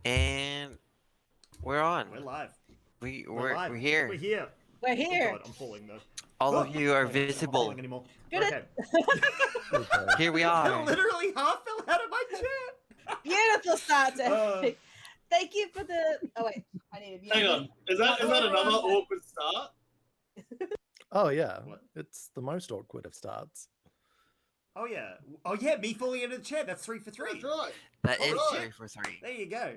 And we're on. We're live. We're live. here. We're here. We're Oh here. god, I'm falling though. All of you are Okay, I'm not visible. falling anymore. Good. Okay. Here we I are. literally half fell out of my chair. Beautiful start to everything. Thank you for the. Oh wait, I need to be. Hang on, is that another awkward start? Oh yeah, What? it's the most awkward of starts. Oh yeah. Oh yeah, me falling into the chair. That's 3 for 3. That's right. That All is right. 3 for 3. There you go.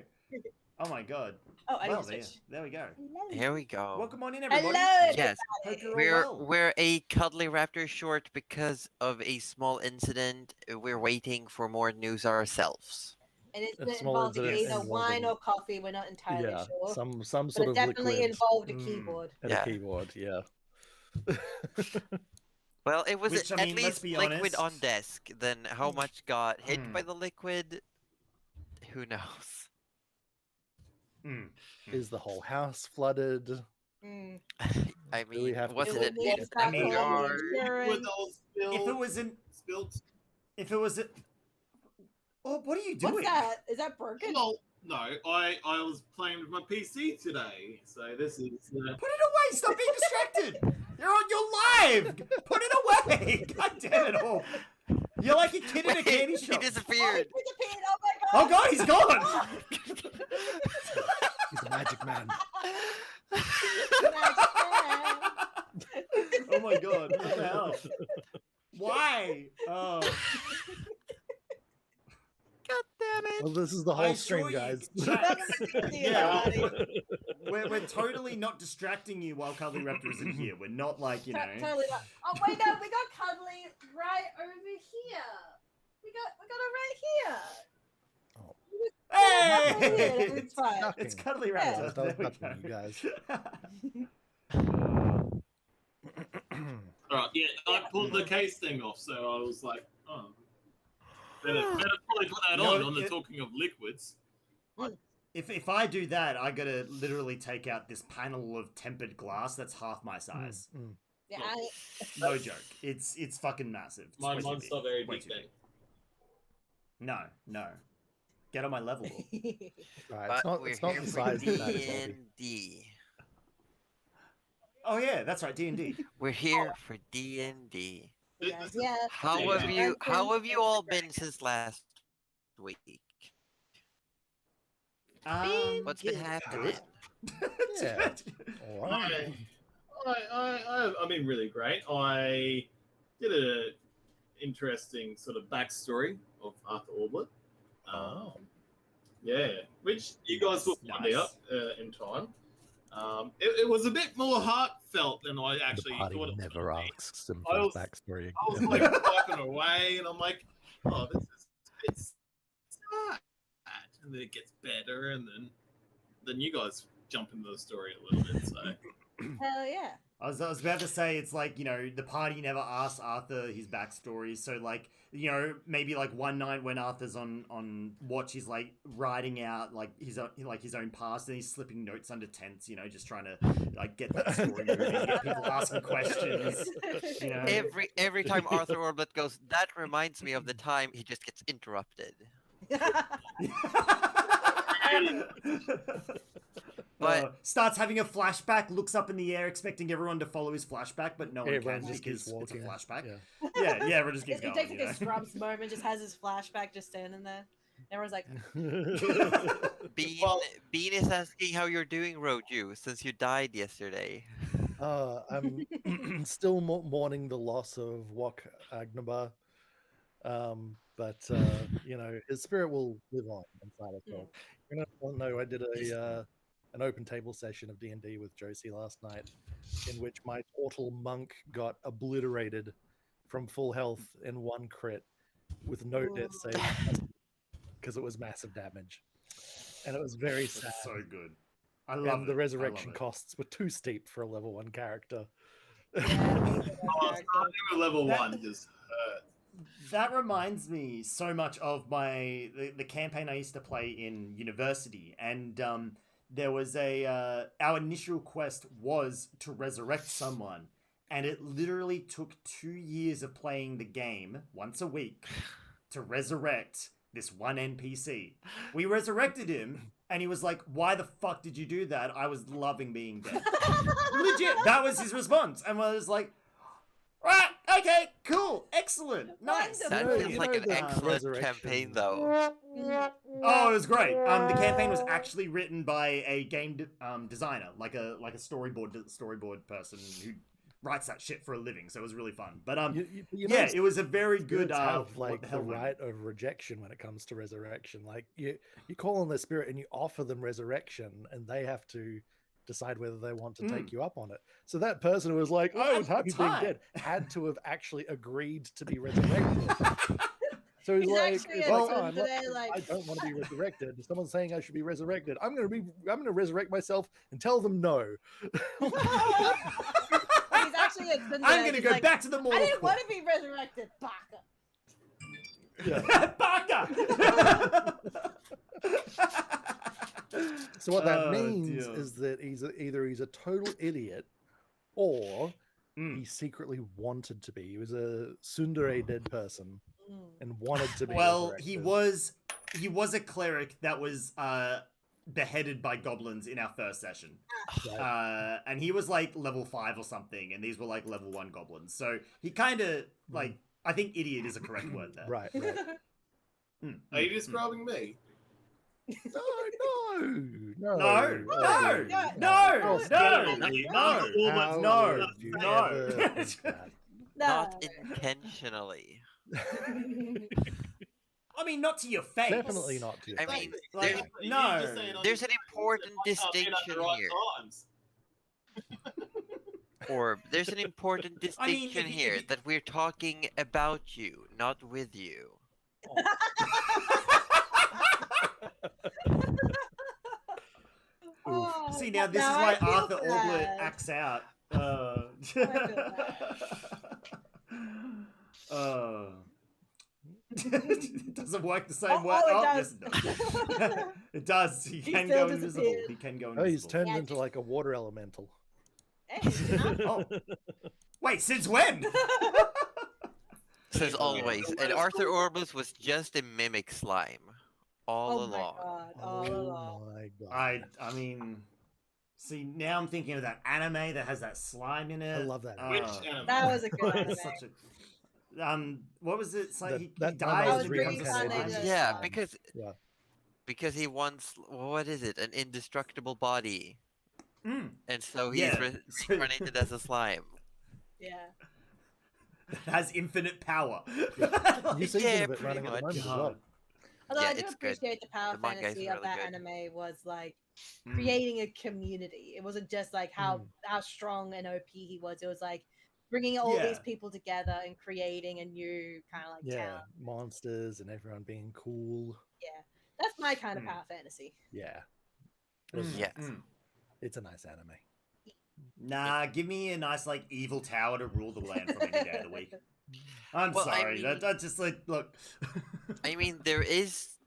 Oh my god. Oh, I Well, need to switch. there we go. Here we go. Welcome on in, everybody. Hello. Yes, Hope you're all well. we're a cuddly raptor short because of a small incident. We're waiting for more news ourselves. And it's A not small involving incident either wine involving- or coffee. We're not entirely Yeah, sure. some But sort it of definitely liquid involved a keyboard. and Yeah. a keyboard. Yeah. Well, it was Which, I at mean, let's least be liquid honest. on desk. Then how much got hit by the liquid? Who knows? Is the whole house flooded? Mm. I Do we mean, have to wasn't call- it We have to in start the calling yard? the insurance. With all spilled, If it was in spilled. if it was a Oh, what are you doing? What's that? Is that broken? Well, no, I was playing with my PC today, so this is. Put it away! Stop being distracted! You're live! Put it away! God damn it all! You're like a kid in a candy He shop. Oh, he disappeared. disappeared. Oh my god! Oh god, he's gone! He's a magic man. Oh my god, what the hell? Why? Oh. God damn it! Well, this is the whole stream, guys. Yeah, we're totally not distracting you while Cuddly Raptor is in here. We're not like, you know. Totally not. Oh wait, no, we got Cuddly right over here. We got it right here. Oh. Hey! It's fine. It's Cuddly Yeah, Raptor. that was There nothing, we you guys. Alright, yeah, I pulled the case thing off, so I was like, oh. Better probably put that No, on the it- talking of liquids. If I do that, I gotta literally take out this panel of tempered glass that's half my size. Yeah, No joke. It's fucking massive. It's way too Mine's big. not very Way big too thing. No. Get on my level. Right, But it's we're not here the for size that matters, Robbie. D&D. Oh yeah, that's right, D&D. We're here for D&D. yes, yeah. How Yeah. have you all been since last week? What's been happening? Yeah. All right. I've been really great. I did an interesting sort of backstory of Arthur Orblet. Yeah, which you guys will find Nice. out in time. It was a bit more heartfelt than I actually The party thought it never would be. asks him I for his was- backstory. I was like typing away, and I'm like, "Oh, this is it's sad," and then it gets better, and then you guys jump into the story a little bit. So Hell yeah. I was about to say, it's like, you know, the party never asked Arthur his backstory, so like, you know, maybe like one night when Arthur's on watch, he's like writing out like his own past, and he's slipping notes under tents, you know, just trying to like get that story moving, get people asking questions, you know. Every time Arthur Orblet goes, that reminds me of the time, he just gets interrupted. But Starts having a flashback, looks up in the air, expecting everyone to follow his flashback, but no one Everyone can just because keeps it's a walking. flashback. Yeah. Yeah, everyone just keeps He going. takes you like know? a Scrubs moment, just has his flashback just standing there. Everyone's like, Bean is asking how you're doing, Roju, since you died yesterday. I'm still mourning the loss of Wok Agnabar. But you know, his spirit will live on inside us all. You know, I did an open table session of D&D with Josie last night, in which my Tortle monk got obliterated from full health in one crit with no death save because it was massive damage, and it was very sad. That's so good. I love And the it. resurrection I love it. costs were too steep for a level 1 character. starting with level That- 1 just hurt. That reminds me so much of the campaign I used to play in university, and there was our initial quest was to resurrect someone, and it literally took 2 years of playing the game once a week to resurrect this one NPC. We resurrected him, and he was like, "Why the fuck did you do that? I was loving being dead." Legit, that was his response, and I was like, "Right, okay, cool, excellent, nice." Wonderful. That know- feels you like know an the excellent resurrection- campaign, though. Oh, it was great. The campaign was actually written by a game designer, like a storyboard person who writes that shit for a living. So it was really fun. But You know, yeah, it was a very good. spirits have what like the the hell, man? right of rejection when it comes to resurrection. Like you call on their spirit and you offer them resurrection, and they have to decide whether they want to take you up on it. So that person who was like, Well, "I at was the happy being time- dead," had to have actually agreed to be resurrected. So he's He's like, actually it's a like, son "Oh, I'm not- today, like- I don't want to be resurrected. Someone's saying I should be resurrected. I'm gonna resurrect myself and tell them no." He's actually a good I'm gonna go like, back to the I mortal didn't coil. want to be resurrected, baka. Yeah. Baka! So what that Oh, means dear. is that either he's a total idiot, or Mm. he secretly wanted to be. He was a tsundere dead person and wanted to be. Well, resurrected. he was a cleric that was beheaded by goblins in our first session. Right. And he was like level 5 or something, and these were like level 1 goblins. So he kind of like, I think idiot is a correct word there. Right. Are you describing me? No. No, Oh, no, no, no, no, no, How no, would you no. ever think that? Not intentionally. I mean, not to your face. Definitely not to your I face. mean, Like, there's, no. there's an important distinction here. Orb, there's an important I mean, distinction if you- here that we're talking about you, not with you. Oh, See, now this is I why feel Arthur bad. Auglet acts out. It doesn't work the same way. it Oh, does. yes, it does. It does. He can still go invisible. disappears. He can go Oh, invisible. he's turned Yeah, into like a water elemental. Hey, Oh. Wait, since when? Says always, and Arthur Orbus was just a mimic slime all oh my along. god, all Oh along. my god! I mean, see, now I'm thinking of that anime that has that slime in it. I love that. Which Oh, anime? That was a good anime. such a what was it? So That- he that dies was and really becomes a fun, slime. they just- Yeah, slime. because he wants, what is it, an indestructible body, Mm, and so he's Yeah. reincarnated as a slime. Yeah. has infinite power. You see Yeah, of it running at the pretty moment as much. well. Although Yeah, I do it's good. appreciate the power The manga is fantasy of really that good. anime was like Mm. creating a community. It wasn't just like how strong and OP he was. It was like bringing all these Yeah. people together and creating a new kind of like Yeah, town. monsters and everyone being cool. Yeah, that's my kind of Mm. power fantasy. Yeah, Mm, Yes. mm. it's a nice anime. Nah, give me a nice like evil tower to rule the land from any day of the week. I'm Well, I sorry. mean- That's just like look. I mean, there's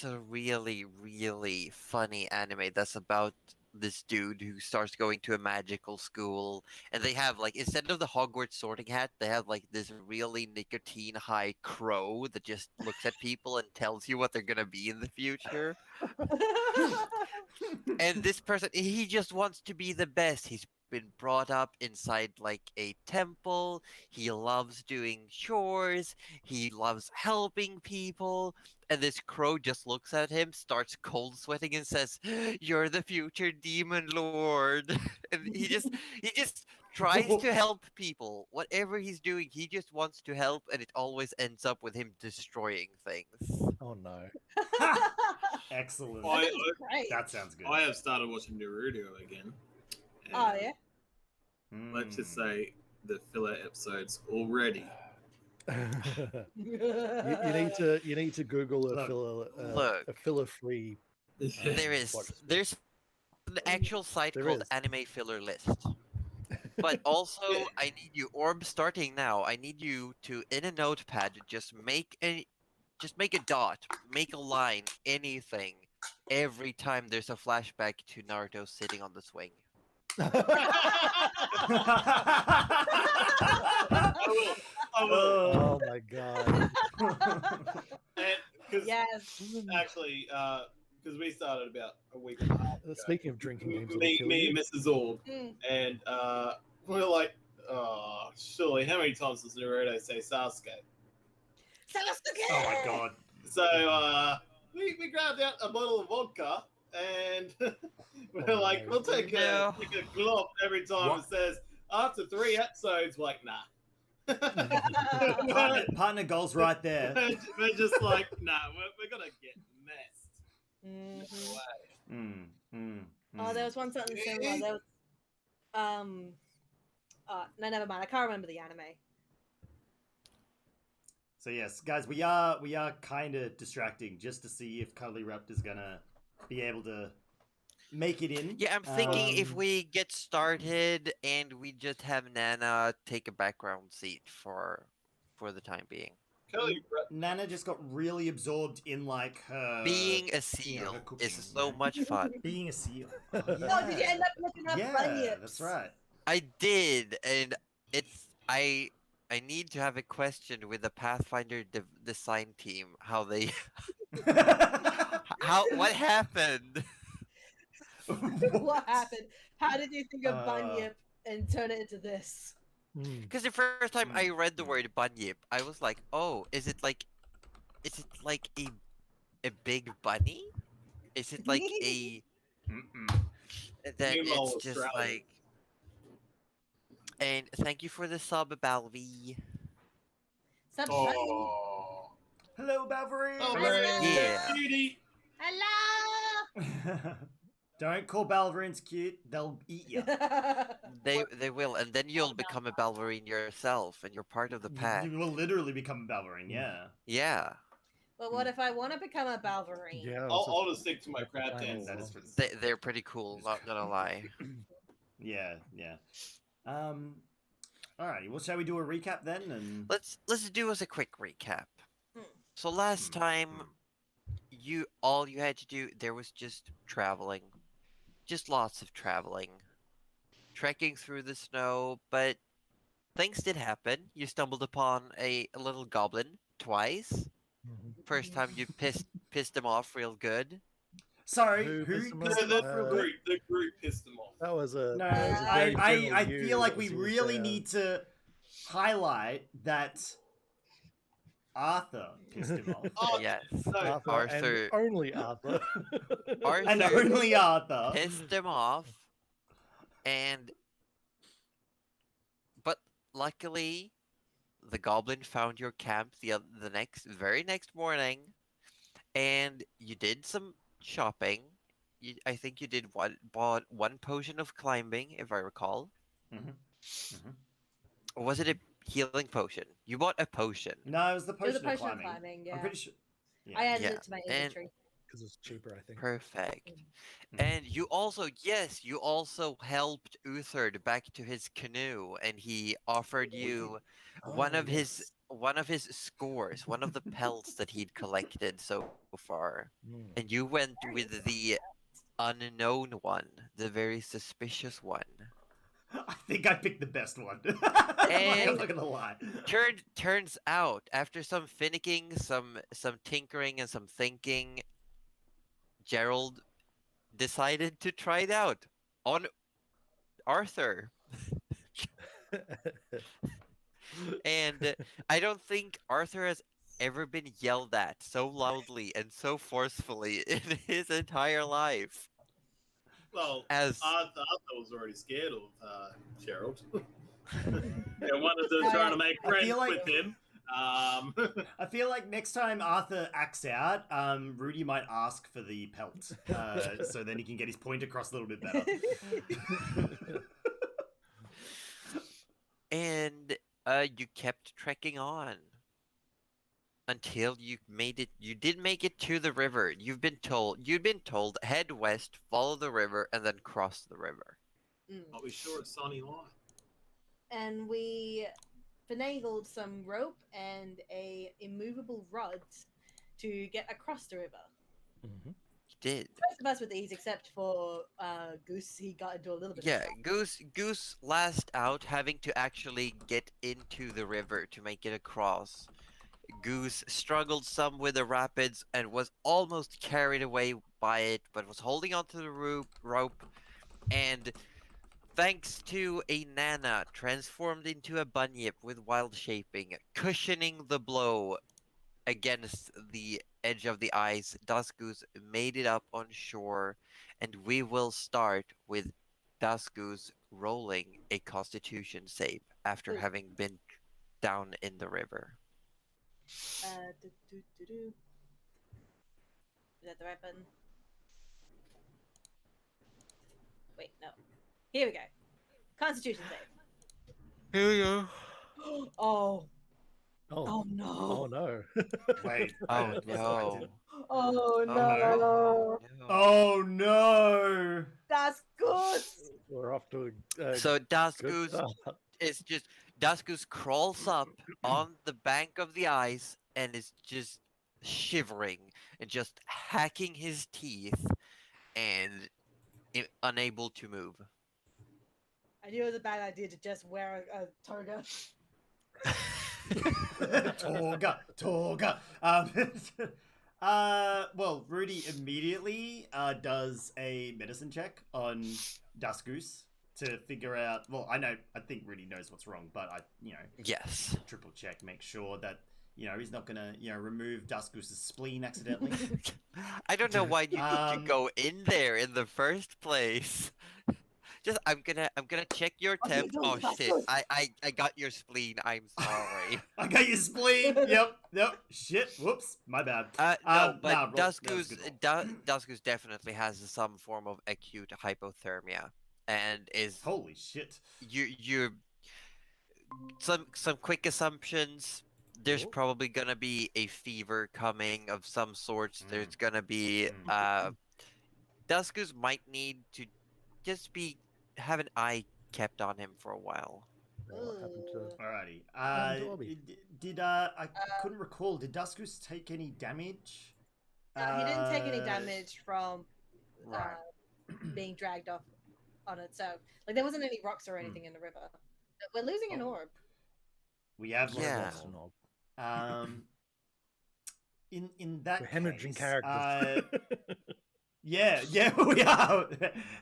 a really funny anime that's about this dude who starts going to a magical school, and they have like, instead of the Hogwarts sorting hat, they have like this really nicotine high crow that just looks at people and tells you what they're gonna be in the future. And this person, he just wants to be the best. He's been brought up inside like a temple. He loves doing chores. He loves helping people. And this crow just looks at him, starts cold sweating, and says, "You're the future demon lord." And he just tries to help people. Whatever he's doing, he just wants to help, and it always ends up with him destroying things. Oh no! Excellent. I- Great. That sounds good. I have started watching Naruto again. Oh and yeah. Let's just Mm. say the filler episodes already. you need to Google Look. a filler free. There's an actual site There called is. Anime Filler List. But also, I need you, Orb, starting now. I need you to, in a notepad, just make a dot, make a line, anything, every time there's a flashback to Naruto sitting on the swing. I will. Oh my god! And Because Yes. actually, because we started about a week and a half ago. Speaking of drinking games, that'll me, kill me you. and Mrs. Orb, Mm. and we're like, oh, surely, how many times does Naruto say Sasuke? Sasuke! Oh my god. So we grabbed out a bottle of vodka, and we're Oh, like, no. we'll take No. a glop every time What? it says after 3 episodes. We're like, nah. Partner goals right there. We're just like, nah, we're gonna get messed. Mhm. No way. Oh, there was one something similar. There was, no, never mind. I can't remember the anime. So yes, guys, we are kind of distracting just to see if Cuddly Raptor's gonna be able to make it in. Yeah, I'm thinking if Um, we get started and we just have Nana take a background seat for the time being. Kelly, Nana just got really absorbed in like her Being a her seal cooking, is so much fun. being a seal. Oh, Oh, did you end up looking up yeah, bunyips? that's right. I did, and I need to have a question with the Pathfinder design team. How they what happened? What happened? How did you think of Uh, bunyip and turn it into this? Mm. Because the first time I read the Mm. word bunyip, I was like, oh, is it like a big bunny? Is it like a Mm-mm. then Meanwhile, it's just Australia. like. And thank you for the sub, Balvi. Sub Oh, Hello, Balverine. oh, Hello. very Yeah. cutie. Hello. Don't call Balverines cute; they'll eat you. They will, and then you'll become a ballerine yourself, and you're part of the pack. You will literally become a Balverine. Yeah. Yeah, But what if I want to become a ballerine? Yeah, I'll just stick to my crab That dance. is- That is true. they're pretty cool. Not gonna lie. Yeah, yeah. Alrighty. Well, shall we do a recap then? And Let's do us a quick recap. Hmm. So last time, all you had to do there was just traveling, just lots of traveling, trekking through the snow. But things did happen. You stumbled upon a little goblin twice. Mhm. First time you pissed him off real good. sorry, Who who pissed him pissed off? him off real good? The group pissed them off. That was a No, that was a very general I you feel like that we seems really fair. need to highlight that Arthur pissed him off. Oh, Yes. no, Arthur, Arthur- and only Arthur. And Arthur only Arthur. pissed him off, but luckily, the goblin found your camp the very next morning, and you did some shopping. I think you bought one potion of climbing, if I recall. Mhm. Or was it a healing potion? You bought a potion. No, it was the It was potion, a of potion climbing. of climbing, yeah. I'm pretty sure. I added Yeah, it to my and- inventory. Because it's cheaper, I think. Perfect. Mhm. And you also helped Uthard back to his canoe, and he offered you one Oh, of his scores, one of the pelts that he'd collected so far. Mm. And you went with the unknown one, the very suspicious one. I think I picked the best one. I'm And- not gonna lie. Turns out, after some finicking, some tinkering, and some thinking, Gerald decided to try it out on Arthur. And I don't think Arthur has ever been yelled at so loudly and so forcefully in his entire life well, as Arthur was already scared of Gerald. And wanted to try to make I friends feel like- with him. I feel like next time Arthur acts out, Rudy might ask for the pelt, so then he can get his point across a little bit better. and you kept trekking on until you did make it to the river. You'd been told head west, follow the river, and then cross the river. Mm. Are we sure it's Sonny Line? And we finagled some rope and a immovable rod to get across the river. Mhm. You did. Most of us with ease, except for Goose. He got into a little bit. Yeah, of trouble. Goose last out, having to actually get into the river to make it across. Goose struggled some with the rapids and was almost carried away by it, but was holding onto the rope, and thanks to a Nana, transformed into a bunyip with wild shaping, cushioning the blow against the edge of the ice. Dusgoose made it up on shore, and we will start with Dusgoose rolling a Constitution save after Ooh. having been down in the river. Is that the right button? Wait, no. Here we go. Constitution save. Here we go. Oh. Oh, Oh no. oh no. Wait. Oh wait, no. Oh no. no. No. Oh no! That's good. We're off to a So good Dusgoose start. is just Dusgoose crawls up on the bank of the ice and is just shivering and just hacking his teeth and unable to move. I knew it was a bad idea to just wear a toga. Toga. Well, Rudy immediately does a medicine check on Dusgoose to figure out. Well, I think Rudy knows what's wrong, but Yes. triple check, make sure that he's not gonna remove Dusgoose's spleen accidentally. I don't know why you need to Um, go in there in the first place. Just I'm gonna check your What are you temp. doing, Oh shit! Dusgoose? I got your spleen. I'm sorry. I got your spleen. Yep. Shit. Whoops. My bad. No, but nah, that was a Dusgoose good roll. Dusgoose definitely has some form of acute hypothermia, and is Holy shit. you some quick assumptions. There's Oh. probably gonna be a fever coming of some sorts. There's gonna be Duskus might need to just have an eye kept on him for a while. What happened to Alrighty. Dobby? Did I couldn't recall. Did Duskus take any damage? He didn't take any damage from Right. being dragged off on it. So, like, there wasn't any rocks or anything in the river. We're losing an Oh. orb. We have Yeah. lost an orb. In that We're hemorrhaging case, characters. yeah, we are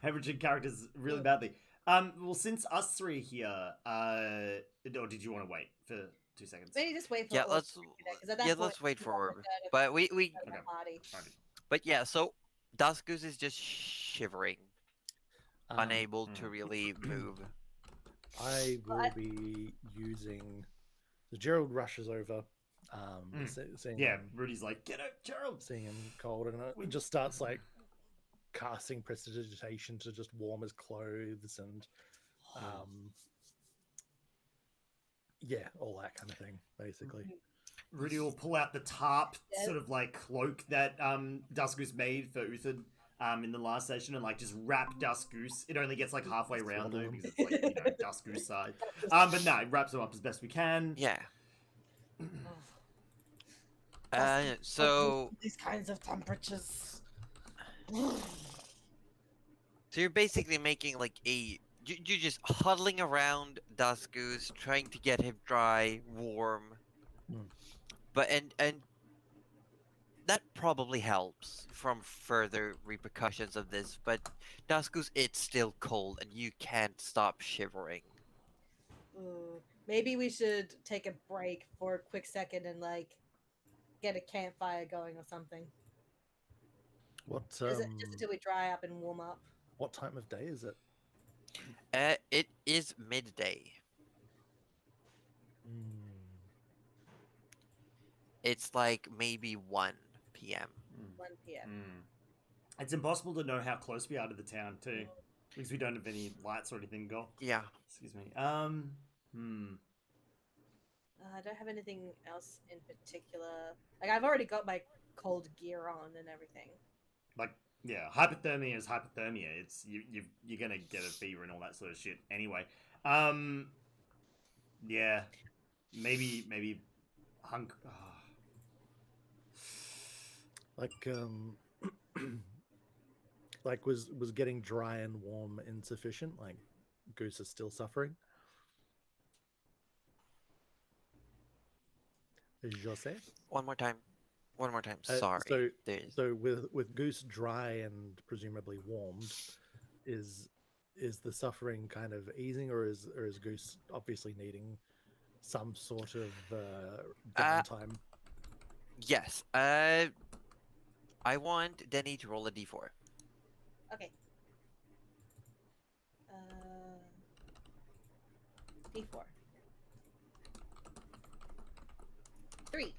hemorrhaging characters really badly. Well, since us three here, or did you want to wait for 2 seconds? Maybe just wait for Yeah, orb let's to do that, 'cause at that point, let's wait we're for on the Orb. third of But we the party. Alrighty. but yeah, so Duskus is just shivering, unable to Hmm. really move. I will be using. So Gerald rushes over, seeing Yeah, him, Rudy's like, get out, Gerald. seeing him cold, and it just starts like casting prestidigitation to just warm his clothes and, yeah, all that kind of thing, basically. Rudy will pull out the tarp, Yeah. sort of like cloak that Dusgoose made for Uthid in the last session, and like just wrap Dusgoose. It only gets like halfway around though, because it's like Dusgoose side. But no, it wraps him up as best we can. Yeah. That's So these kinds of temperatures. So you're basically making like you're just huddling around Dusgoose, trying to get him dry, warm. But and that probably helps from further repercussions of this. But Dusgoose, it's still cold, and you can't stop shivering. Maybe we should take a break for a quick second and like get a campfire going or something. What Just until we dry up and warm up. what time of day is it? It is midday. It's like maybe 1 p.m. 1 p.m. It's impossible to know how close we are to the town too, because we don't have any lights or anything go. Yeah. Excuse me. I don't have anything else in particular. Like, I've already got my cold gear on and everything. Like, yeah, hypothermia is hypothermia. It's you're gonna get a fever and all that sort of shit anyway. Yeah, maybe hunk. Like like was getting dry and warm insufficient? Like Goose is still suffering? Jose. One more time. One more time. Uh, Sorry. so There's so with Goose dry and presumably warmed, is the suffering kind of easing, or is Goose obviously needing some sort of downtime? yes. I want Denny to roll a d4. Okay. D4. 3.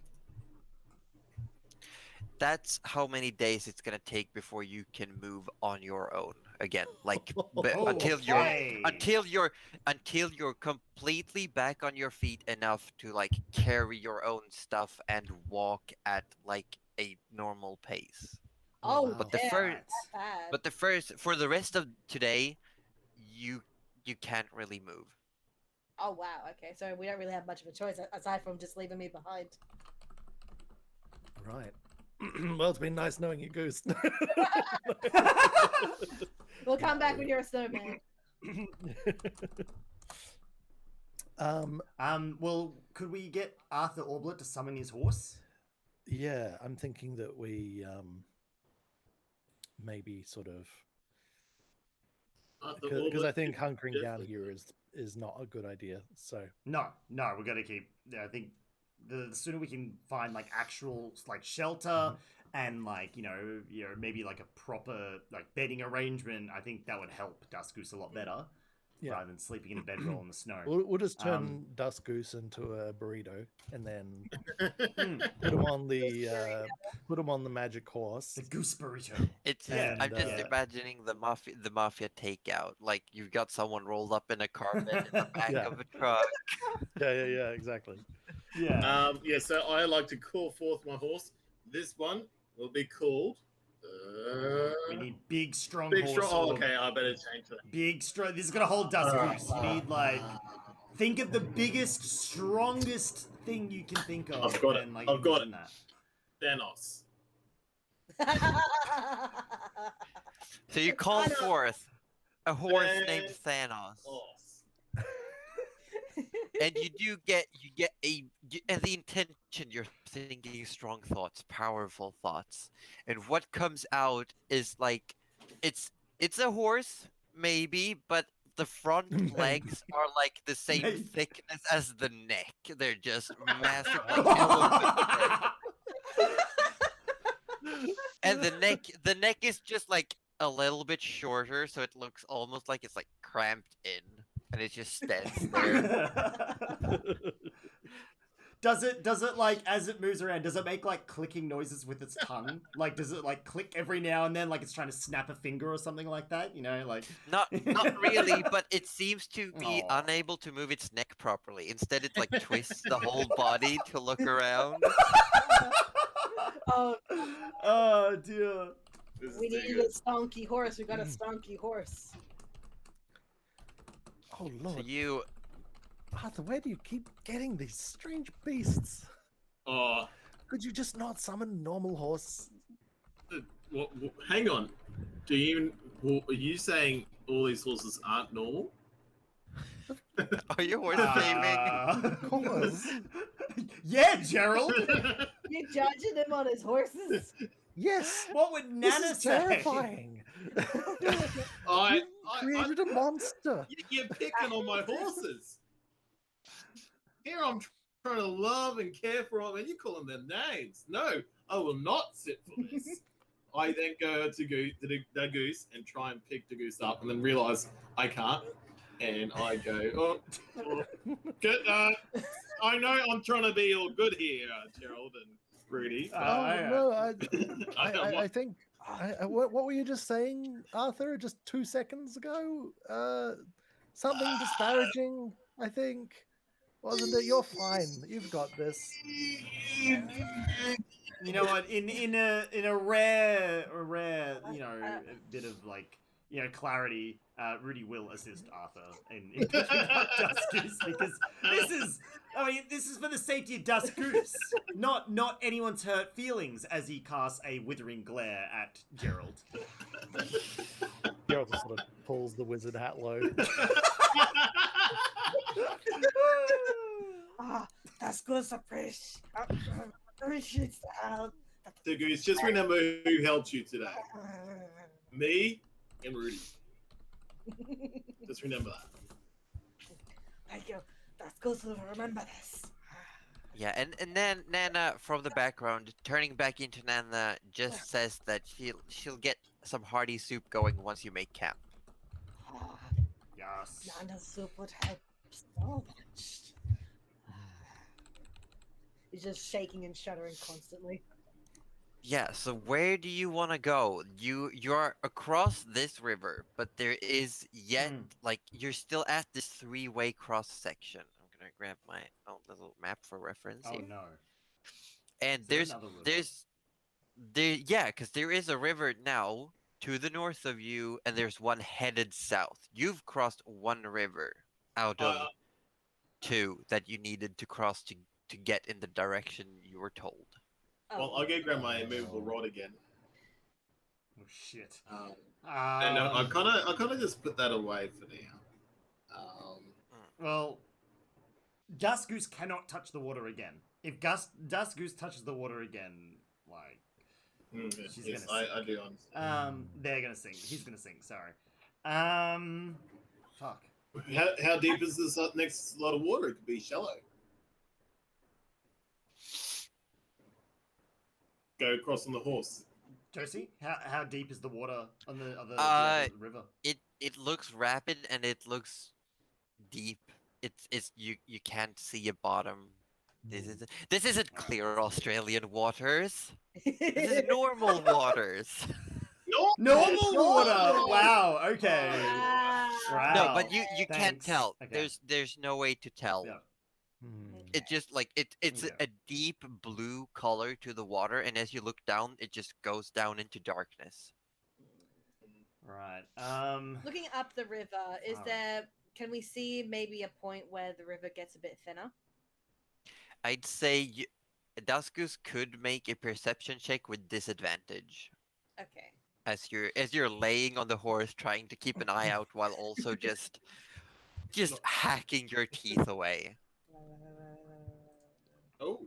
That's how many days it's gonna take before you can move on your own again. Like Okay. until you're completely back on your feet enough to like carry your own stuff and walk at like a normal pace. Oh, wow. But the damn, first, that's bad. but the first for the rest of today, you can't really move. Oh, wow. Okay, so we don't really have much of a choice aside from just leaving me behind. Right. Well, it's been nice knowing you, Goose. We'll come back when you're a snowman. Well, could we get Arthur Orblet to summon his horse? Yeah, I'm thinking that we maybe sort of, because I think hunkering down here is not a good idea. So No, we're gonna keep. I think the sooner we can find like actual like shelter and like maybe like a proper like bedding arrangement, I think that would help Dusk Goose a lot better yeah, rather than sleeping in a bedroll in the snow. we'll just turn Dusk Goose into a burrito and then Hmm, put him on the magic horse. the goose burrito. It's Yeah, I'm just yeah. imagining the mafia takeout. Like you've got someone rolled up in a carpet in the back Yeah. of a truck. Yeah, exactly. Yeah. Yeah, so I like to call forth my horse. This one will be called. We need big, strong Big horse. Straw. Oh, or okay, I better change that. Big, strong. This is gonna hold Dusk Goose. You need like. Think of the biggest, strongest thing you can think of. I've got it. And, like, I've got envision that. Thanos. So you call forth a horse named Thanos, Horse. and you get and the intention you're thinking strong thoughts, powerful thoughts, and what comes out is like it's a horse maybe, but the front legs are like the same Maybe. thickness as the neck. They're just massive, like elephant legs. And the neck is just like a little bit shorter, so it looks almost like it's like cramped in, and it just stands there. Does it like as it moves around? Does it make like clicking noises with its tongue? Like, does it like click every now and then, like it's trying to snap a finger or something like that? You know, like Not really, but it seems to be Aw. unable to move its neck properly. Instead, it like twists the whole body to look around. Oh, Oh dear. This is we too need good. a stonky horse. We got a stonky horse. Oh So Lord, you Arthur, where do you keep getting these strange beasts? Oh, Could you just not summon a normal horse? hang on. Are you saying all these horses aren't normal? are you horse shaming? Of course. Yeah, Gerald. You judging him on his horses? Yes. What would This Nana is say? terrifying. I Created a monster. You're picking on my horses. Here I'm trying to love and care for them, and you call them their names. No, I will not sit for this. I then go to the goose and try and pick the goose up, and then realize I can't. And I go, good. I know I'm trying to be all good here, Gerald and Rudy. Oh yeah. no, I I think. What were you just saying, Arthur? Just 2 seconds ago? Something disparaging, I think. Wasn't it? You're fine. You've got this. You know what? In a rare bit of like clarity, Rudy will assist Arthur in picking up Dusk Goose because this is for the safety of Dusk Goose, not anyone's hurt feelings as he casts a withering glare at Gerald. Gerald just sort of pulls the wizard hat low. Ah, That's good, appreciates the help. So Goose, just remember who helped you today. Me and Rudy. Just remember that. Thank you. That's good to remember this. Yeah, and then Nana from the background, turning back into Nana, just says that she'll get some hearty soup going once you make camp. Yes. Nana soup would help so much. He's just shaking and shuddering constantly. Yeah, so where do you want to go? You're across this river, but there is yet like you're still at this three-way cross section. I'm gonna grab my own little map for reference Oh here. no. And Is there another river? because there is a river now to the north of you, and there's one headed south. You've crossed one river out of two that you needed to cross to get in the direction you were told. Well, I'll go grab my immovable rod again. Oh shit. And I kind of just put that away for now. Well, Dust Goose cannot touch the water again. If Dust Goose touches the water again, like she's yes, gonna sink. I do understand. They're gonna sink. He's gonna sink. Sorry. Fuck. How deep is this next lot of water? It could be shallow. Go across on the horse. Josie, how deep is the water on the other river? It looks rapid and it looks deep. It's you can't see a bottom. This isn't clear Australian waters. This is normal waters. Normal water. Wow. Okay. Wow. No, but you can't Thanks. tell. Okay. There's no way to tell. Yeah. It just like it's Yeah. a deep blue color to the water, and as you look down, it just goes down into darkness. Right. Looking up the river, is Alright. there? Can we see maybe a point where the river gets a bit thinner? I'd say Duskus could make a perception check with disadvantage Okay. as you're laying on the horse, trying to keep an eye out while also just hacking your teeth away. Oh,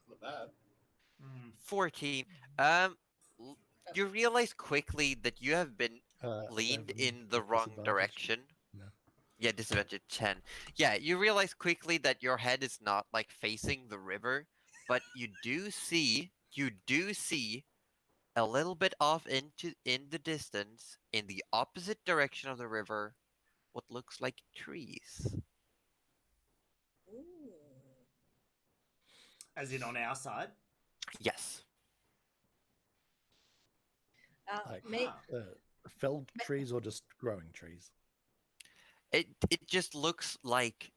not bad. 14. You realize quickly that you have been leaned 11 in the with wrong disadvantage. direction. No. Yeah, disadvantage 10. Yeah, you realize quickly that your head is not like facing the river, but you do see a little bit off in the distance, in the opposite direction of the river, what looks like trees. Ooh. As in on our side. Yes. Like, May- felled trees or just growing trees? It just looks like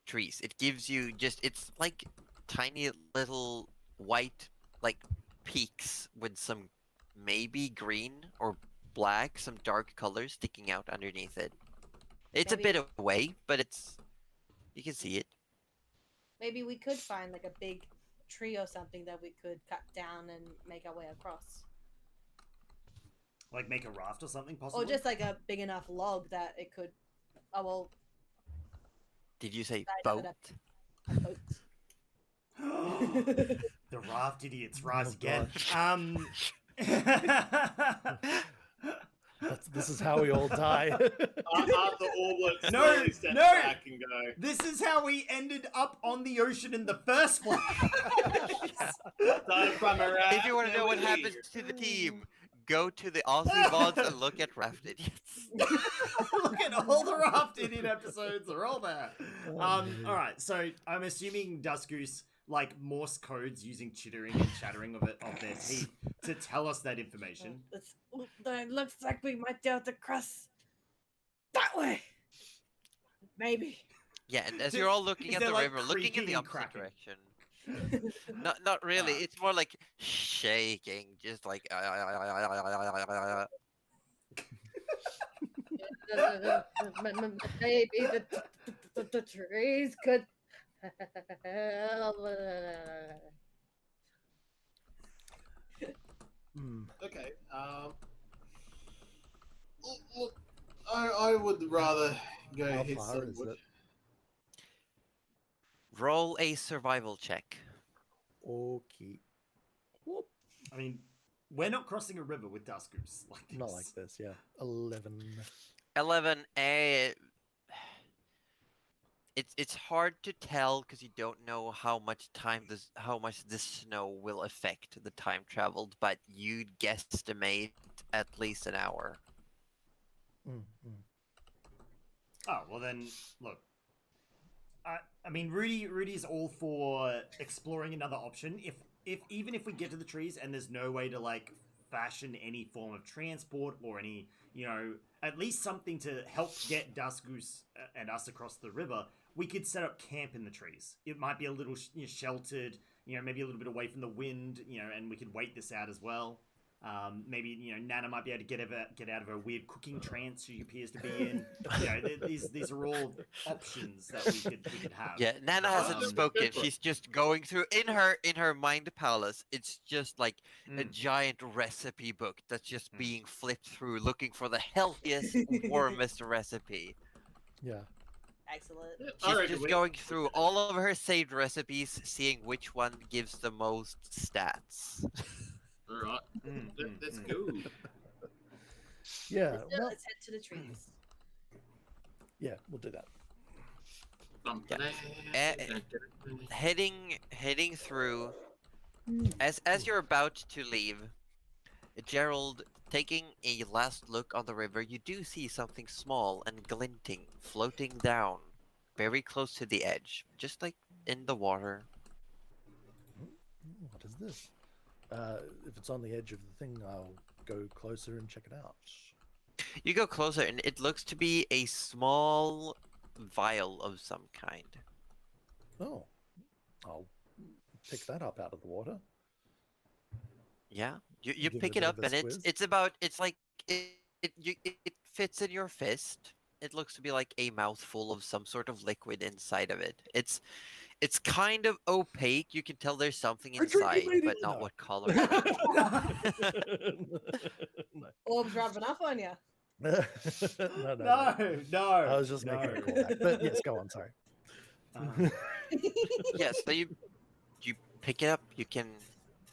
trees. It gives you it's like tiny little white like peaks with some maybe green or black, some dark colors sticking out underneath it. It's Maybe- a bit away, but you can see it. Maybe we could find like a big tree or something that we could cut down and make our way across. Like make a raft or something possibly. Or just like a big enough log that it could. Oh well, Did you say I know boat? a boat. The raft idiots rise Oh, again. This is how we all die. Arthur Orbit No, slowly steps no. back and go. This is how we ended up on the ocean in the first place. Started from around. If you want to know what happens to the team, go to the Aussie VODs and look at Raft Idiots. Look at all the raft idiot episodes; they're all there. man. All right. So I'm assuming Dust Goose like Morse codes using chittering and chattering of their teeth to tell us that information. It looks like we might be able to cross that way. Maybe. Yeah, and as you're all looking Is at there, the like, river, looking in creaking the and opposite cracking? direction. Not really. It's more like shaking, just like. Maybe the trees could. Okay. Look, I would rather go How hit far some is wood. it? Roll a survival check. Okay. Whoop. I mean, we're not crossing a river with Dust Goose like this. Not like this, yeah. 11. 11. It's hard to tell because you don't know how much this snow will affect the time traveled, but you'd guesstimate at least an hour. Mm, mm. Oh well, then look. I mean, Rudy's all for exploring another option. If even if we get to the trees and there's no way to like fashion any form of transport or any, at least something to help get Dust Goose and us across the river, we could set up camp in the trees. It might be a little sheltered, maybe a little bit away from the wind, and we could wait this out as well. Maybe Nana might be able to get out of her weird cooking trance she appears to be in. These are all options that we could have. Yeah, Nana hasn't Um, spoken. She's just going through in her mind palace. It's just like a giant recipe book that's just being flipped through, looking for the healthiest, warmest recipe. Yeah. Excellent. She's just going through all of her saved recipes, seeing which one gives the most stats. All right, let's go. Yeah. Well, Let's head to the trees. yeah, we'll do that. Heading through. As you're about to leave, Gerald, taking a last look on the river, you do see something small and glinting floating down, very close to the edge, just like in the water. What is this? If it's on the edge of the thing, I'll go closer and check it out. You go closer, and it looks to be a small vial of some kind. Oh, I'll pick that up out of the water. Yeah, you Give it pick a it bit up, of a and squiz. it's like it fits in your fist. It looks to be like a mouthful of some sort of liquid inside of it. It's kind of opaque. You can tell there's something I drink inside, immediately. but not No. what color. Orbs rubbing off on you. no. No. I was just making a callback. But yes, go on. Sorry. Yes, so you pick it up. You can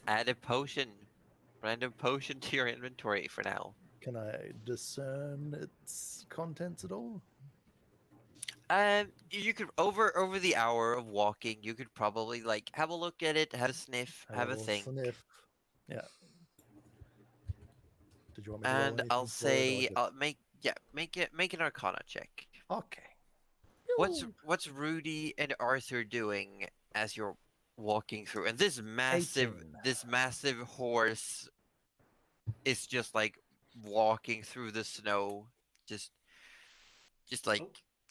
add a random potion to your inventory for now. Can I discern its contents at all? You could over the hour of walking, you could probably like have a look at it, have a sniff, have a little think, Sniff. Yeah. Did you want me to roll and anything I'll for it, or say just- make an Arcana check. Okay. What's Rudy and Arthur doing as you're walking through? And this 18. massive horse is just like walking through the snow, just like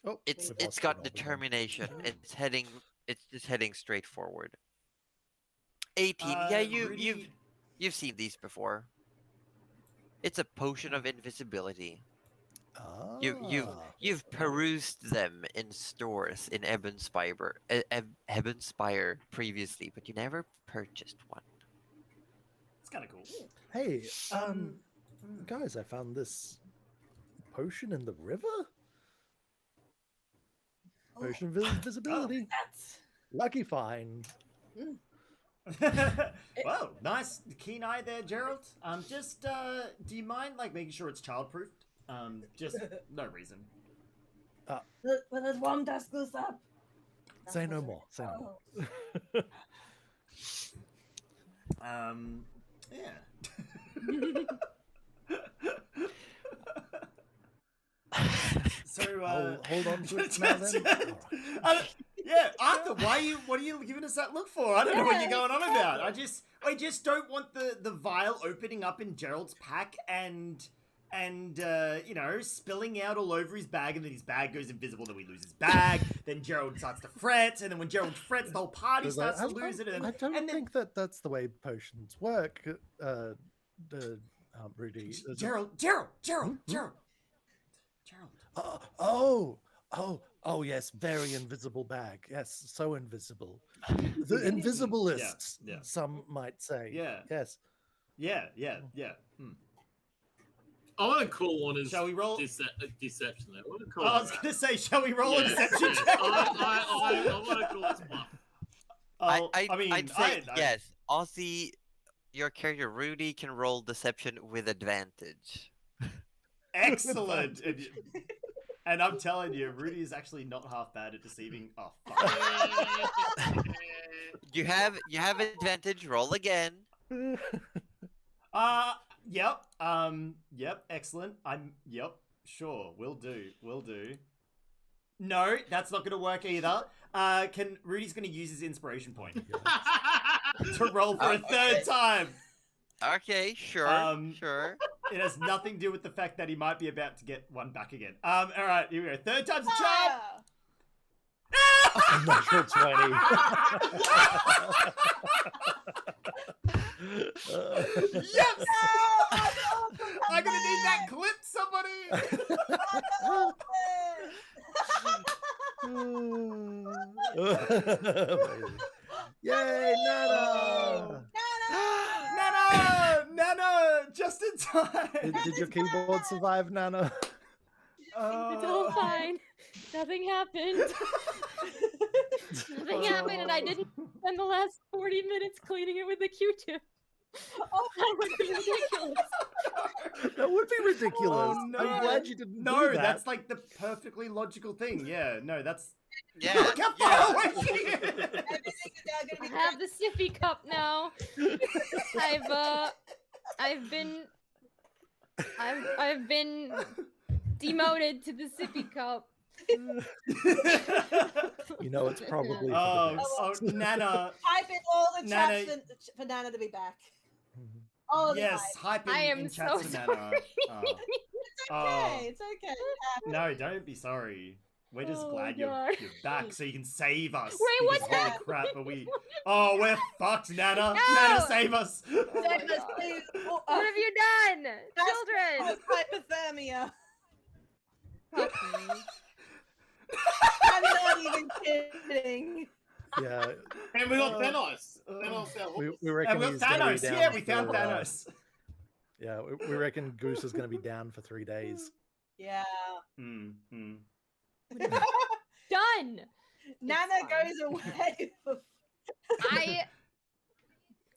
Oh, it's we've lost got Ronald again. determination. It's just heading straight forward. 18. Yeah, Rudy- you've seen these before. It's a potion of invisibility. Ah. You've perused them in stores in Ebonspire previously, but you never purchased one. It's kind of cool. Hey, guys, I found this potion in the river. Potion of invisibility. That's Lucky find. Well, nice keen eye there, Gerald. Just do you mind like making sure it's childproofed? Just no reason. But there's one Dust Goose up. Say no more. Say no more. Yeah. So Hold on to it now then. All right. Yeah, Arthur, what are you giving us that look for? I don't know what you're going on about. I just don't want the vial opening up in Gerald's pack and spilling out all over his bag, and then his bag goes invisible, then we lose his bag, then Gerald starts to fret, and then when Gerald frets, the whole party starts to lose it. And I don't and then, think that's the way potions work, Rudy. Gerald. Oh, yes, very invisible bag. Yes, so invisible. The invisiblest, Yeah. some might say. Yeah. Yes. Yeah. I want to call one as Shall we roll? deception. I want to call. I was going to say, shall we roll a Yes, deception yes. check? I want to call this bluff. Oh, I'd say I- yes. Aussie, your character Rudy can roll deception with advantage. Excellent. And I'm telling you, Rudy is actually not half bad at deceiving. Oh, fuck. You have advantage. Roll again. Yep. Yep. Excellent. Yep. Sure. Will do. No, that's not going to work either. Rudy's going to use his inspiration point to roll for a third time. Okay, sure, sure. It has nothing to do with the fact that he might be about to get one back again. All right, here we go. Third time's the charm. Natural 20. Yes! I'm gonna need that clip, somebody. Yay, Nana! Nana, just in time. Did your keyboard survive, Nana? It's all fine. Nothing happened. Nothing happened, and I didn't spend the last 40 minutes cleaning it with a Q-tip. Oh, that would be ridiculous. That would be ridiculous. Oh, no. I'm glad you didn't No, do that. that's like the perfectly logical thing. Yeah, no, that's. Yeah, Look how far away she is. Everything is now going to I be have the sippy cup now. I've been demoted to the sippy cup. You know, it's probably for the Oh, best. Nana. Type in all the Nana- chats for Nana to be back. All of the Yes, hype. hype I in am chats so for sorry. Nana. It's okay. It's okay. No, don't be sorry. We're just Oh, glad you're God. back so you can save us. Wait, what's because holy that? crap, are we... Oh, we're fucked, Nana. No! Nana, save us. Save us, please. Oh, What have you done, children? Hypothermia. Fuck me. I'm not even kidding. Yeah, And we got Thanos. Thanos, our we horse. reckon And we he's got gonna be Thanos. down Yeah, we found for, Thanos. Yeah, we reckon Goose is going to be down for 3 days. Yeah. Done. Nana goes away. I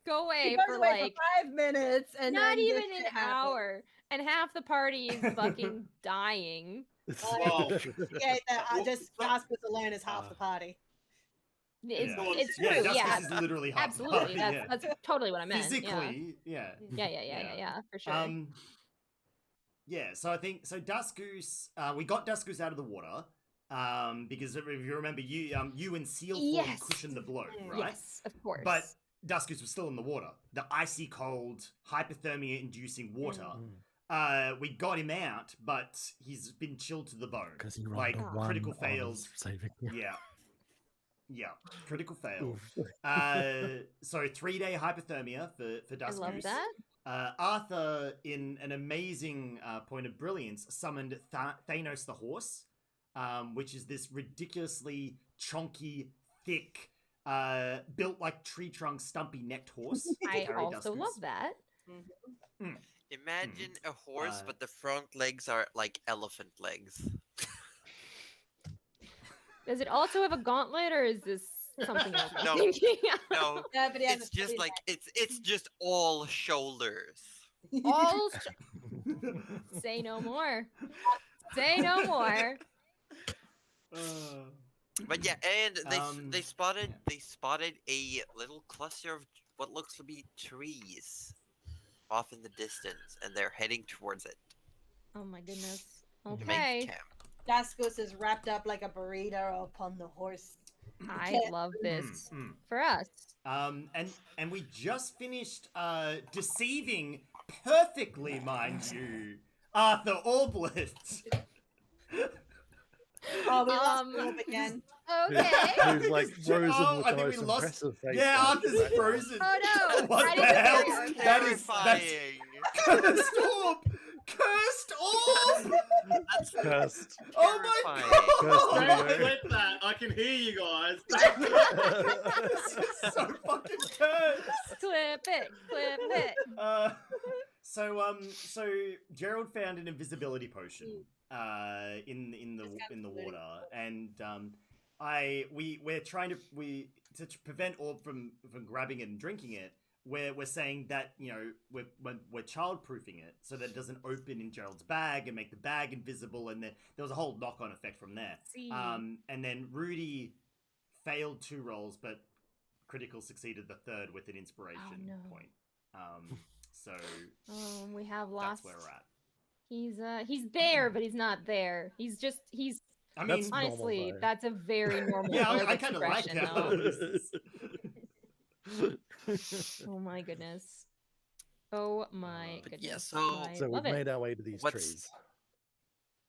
go away She goes for away like for 5 minutes and not then even this an shit happens. hour, and half the party is fucking dying. Wow. Yeah, just Jasper's alone is half the party. It's, Yeah. it's Yeah, true. Justice Yeah, is literally half the absolutely. party, That's totally what I meant. Physically, yeah. Yeah, for sure. Yeah, so I think Dust Goose. We got Dust Goose out of the water. Because if you remember, you and Seal Form Yes. cushioned the blow, right? Yes, of course. But Dust Goose was still in the water. The icy cold, hypothermia-inducing water. We got him out, but he's been chilled to the bone. Because he rolled Like, a 1 critical on his fails. saving. Yeah, critical fail. Oof. So 3-day hypothermia for I Dust love Goose. that. Arthur, in an amazing point of brilliance, summoned Thanos the horse, which is this ridiculously chonky, thick, built like tree trunk, stumpy necked horse. to I carry also Dust love Goose. that. Imagine a horse, but the front legs are like elephant legs. Does it also have a gauntlet, or is this something else? I'm No. thinking? No, Yeah, but he has it's a just silly like it's just all shoulders. neck. All say no more. Say no more. But yeah, and they yeah. spotted a little cluster of what looks to be trees off in the distance, and they're heading towards it. Oh my goodness. To make Okay. camp. Daskus is wrapped up like a burrito upon the horse. I love this for us. And we just finished deceiving perfectly, mind you, Arthur Orblet. Oh, we lost Orb again. Okay. Who's like frozen Oh, with I the think most we lost- impressive face. Yeah, on Arthur's his back. frozen. Oh no! What I the didn't hell? hear you. That's cursed orb! Cursed orb! That's Cursed. Oh my terrifying. Cursed god! video. Clip that. I can hear you guys. This is so fucking cursed! Clip it. Clip it. So Gerald found an invisibility potion in the water, and we're trying to prevent Orb from grabbing it and drinking it. We're saying that we're childproofing it so that it doesn't open in Gerald's bag and make the bag invisible, and then there was a whole knock-on effect from there. See. And then Rudy failed 2 rolls, but critical succeeded the 3rd with an inspiration point. So we have lost. that's where we're at. He's there, but he's not there. He's. I mean, That's honestly, normal, though. that's a very normal. yeah, Orb I kind of like expression, that. though. Oh my goodness. Oh my But goodness. yeah, I So we've love it. made our way to these What's- trees.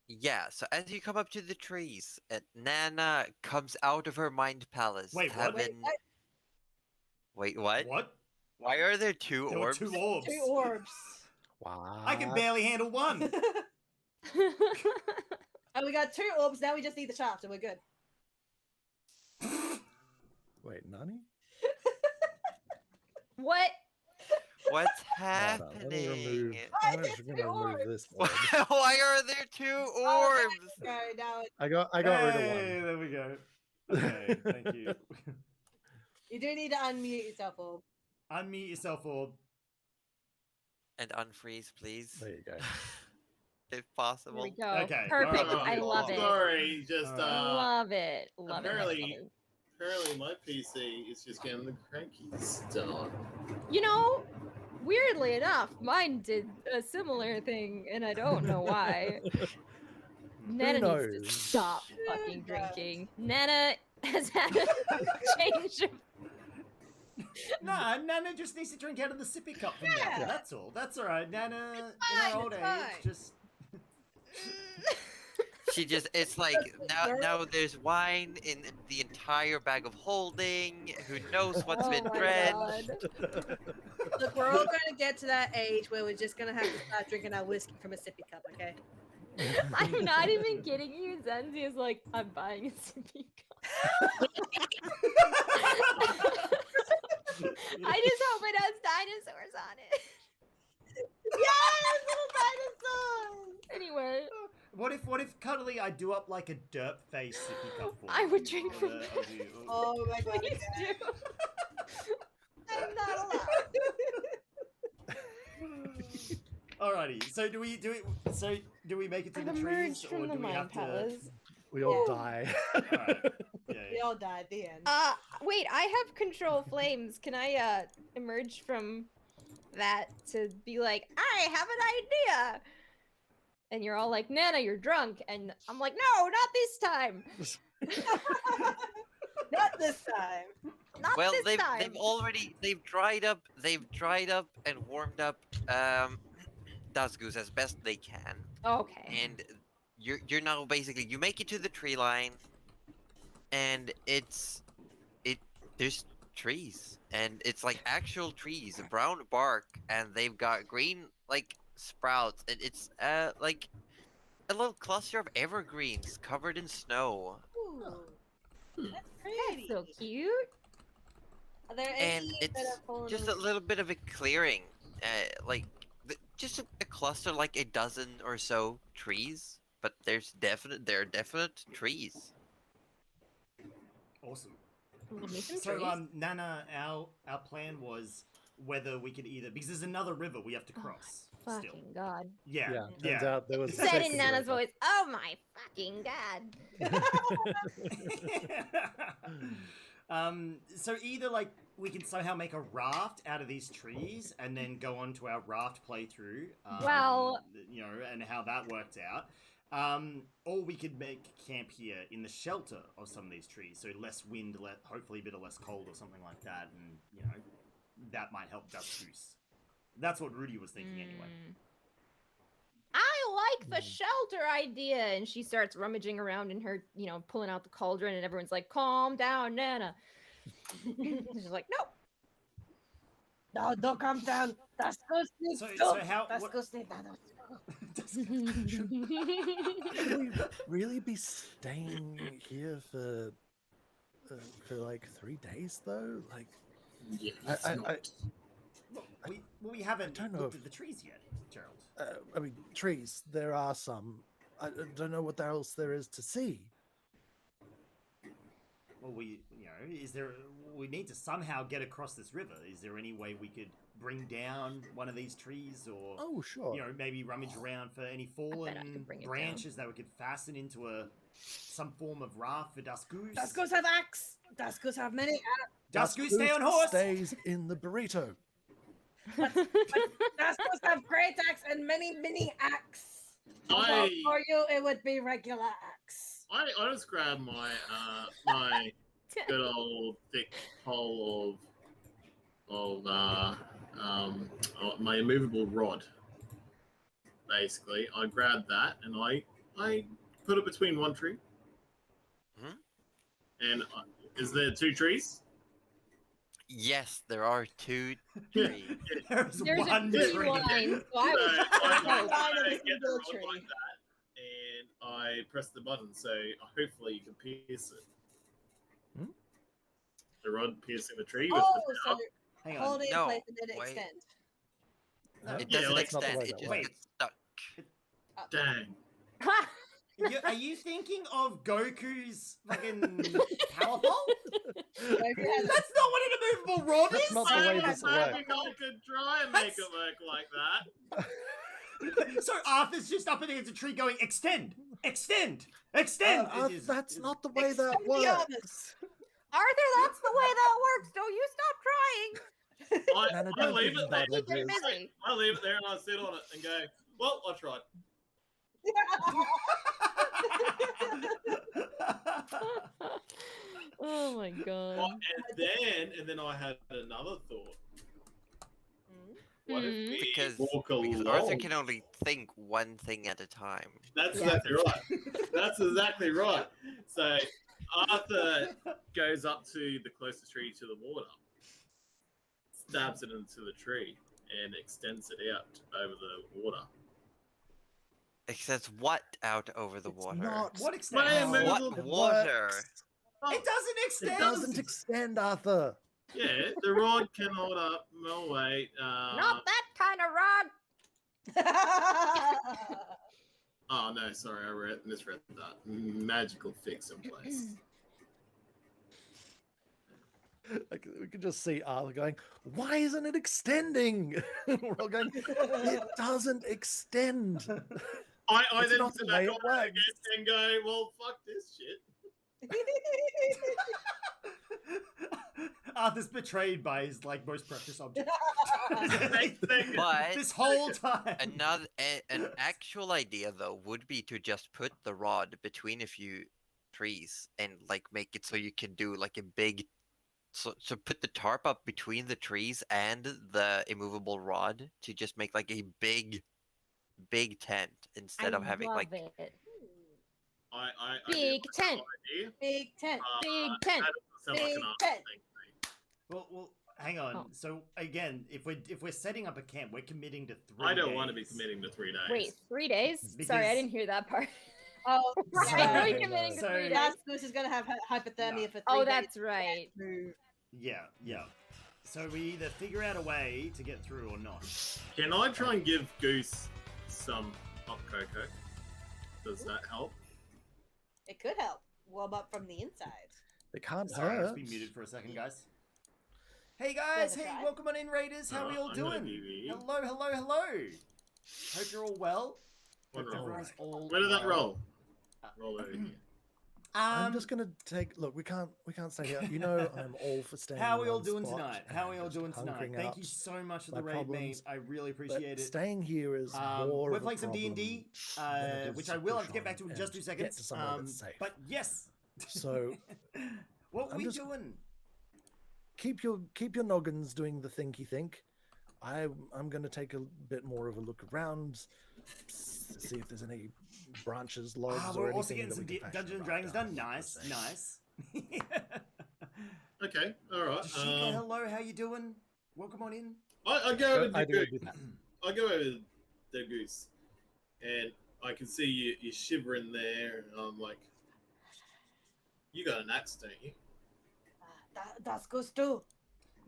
Yeah, so as you come up to the trees, Nana comes out of her mind palace. Wait, what? having... Wait, what? What? Why are there 2 There were orbs? 2 orbs. 2 orbs. Wow. I can barely handle 1. And we got 2 orbs. Now we just need the shaft, and we're good. Wait, Nani? What? What's Hold on, let me happening? I'm just gonna remove this orb. Why are there 2 orbs? Okay, now I got rid of Hey, one. there we go. Okay, thank you. you do need to unmute yourself, Orb. Unmute yourself, Orb. And unfreeze, please. There you go. If Here possible. we go. Okay, Perfect. alright. I love it. Sorry, just Love it. Love apparently- it. apparently my PC is just getting the crankies done. You know, weirdly enough, mine did a similar thing, and I don't know why. Nana needs to knows? stop fucking drinking. Nana has had a change of. Nah, Nana just needs to drink out of the sippy cup from now. Yeah. That's all. That's alright. Nana, in fine, her old it's age, fine. just... She just, it's like, now there's wine in the entire bag of holding. Who knows what's Oh been my drenched? God. Look, we're all going to get to that age where we're just going to have to start drinking our whiskey from a sippy cup, okay? I'm not even kidding you. Zenzi is like, I'm buying a sippy cup. I just hope it has dinosaurs on it. Yes, little dinosaurs! Anyway, What if cuddly I do up like a derp face sippy cup for I you? would drink from Of that. you? Oh my god. please okay. do. I'm not allowed. Alrighty. So do we make it to I've the trees, emerged or from the do we mind have to? palace. We all Yeah. die. Alright. Yeah, We yeah. all died at the end. Wait, I have control flames. Can I emerge from that to be like, I have an idea? And you're all like, Nana, you're drunk. And I'm like, no, not this time. Not this time. Not Well, this time. they've dried up and warmed up Dazgoose as best they can. Okay. And you're now basically, you make it to the tree line, and there's trees, and it's like actual trees, brown bark, and they've got green like sprouts, and it's like a little cluster of evergreens covered in snow. Ooh, that's That's pretty. so cute. Are there And any it's that have fallen just a little bit of a clearing, like just a cluster, like a dozen or so trees, but there are definite trees. Awesome. Give me some So trees. Nana, our plan was whether we could either, because there's another river we have to Oh my cross. Still. Fucking God. Yeah. Yeah, turns out there was. Said six in of Nana's them. voice, oh my fucking God. So either like we can somehow make a raft out of these trees and then go on to our raft playthrough. Well- and how that worked out. Or we could make camp here in the shelter of some of these trees, so less wind, hopefully a bit of less cold or something like that, and that might help Dazgoose. That's what Rudy was thinking anyway. I like the shelter idea. And she starts rummaging around in her, pulling out the cauldron, and everyone's like, calm down, Nana. She's like, nope. No, don't calm down. That's So how? That's what- Should we really be staying here for like 3 days though? Like, Yeah, I- we haven't don't know looked if- at the trees yet. I mean, trees. There are some. I don't know what else there is to see. Well, we need to somehow get across this river. Is there any way we could bring down one of these trees, or Oh, sure. maybe rummage around for any I fallen could bring it branches that we could fasten into some form of raft for Duskus? Duskus have axe. Duskus have many axe. Duskus, stay on horse. Stays in the burrito. Duskus have great axe and many mini axe. Although for you, it would be regular axe. I just grab my my good old thick pole of my immovable rod. Basically, I grab that and I put it between one tree. Hmm? And is there 2 trees? Yes, there are 2 trees. There's There's one a tree tree. line, so I So was I line of a get the single rod tree. like that, and I press the button. So hopefully you can pierce it. Hmm? The rod piercing the tree. Oh, with the so Hang hold on. it in No, place and then wait. extend. No, It Yeah, doesn't that's not the extend, way it that just works. gets stuck. Dang. Are you thinking of Goku's fucking power pole? That's not what an immovable rod That's is. not the way this I works. could try and make it work like that. So Arthur's just up against a tree going, extend, extend, extend. That's not the way that Expelliarmus. works. Arthur, that's the way that works. Don't you stop trying. Nana, I don't leave give it me there. bad Keep it ideas. busy. I leave it there and I sit on it and go, well, I tried. Oh my god. Well, and then I had another thought. What if Hmm. we Because walk Arthur along? can only think one thing at a time. That's Yeah. exactly right. That's exactly right. So Arthur goes up to the closest tree to the water, stabs it into the tree, and extends it out over the water. Extends what out over the It's water? not What extent? My how immovable What it water? works. Oh, It doesn't extend. It doesn't extend, Arthur. yeah, the rod can hold up. No wait. Not that kind of rod. Oh no, sorry, I misread that. Magical fix in place. Like, we could just see Arthur going, "Why isn't it extending?" We're all going, "It doesn't extend." I It's then not sit the back way on it it works. again and go, well, fuck this shit. Arthur's betrayed by his most precious object. But This whole time. an actual idea though would be to just put the rod between a few trees and make it so you can do a big. So put the tarp up between the trees and the immovable rod to just make a big tent instead of having love it. I Big do like tent. that idea. Big tent. Big tent. That doesn't sound like an Big Arthur tent. thing. Well, hang on. Oh. So again, if we're setting up a camp, we're committing to 3 I don't want to be days. committing to 3 days. Wait, 3 days? Sorry, Because- I didn't hear that part. Oh, Right, So- are we committing to so- 3 days? Duskus is gonna have hypothermia for 3 Oh, days. that's right. Yeah. So we either figure out a way to get through or not. Can I try and give Goose some hot cocoa? Does that help? It could help warm up from the inside. It can't Sorry, hurt. just be muted for a second, guys. Hey guys, Wanna hey, try? welcome on in, Raiders. How are we all I'm gonna doing? give you- Hello. Hope you're all well. One Hope roll. everyone's all Where did that well. roll? Roll over here. I'm just gonna take. Look, we can't stay here. You know, I'm all for staying. How are we in all one doing spot tonight? and How are we all just doing tonight? hunkering Thank out. you so much for my the raid, mate. problems, I really But appreciate it. staying here is more We're of a playing some problem D&D, than it is which to I will push have to get back to on in just 2 and seconds. Get to somewhere that's safe. But yes. So What are I'm we just- doing? keep your noggins doing the thinky think. I'm going to take a bit more of a look around, see if there's any branches, logs, or We're also anything getting that some we can Dungeons and fashion a Dragons raft done. out of, Nice, per se. nice. Okay, alright. Jashika, hello, how you doing? Welcome on in. I go over I to do Goose. that. I go over to the Goose, and I can see you shivering there. And I'm like, you got an axe, don't you? Duskus too.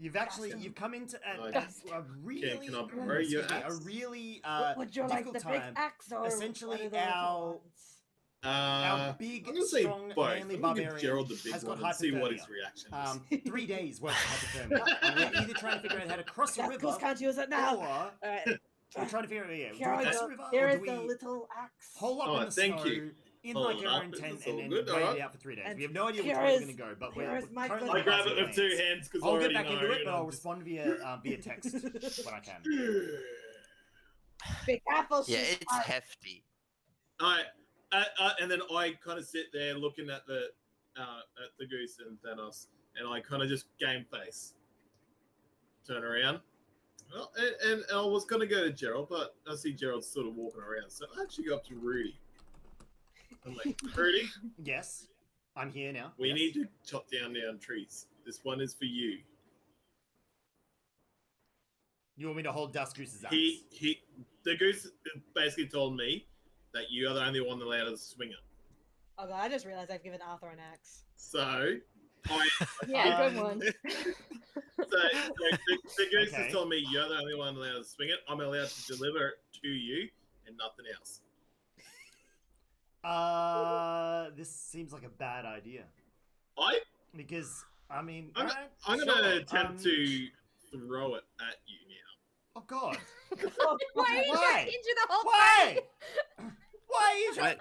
you've come into Dusty. a really can I borrow your excuse me, a axe? really Would you like difficult the big time. axe or Essentially, one of the little our ones? our big, I'm gonna say strong, both. manly I'm gonna give barbarian Gerald the big has got one and see what his hypothermia. reaction is. 3 days worth of hypothermia. And we're either trying to figure out how to cross a Yes, river, can't use it now. or Alright. we're trying to figure out, do we Here, cross the, a river, here or is do the we little axe. hole up in Alright, the thank snow you. in Hold like our up, own this tent is all and good, wait it alright. out for 3 days? And We have no idea which here way we're is- going to go, but here we're is my currently good I grab passing it with 2 hands. hands because I I'll already get back know. into it, and but I'm I'll just- respond via text when I can. Big apple. Yeah, she's it's hot. hefty. Alright, and then I kind of sit there looking at the goose and Thanos, and I kind of just game face, turn around. Well, and I was gonna go to Gerald, but I see Gerald sort of walking around, so I actually go up to Rudy. I'm like, Rudy, Yes, I'm here now. we Yes. need to chop down trees. This one is for you. You want me to hold Dust Goose's axe? The goose basically told me that you are the only one allowed to swing it. Oh god, I just realized I've given Arthur an axe. So, Yeah, good Um, one. the goose Okay. has told me you're the only one allowed to swing it. I'm allowed to deliver it to you and nothing else. This seems like a bad idea. Because, I mean, I'm alright, I'm gonna sure, attempt to throw it at you now. Oh god. Why are you Why? trying to injure the whole Why? party? Why are you trying?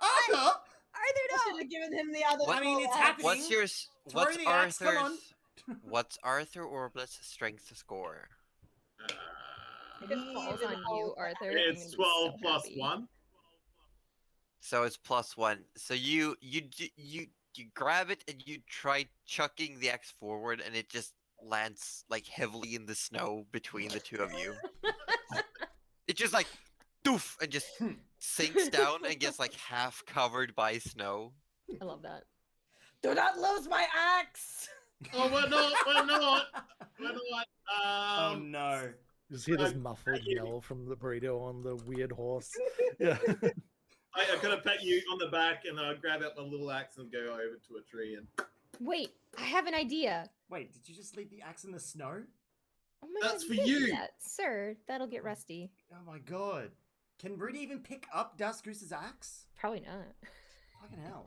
Arthur! Arthur, I should no! have given him the other. What- I mean, it's axe. happening. What's your Throw what's the axe, come on. Arthur's what's Arthur Orblet's strength score? If it falls on you, Arthur, I'm It's gonna be 12 so plus happy. 1. So it's +1. So you grab it and you try chucking the axe forward, and it just lands like heavily in the snow between the two of you. It just like doof and just sinks down and gets like half covered by snow. I love that. Do not lose my axe. Oh, we're not. Oh no. You just hear this I- muffled yell from the burrito on the weird horse. Yeah. I kind of pat you on the back and I grab out my little axe and go over to a tree and Wait, I have an idea. Wait, did you just leave the axe in the snow? Oh my That's God, for didn't do you. that. Sir. That'll get rusty. Oh my god. Can Rudy even pick up Dust Goose's axe? Probably not. Fucking hell.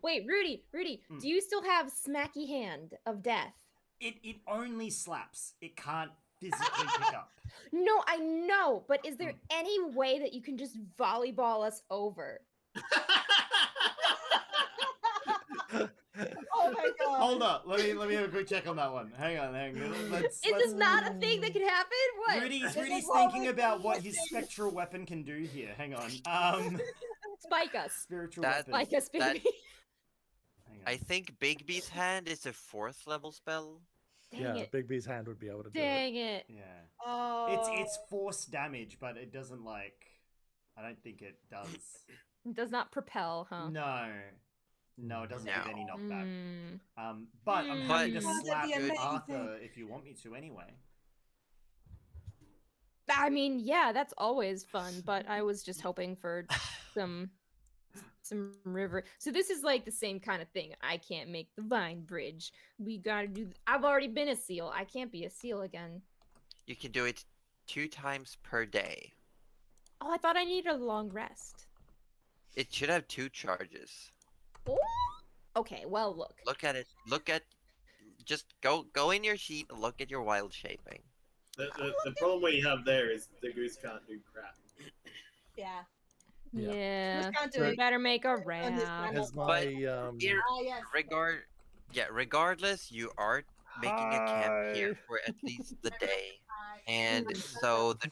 Wait, Rudy, Hmm. do you still have smacky hand of death? It only slaps. It can't physically pick up. No, I know, but is there any way that you can just volleyball us over? Oh my god. Hold up. Let me have a quick check on that one. Hang on. Let's, Is this not a thing that can happen? What? Rudy's is thinking all about the what his things. spectral weapon can do here. Hang on. Spike us. Spiritual That- weapon. Spike us, that- baby. Hang on. I think Bigby's hand is a 4th level spell. Dang Yeah, it. Big B's hand would be able to do it. Dang it. Yeah. Oh. It's force damage, but it doesn't like. I don't think it does. It does not propel, huh? No, it doesn't give No. any knockback. Mm. But I'm happy to Mm. That'd slap be amazing. Arthur if you want me to anyway. I mean, yeah, that's always fun, but I was just hoping for some river. So this is like the same kind of thing. I can't make the vine bridge. We gotta do. I've already been a seal. I can't be a seal again. You can do it 2 times per day. Oh, I thought I needed a long rest. It should have 2 charges. Oh. Okay, well, look. Look at it. Just go in your sheet and look at your wild shaping. the problem we have there is the goose can't do crap. Yeah. Yeah. Yeah. Just can't do We it. better make a On this raft. planet. Has my Here, Ah yes. regardless, you are making a camp here for at least the day. And so the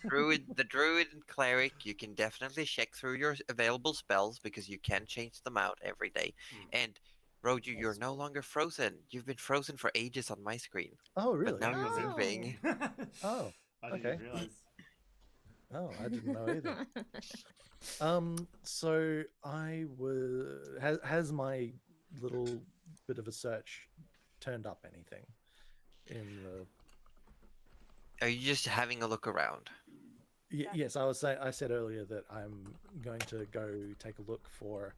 druid and cleric, you can definitely check through your available spells because you can change them out every day. And Roju, you're no longer frozen. You've been frozen for ages on my screen. oh really? But now you're Oh. moving. Oh, I didn't okay. realize. oh, I didn't know either. So I was has my little bit of a search turned up anything in the? Are you just having a look around? Yes, I said earlier that I'm going to go take a look for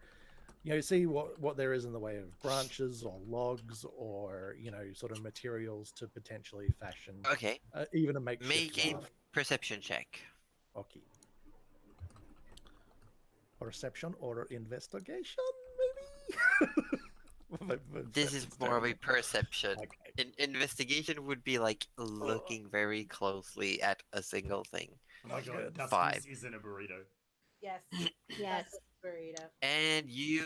see what there is in the way of branches or logs or sort of materials to potentially fashion Okay, even a makeshift make a raft. perception check. Okay. Perception or investigation, maybe. This is more of a perception. Okay. Investigation would be like looking very closely at a single thing. Oh my god, Good. Duskus 5. isn't a burrito. Yes. Yes. That's a burrito. And you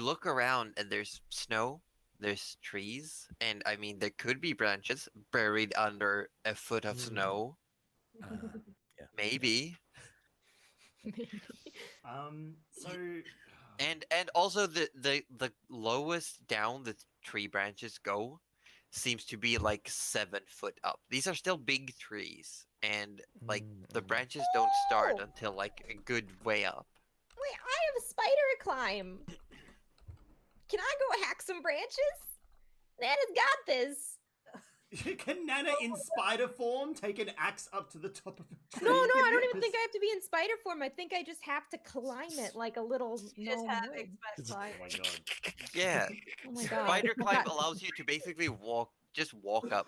look around and there's snow, there's trees, and I mean there could be branches buried under a foot of snow. Yeah. Maybe. Maybe. So And also the lowest down the tree branches go seems to be like 7 foot up. These are still big trees, and like the branches don't start Oh! until like a good way up. Wait, I have a spider climb. Can I go hack some branches? Nana's got this. can Nana in spider form take an axe up to the top of a tree? No, I don't even think I have to be in spider form. I think I just have to climb it like a little You just gnome have would. expert Oh climb. my god. Yeah, Oh my god. spider climb allows you to basically walk up,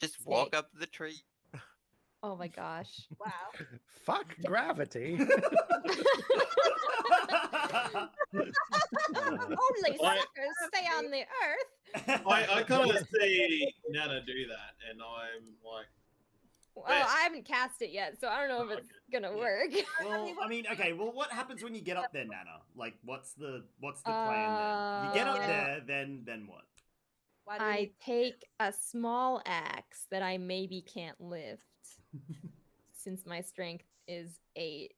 just walk up the tree. Oh my gosh. Wow. Fuck gravity. Only suckers stay on the earth. I kind of see Nana do that, and I'm like, Well, Bet. I haven't cast it yet, so I don't know if it's gonna Yeah. work. Well, I mean, okay. Well, what happens when you get up there, Nana? Like, what's the plan then? You get up Uh, there, then what? Why do we I need- take a small axe that I maybe can't lift, since my strength is 8.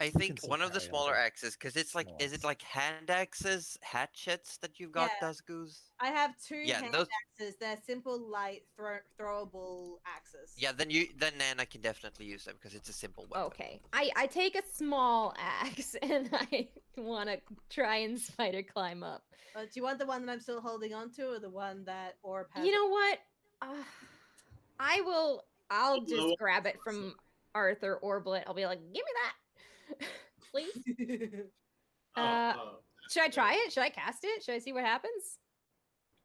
I can think still one of the carry smaller over. axes, because it's like, Small is it axe. like hand axes, hatchets that you've got, Yeah. Dusgoose? I have 2 Yeah, hand those- axes. They're simple, light, throwable axes. Yeah, then Nana can definitely use them because it's a simple weapon. Okay, I take a small axe and I want to try and spider climb up. Do you want the one that I'm still holding on to, or the one that Orb has? You know what? I'll No. just grab it from Arthur Orblet. I'll be like, give me that, please. oh, Should I try it? Should I cast it? Should I see what happens?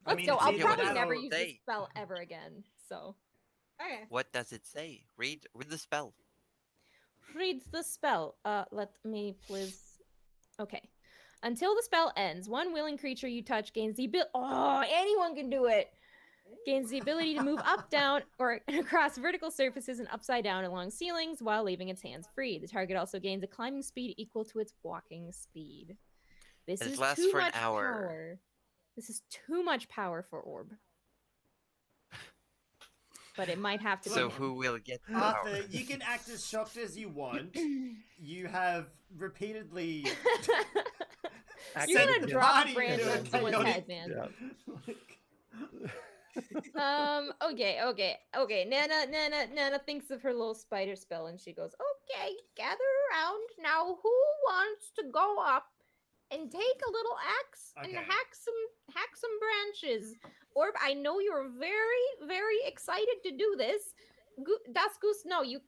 I Let's mean, go. it's I'll either probably that never or use this they- spell ever again. So Okay. What does it say? Read the spell. read the spell. Let me please. Okay. Until the spell ends, one willing creature you touch gains the ability. Oh, anyone can do it. Gains the ability to move up, down, or across vertical surfaces and upside down along ceilings while leaving its hands free. The target also gains a climbing speed equal to its walking speed. This And it is lasts too for an much hour. power. This is too much power for Orb. But it might have to So be him. who will get the power? Arthur, you can act as shocked as you want. You have repeatedly. You're said gonna the drop a party branch into a on someone's chaotic- head, man. Yeah. Okay. Nana thinks of her little spider spell and she goes, okay, gather around. Now who wants to go up and take a little axe and Okay. hack some branches? Orb, I know you're very, very excited to do this. Duskus, no, you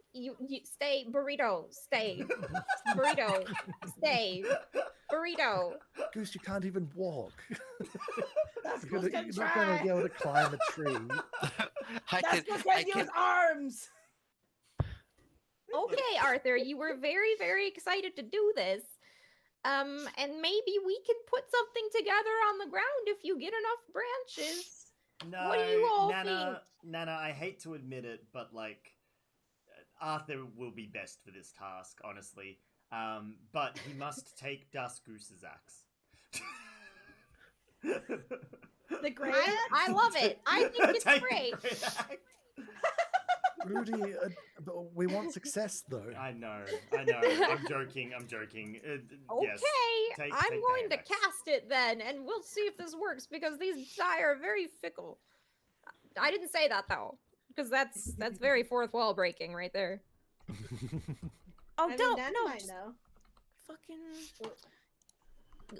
stay. Burrito, stay. Burrito, stay. Burrito. Goose, you can't even walk. That's You're good. not going to be able to climb a tree. I That's can, because I use can, arms. Okay, Arthur, you were very, very excited to do this. And maybe we can put something together on the ground if you get enough branches. No, What do you all Nana, Nana, I hate to admit it, but like, Arthur will be best for this task, honestly. But he must take Dust Goose's axe. The great. I love it. I think it's Take the great. axe. Rudy, but we want success, though. I know. I'm joking. Okay, Yes. Take I'm the going to axe. cast it then, and we'll see if this works because these die are very fickle. I didn't say that though, because that's very fourth wall breaking right there. Oh, I mean, don't Nana no, might just know. fucking.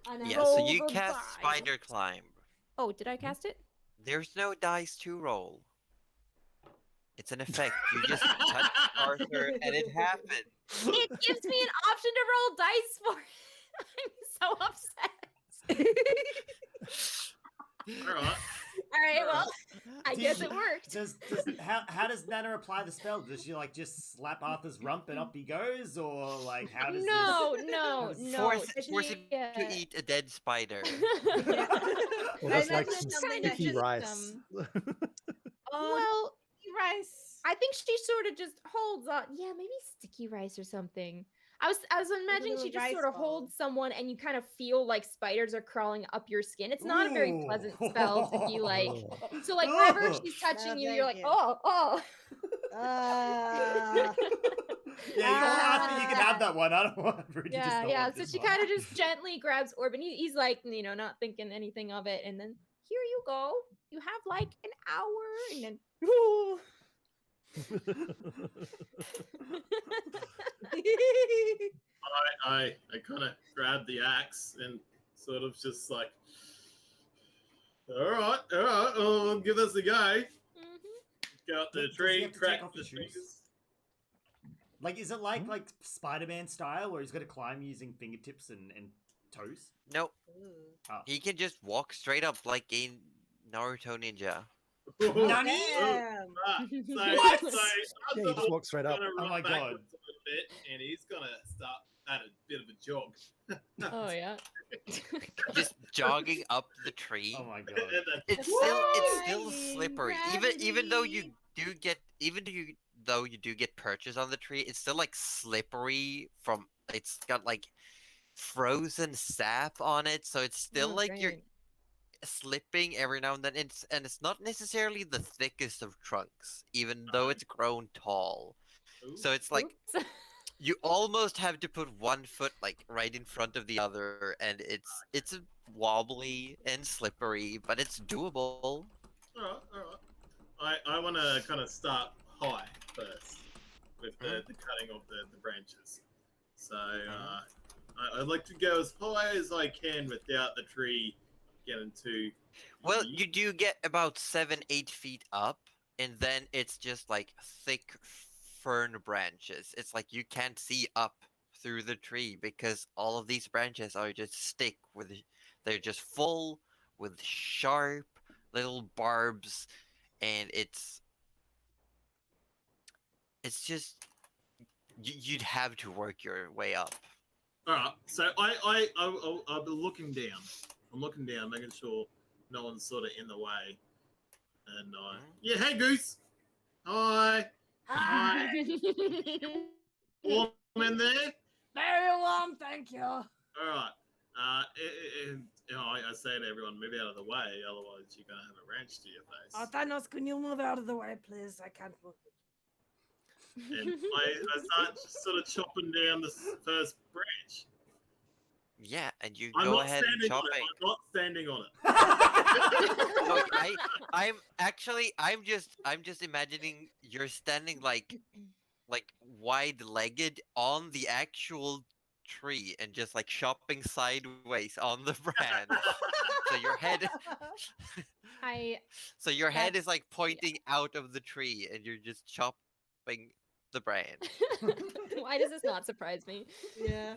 I know. yeah, so Roll you the cast die. Spider Climb. Oh, did I cast it? There's no dice to roll. It's an effect. You just touch Arthur and it happens. It gives me an option to roll dice for it. so upset. All right. All right, well, I Do guess you- it worked. How does Nana apply the spell? Does she like just slap Arthur's rump and up he goes, or like how does No, this? no, does- no. Force him to eat a dead spider. Yeah. Well, I that's like imagine some it's something sticky that just, rice. Well, rice. I think she sort of just holds on. Yeah, maybe sticky rice or something. I was imagining little she just rice sort of ball. holds someone and you kind of feel like spiders are crawling up your skin. It's not a very pleasant spell to be like. So like wherever she's touching No, you, you're thank like, you. oh. Yeah, Arthur, you can have that one. I don't want Rudy. does not Yeah. want So this she one. kind of just gently grabs Orb and he's like, not thinking anything of it. And then here you go. You have like an hour and then I kind of grab the axe and sort of just like, all right, oh, give this a go. Mhm. Go up the Does he tree, have to crack take off the his shoes? fingers. Like, is it like Spider-Man style, where he's got to climb using fingertips and toes? Nope. Oh. He can just walk straight up like a Naruto ninja. Nani? Damn. What? So Yeah, you just walk straight up. Gonna Oh run my God. backwards a little bit, and he's gonna start at a bit of a jog. Oh yeah. Just jogging up the tree. Oh my And god. then It's still slippery. Even though you do get though you do get perches on the tree, it's still like slippery from it's got like frozen sap on it, so it's still Oh, like you're great. slipping every now and then. It's not necessarily the thickest of trunks, even though it's grown tall. ooh, So it's like Oops. you almost have to put one foot like right in front of the other, and it's wobbly and slippery, but it's doable. all right. I want to kind of start high first with the cutting of the branches. So I'd like to go as high as I can without the tree getting too. Well, deep. you do get about 7-8 feet up, and then it's just like thick fern branches. It's like you can't see up through the tree because all of these branches are just they're just full with sharp little barbs, and it's just you'd have to work your way up. All right, so I'll be looking down. I'm looking down, making sure no one's sort of in the way. And yeah, hey Goose, hi, hi, warm in there. Very warm, thank you. All right, I say to everyone, move out of the way, otherwise you're gonna have a wrench to your face. Thanos, can you move out of the way, please? I can't move. And I start sort of chopping down the first branch. Yeah, and you I'm go not ahead and standing chop on it. it. I'm not standing on it. I'm just imagining you're standing like wide-legged on the actual tree and just like chopping sideways on the branch. So your head That's- is like pointing out of the tree and you're just chopping the branch. Why does this not surprise me? Yeah.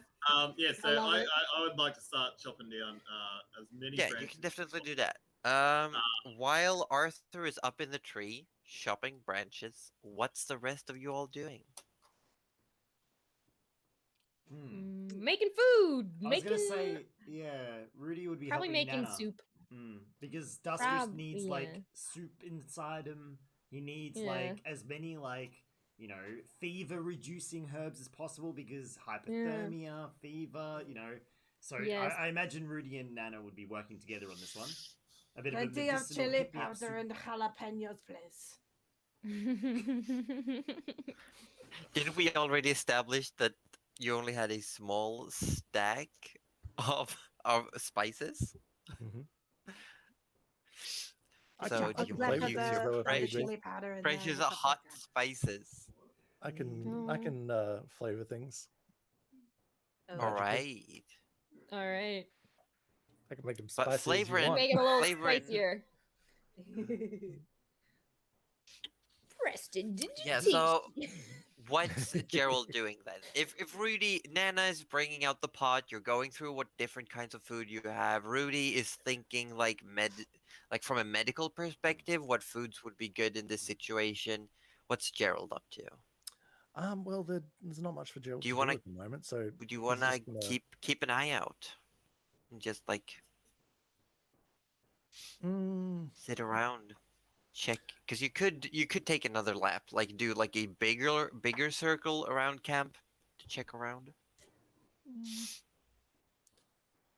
Yeah, so I love it. I would like to start chopping down as many Yeah, you branches. can definitely do that. While Arthur is up in the tree chopping branches, what's the rest of you all doing? Making food. I was gonna say, yeah, Rudy would be probably helping making Nana. soup. Because Duskus needs yeah. like soup inside him. He needs Yeah. like as many like fever reducing herbs as possible because hypothermia, fever, So Yes. I imagine Rudy and Nana would be working together on this one. A bit Plenty of a of medicinal chili pick-me-up powder soup. and jalapenos, please. Didn't we already establish that you only had a small stack of spices? I So can do you flavor want to things use as your well if fresh, need be. chili powder in fresh there as and a hot paprika. spices? I can No. flavor things. Oh. All right. All right. I can make them But spicy as flavor you and- want. Make it a little Flavor and- spicier. Preston, did you Yeah, teach so- me? what's Gerald doing then? If Rudy Nana is bringing out the pot, you're going through what different kinds of food you have. Rudy is thinking like from a medical perspective, what foods would be good in this situation. What's Gerald up to? Well, there's not much for Gerald Do to you do want to at the moment, so do you he's want to just gonna. keep an eye out and just like Mm, sit around, check? Because you could take another lap, like do like a bigger circle around camp to check around.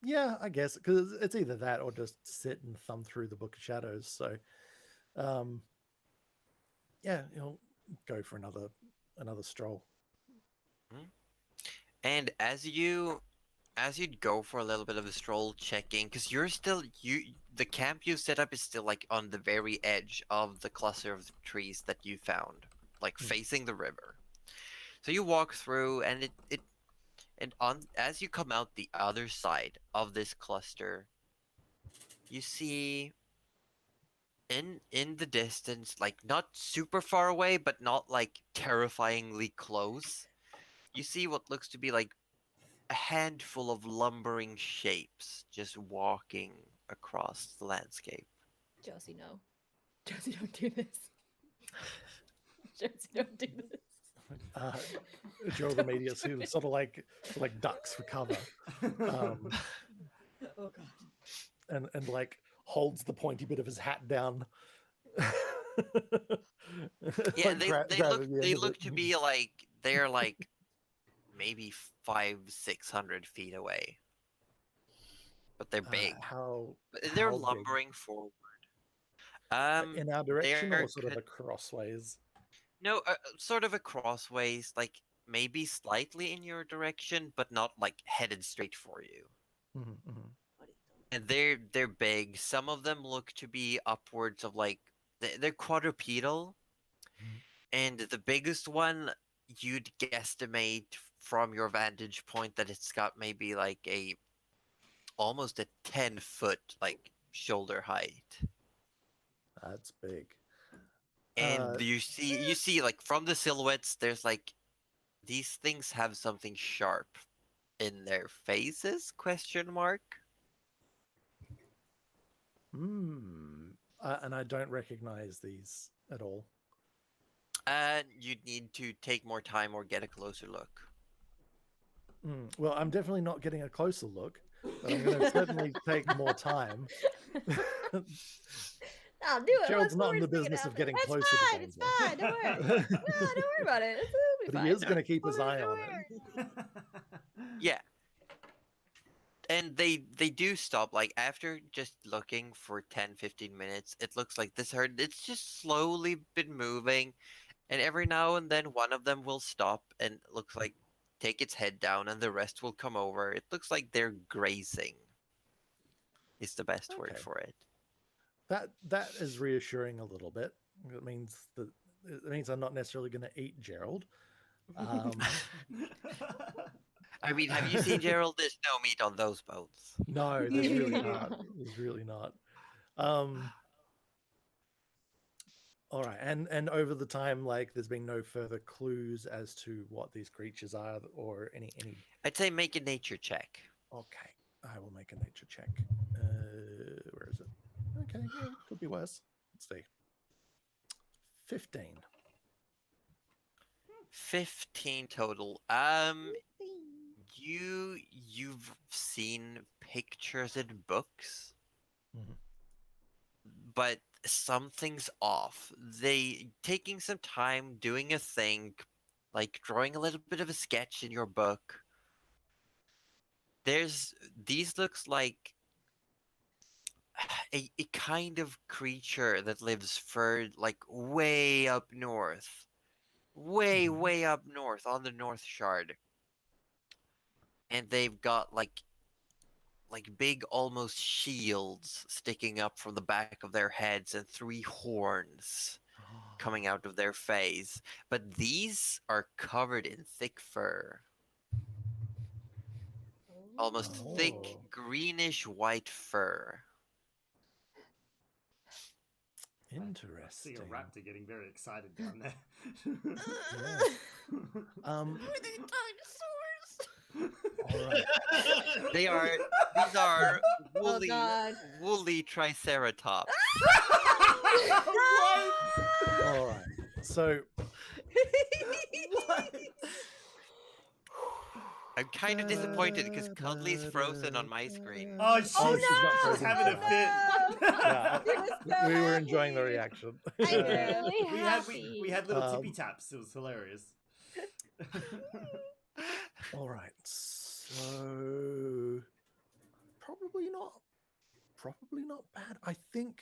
yeah, I guess because it's either that or just sit and thumb through the Book of Shadows. So, um, yeah, he'll go for another stroll. And as you'd go for a little bit of a stroll checking, because the camp you set up is still like on the very edge of the cluster of trees that you found, like facing the river. So you walk through, and as you come out the other side of this cluster, you see in the distance, like not super far away, but not like terrifyingly close. You see what looks to be like a handful of lumbering shapes just walking across the landscape. Josie, no. Josie, don't do this. Josie, don't do this. Gerald Remedius, who sort of like ducks for cover, Oh god. and like holds the pointy bit of his hat down. Yeah, Like, they grabbing the they end of look it. to be like they're like maybe 500-600 feet away, but they're big. How They're how big? lumbering forward. In our direction they're or sort of a crossways? no, sort of a crossways, like maybe slightly in your direction, but not like headed straight for you. Mm-hmm. And they're big. Some of them look to be upwards of like they're quadrupedal, and the biggest one you'd guesstimate from your vantage point that it's got maybe like a almost a 10-foot like shoulder height. That's big. And you see like from the silhouettes, there's like these things have something sharp in their faces? Question mark. And I don't recognize these at all. You'd need to take more time or get a closer look. Well, I'm definitely not getting a closer look, but I'm going to certainly take more time. I'll do it. Gerald's Let's not in the force make it business of happen. getting It's closer to fine. It's danger. fine. Don't worry. No, don't worry about it. It'll be But fine. he is going to keep his Don't eye on worry. it. Yeah. And they do stop, like, after just looking for 10-15 minutes, it looks like this herd, it's just slowly been moving, and every now and then one of them will stop and looks like take its head down and the rest will come over. It looks like they're grazing is the best word Okay. for it. That is reassuring a little bit. It means I'm not necessarily going to eat Gerald. I mean, have you seen Gerald? There's no meat on those boats. No, there's really not. There's really not. All right, and over the time, like, there's been no further clues as to what these creatures are, or any. I'd say make a nature check. Okay, I will make a nature check. Where is it? Okay, yeah, could be worse. Let's see. 15. 15 total. You've seen pictures in books, Mhm. but something's off. They taking some time doing a thing, like drawing a little bit of a sketch in your book. These looks like a kind of creature that lives like way up north. Way up north on the North Shard. And they've got like big almost shields sticking up from the back of their heads and 3 horns coming out of their face. But these are covered in thick fur. Almost thick Oh. greenish white fur. See a Interesting. raptor getting very excited down there. With the dinosaurs. All right. These are woolly, God. woolly triceratops. All right. So What? I'm kind of disappointed because Cuddly's frozen on my screen. Oh, she's Oh, she's not she's frozen. having a fit. Yeah, He was so we were enjoying the happy. reaction. I'm Yeah. really we happy. had little Um, tippy taps. It was hilarious. All right. So probably not bad. I think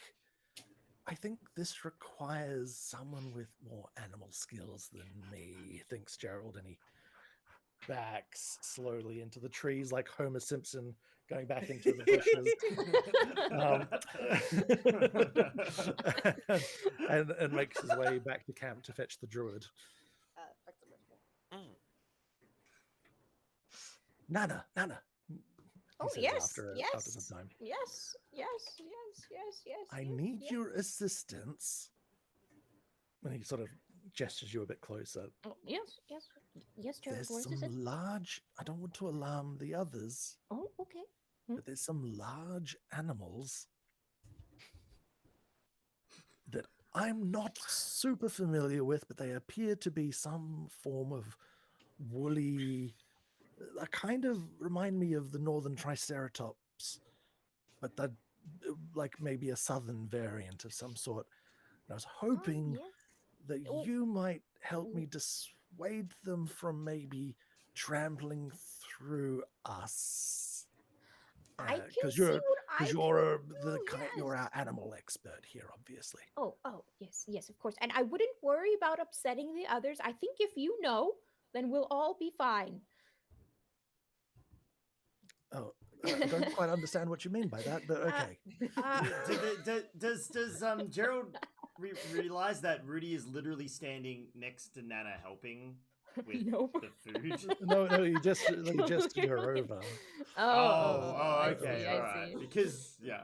this requires someone with more animal skills than me, thinks Gerald, and he backs slowly into the trees like Homer Simpson going back into the bushes. And makes his way back to camp to fetch the druid. Mm. Nana. he Oh, says yes, after yes. some time. Yes. I yes, need yes. your assistance. And he sort of gestures you a bit closer. Oh, yes, Gerald. There's What is it? some large, I don't want to alarm the others, Oh, okay. but there's some large animals that I'm not super familiar with, but they appear to be some form of woolly, kind of remind me of the northern triceratops, but they're like maybe a southern variant of some sort. And I was hoping Yes. that Oh. you might help me dissuade them from maybe trampling through us. I can Because see what I you're can the do, you're yes. our animal expert here, obviously. Oh, yes, of course. And I wouldn't worry about upsetting the others. I think if you know, then we'll all be fine. Oh, I don't quite understand what you mean by that, but okay. Does Gerald realize that Rudy is literally standing next to Nana helping with Nope. the food? No, you just you're over. Oh, I okay, see, all I right. see. Because all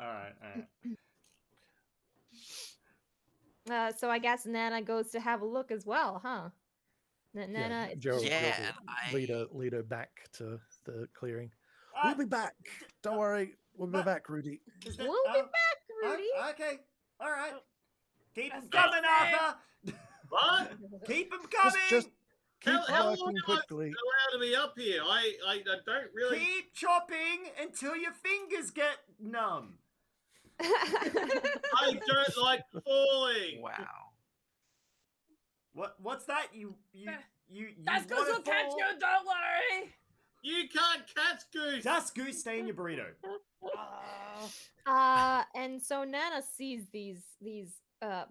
right. So I guess Nana goes to have a look as well, huh? Nana. Gerald Yeah, will lead her back to the clearing. We'll be back. Don't worry. We'll be but- back, Rudy. Is We'll be back, Rudy. Okay, all right. Keep them That's coming, it. Arthur. What? Keep them coming. Just keep How long working am I quickly. allowed to be up here? I don't really. Keep chopping until your fingers get numb. I don't like falling. Wow. What's that? You That's because wanna we'll catch fall? you, don't worry! You can't catch Goose. Just Goose, stay in your burrito. And so Nana sees these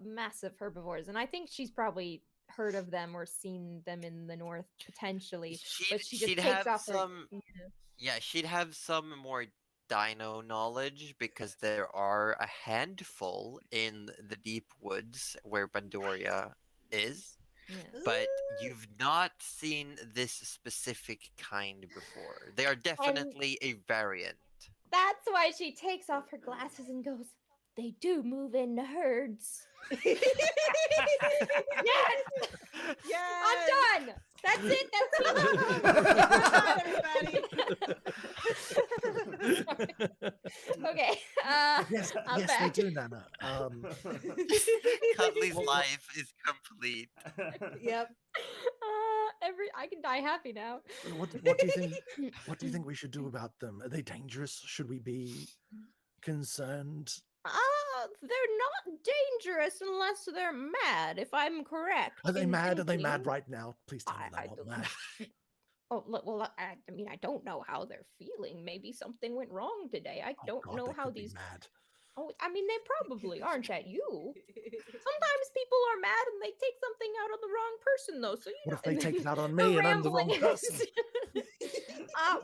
massive herbivores, and I think she's probably heard of them or seen them in the north potentially. But she just She'd takes have off her. some. Yeah, she'd have some more dino knowledge because there are a handful in the deep woods where Bandoria is. Yeah. But you've not seen this specific kind before. They are definitely a variant. That's why she takes off her glasses and goes, "They do move in herds." Yes! I'm done! That's it! Okay. Yes, I'm they back. do, Nana. Cuddly's life is complete. Yep. I can die happy now. What do you think? What do you think we should do about them? Are they dangerous? Should we be concerned? They're not dangerous unless they're mad, if I'm correct. Are they in mad? Are they thinking. mad right now? Please tell me I they're not don't- mad. Oh, well, I mean, I don't know how they're feeling. Maybe something went wrong today. I Oh, don't God, know they how could be these. mad. Oh, I mean, they probably aren't at you. Sometimes people are mad and they take something out on the wrong person, though. So you What know, if they take it out on the me and I'm the wrong rambling- person?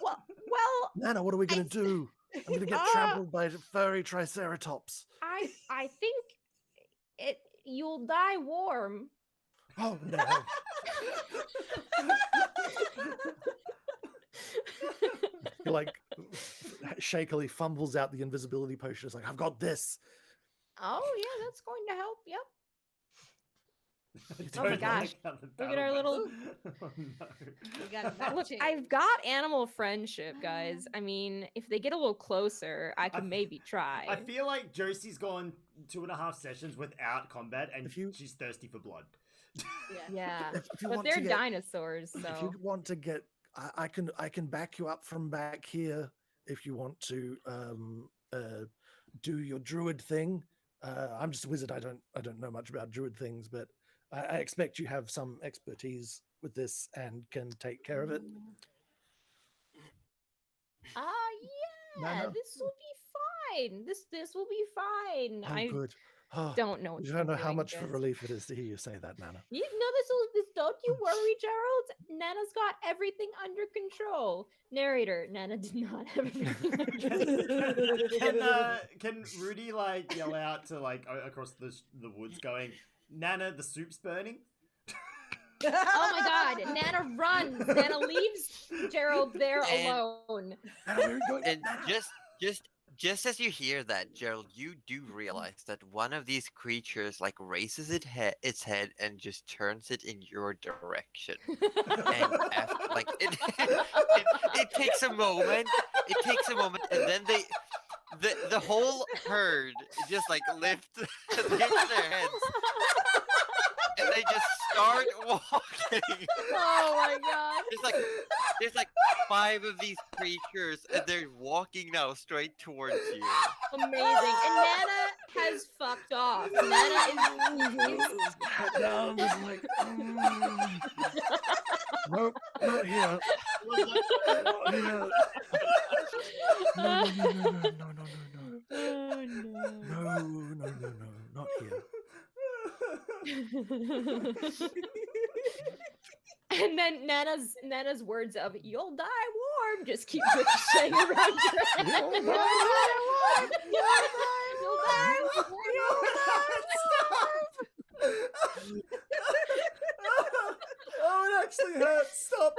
well, Nana, what are we gonna do? I'm gonna get trampled by furry triceratops. I think you'll die warm. Oh no! He like shakily fumbles out the invisibility potion. It's like, I've got this. Oh yeah, that's going to help. Yep. Oh my gosh. Look at our little- Oh no. We got a Look, matching. I've got animal friendship, guys. I mean, if they get a little closer, I could maybe try. I feel like Josie's gone 2.5 sessions without combat, and she's thirsty for blood. Yeah, If you but want they're to get, dinosaurs, if so you want to get, I can back you up from back here if you want to do your druid thing. I'm just a wizard. I don't know much about druid things, but I expect you have some expertise with this and can take care of it. yeah, No. this will be fine. This will be fine. Oh, I good. Oh, don't know. What you don't know how doing, much guys. relief it is to hear you say that, Nana. You know this. Don't you worry, Gerald. Nana's got everything under control. Narrator: Nana did not have everything under control. Can Rudy like yell out to like across the woods, going, "Nana, the soup's burning"? Oh my God! Nana runs. Nana leaves Gerald there alone. Nana, where are you going? And Nana. just as you hear that, Gerald, you do realize that one of these creatures like raises its head and just turns it in your direction. And after, like it takes a moment. It takes a moment, and then the whole herd just like lift their heads, and they just start walking. Oh my God! There's like 5 of these creatures, and they're walking now straight towards you. Amazing. And Nana has fucked off. Nana is. Head down, just like, nope, not here. Not here. No, Oh no. no, not here. And then Nana's words of "you'll die warm" just keep ricocheting around your head. You'll die warm. You'll die warm. Oh, it actually hurts. Stop.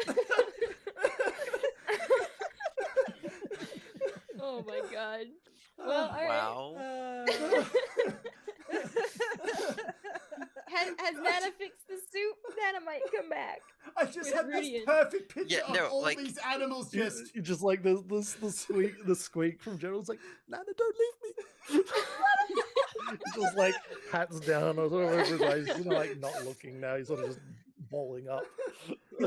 Oh my God. Well, all right. Wow. Has Nana fixed the soup? Nana might come back. I just With had Rudy this and- perfect picture Yeah, no, of all like- these animals You just. just like the squeak from Gerald's like, Nana, don't leave me. He's just like hats down or whatever his eyes, like not looking now. He's sort of just balling up.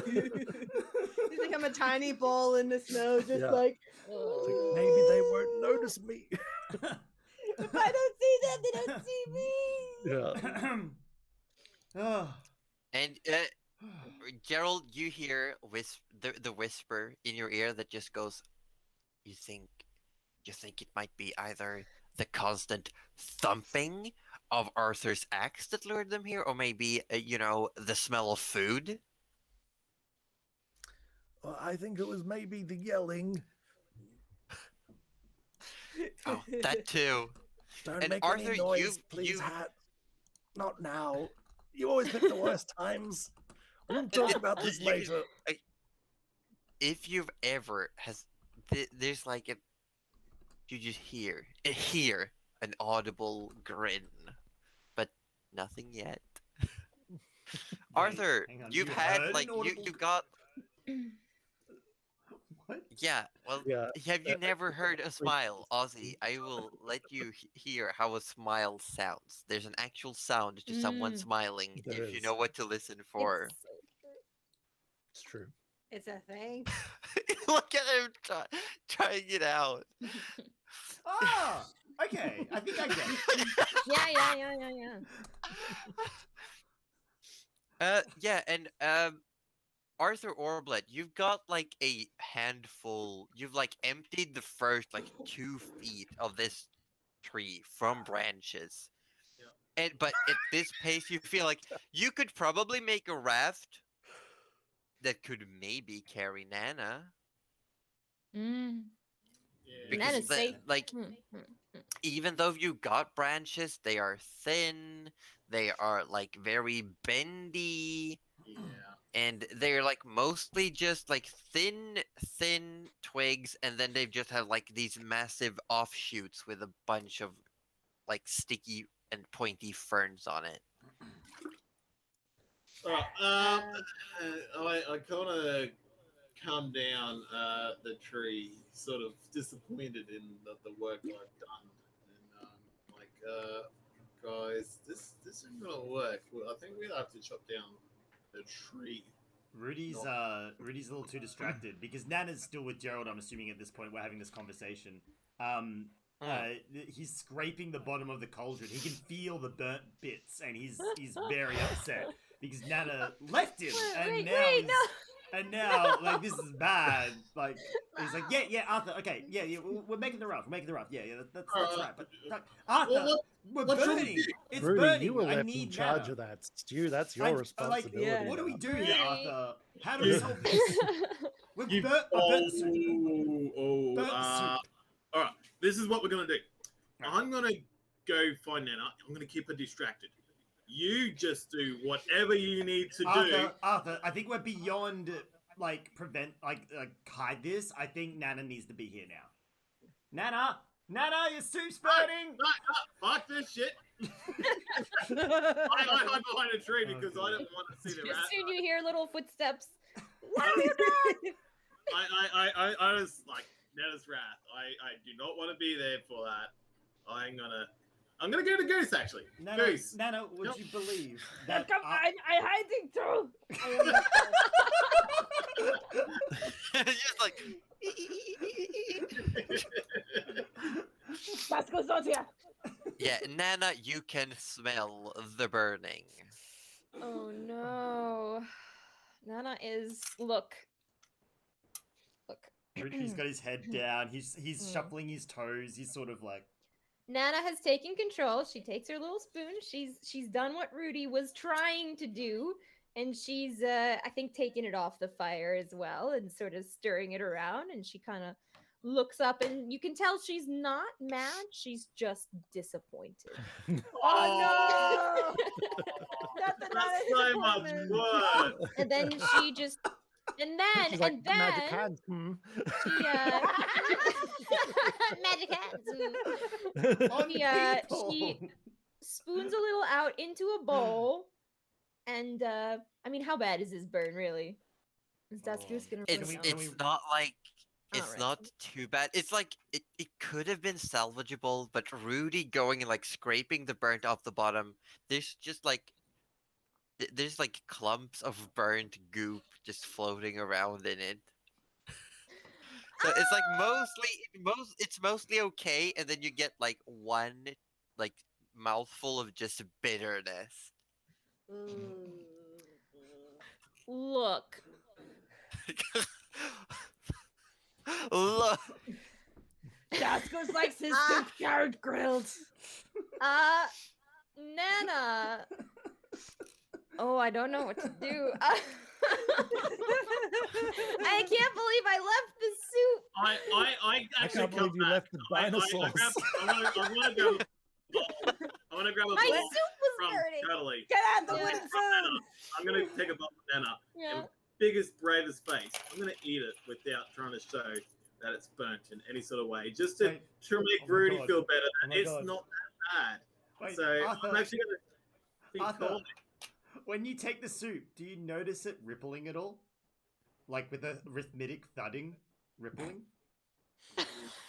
He's become a tiny ball in the snow, just Yeah. like, It's like, maybe they won't notice me. if I don't see them, they don't see me. Yeah. Oh. And Gerald, you hear the whisper in your ear that just goes, you think it might be either the constant thumping of Arthur's axe that lured them here, or maybe the smell of food? Well, I think it was maybe the yelling. Oh, that too. Don't And make Arthur, any noise, please, you- Hat. Not now. You always pick the worst times. We'll talk about this later. If you've ever there's like you just hear an audible grin, but nothing yet. Arthur, hang on, you've you had heard like an audible you got What? yeah. Well, Yeah. have you never heard a smile, Aussie? I will let you hear how a smile sounds. There's an actual sound to someone Mm. smiling There if you is. know what to listen for. It's so true. It's true. It's a thing. Look at him trying it out. Ah, okay. I think I get it. Yeah. Yeah, and Arthur Orblet, you've got like a handful. You've like emptied the first like 2 feet of this tree from branches, but at this pace, you feel like you could probably make a raft that could maybe carry Nana. Mm. Yeah. Because Nana's safe. like Hmm, hmm. even though you got branches, they are thin. They are like very bendy. Yeah. And they're like mostly just like thin twigs, and then they've just have like these massive offshoots with a bunch of like sticky and pointy ferns on it. All right. I kind of come down the tree, sort of disappointed in the work I've done, and guys, this isn't gonna work. Well, I think we'll have to chop down the tree. Rudy's Rudy's a little too distracted because Nana's still with Gerald. I'm assuming at this point we're having this conversation. He's scraping the bottom of the cauldron. He can feel the burnt bits, and he's very upset because Nana left him, and now like this is bad. Like he's like, yeah, Arthur, okay, yeah, we're making the raft, yeah, that's right. But Arthur, we're burning. It's Rudy, burning. you were I left need in charge Nana. of that stew. That's your responsibility. Yeah. What do we now. do here, Rudy. Arthur? How do we solve this? We've burnt the soup. Burnt the soup. All right. This is what we're gonna do. I'm gonna go find Nana. I'm gonna keep her distracted. You just do whatever you need to do. Arthur, I think we're beyond hide this. I think Nana needs to be here now. Nana, your soup's burning. No, fuck this shit. I hide behind a tree because I don't want to see the rat. Soon you hear little footsteps. I was like, Nana's wrath. I do not want to be there for that. I'm gonna go to Goose actually. Goose. Nana, would you believe that? Come on, I'm hiding too. Just like. Basco's not here. Yeah, Nana, you can smell the burning. Oh no. Nana is look. Rudy's got his head down. He's shuffling his toes. He's sort of like. Nana has taken control. She takes her little spoon. She's done what Rudy was trying to do, and she's I think taking it off the fire as well and sort of stirring it around. And she kind of looks up, and you can tell she's not mad. She's just disappointed. Oh no! That's so much work. And then she just. And then, She's like, and then, magic hands. she, magic hands. On She spoons a little out into a bowl, and I mean, how bad is this burn really? Is Daskus gonna? It's not like it's Alright. not too bad. It's like it could have been salvageable, but Rudy going and like scraping the burnt off the bottom. There's just like there's like clumps of burnt goop just floating around in it. So it's like it's mostly okay, and then you get like one like mouthful of just bitterness. Look, Look, Basco's likes his soup carrot grilled. Nana. Oh, I don't know what to do. I can't believe I left the soup. I actually can't believe come you back. left the dinosaurs. I want to grab a My ball soup was from burning. Cuddly. Get out the Yeah. wooden spoon. I'm gonna take a ball from Nana. Yeah. Biggest, bravest face. I'm gonna eat it without trying to show that it's burnt in any sort of way, just to Wait. to make Oh my Rudy God. feel better. Oh my It's God. not that bad. Wait, So Arthur, I'm actually gonna think Arthur. calmly. When you take the soup, do you notice it rippling at all? Like with a rhythmic thudding rippling?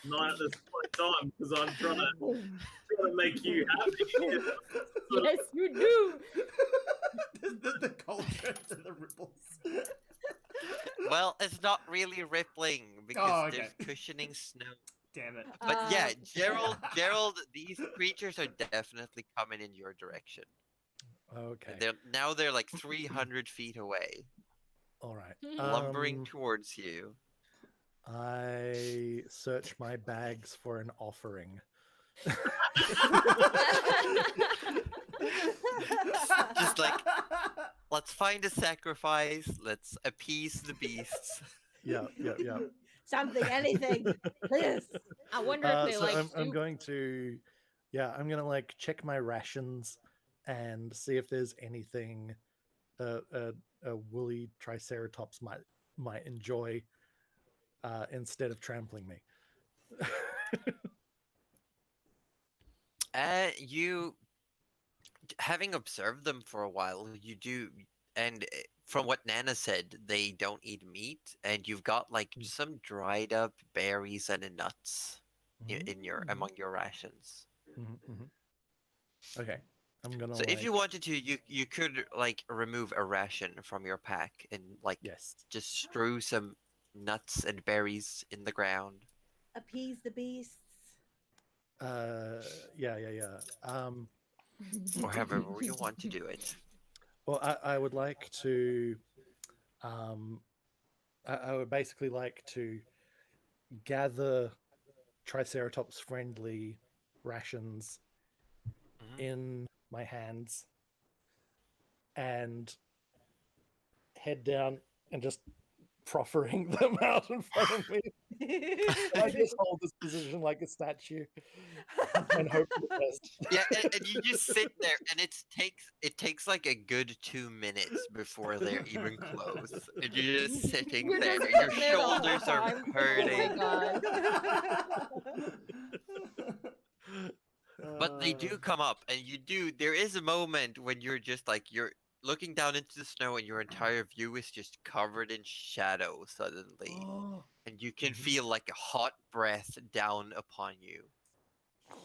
Not at this point in time because I'm trying to make you happy. Yes, you do. the cauldron to the ripples. well, it's not really rippling because Oh, okay. there's cushioning snow. Damn it. But yeah, Uh, Gerald, these creatures are definitely coming in your direction. Okay. They're like 300 feet away, All right. lumbering towards you. I search my bags for an offering. Just like, let's find a sacrifice. Let's appease the beasts. Yeah. Something, anything. Please. I wonder if they So like I'm soup. going to, I'm gonna like check my rations and see if there's anything a woolly triceratops might enjoy instead of trampling me. You, having observed them for a while, you do and from what Nana said, they don't eat meat, and you've got like some dried up berries and nuts in your among your rations. Okay, I'm gonna So if you wanted to, you could like remove a ration from your pack and like yes. just strew some nuts and berries in the ground. Appease the beasts. Yeah. Or however you want to do it. Well, I would like to, I would basically like to gather Triceratops friendly rations in my hands and head down and just proffering them out in front of me. I just hold this position like a statue and hope for the best. Yeah, and you just sit there, and it takes like a good 2 minutes before they're even close, and you're just sitting You're there. just Your sitting there the whole shoulders are time. hurting. Oh my god. But they do come up, and there is a moment when you're just like, you're looking down into the snow, and your entire view is just covered in shadow suddenly. And you can feel like a hot breath down upon you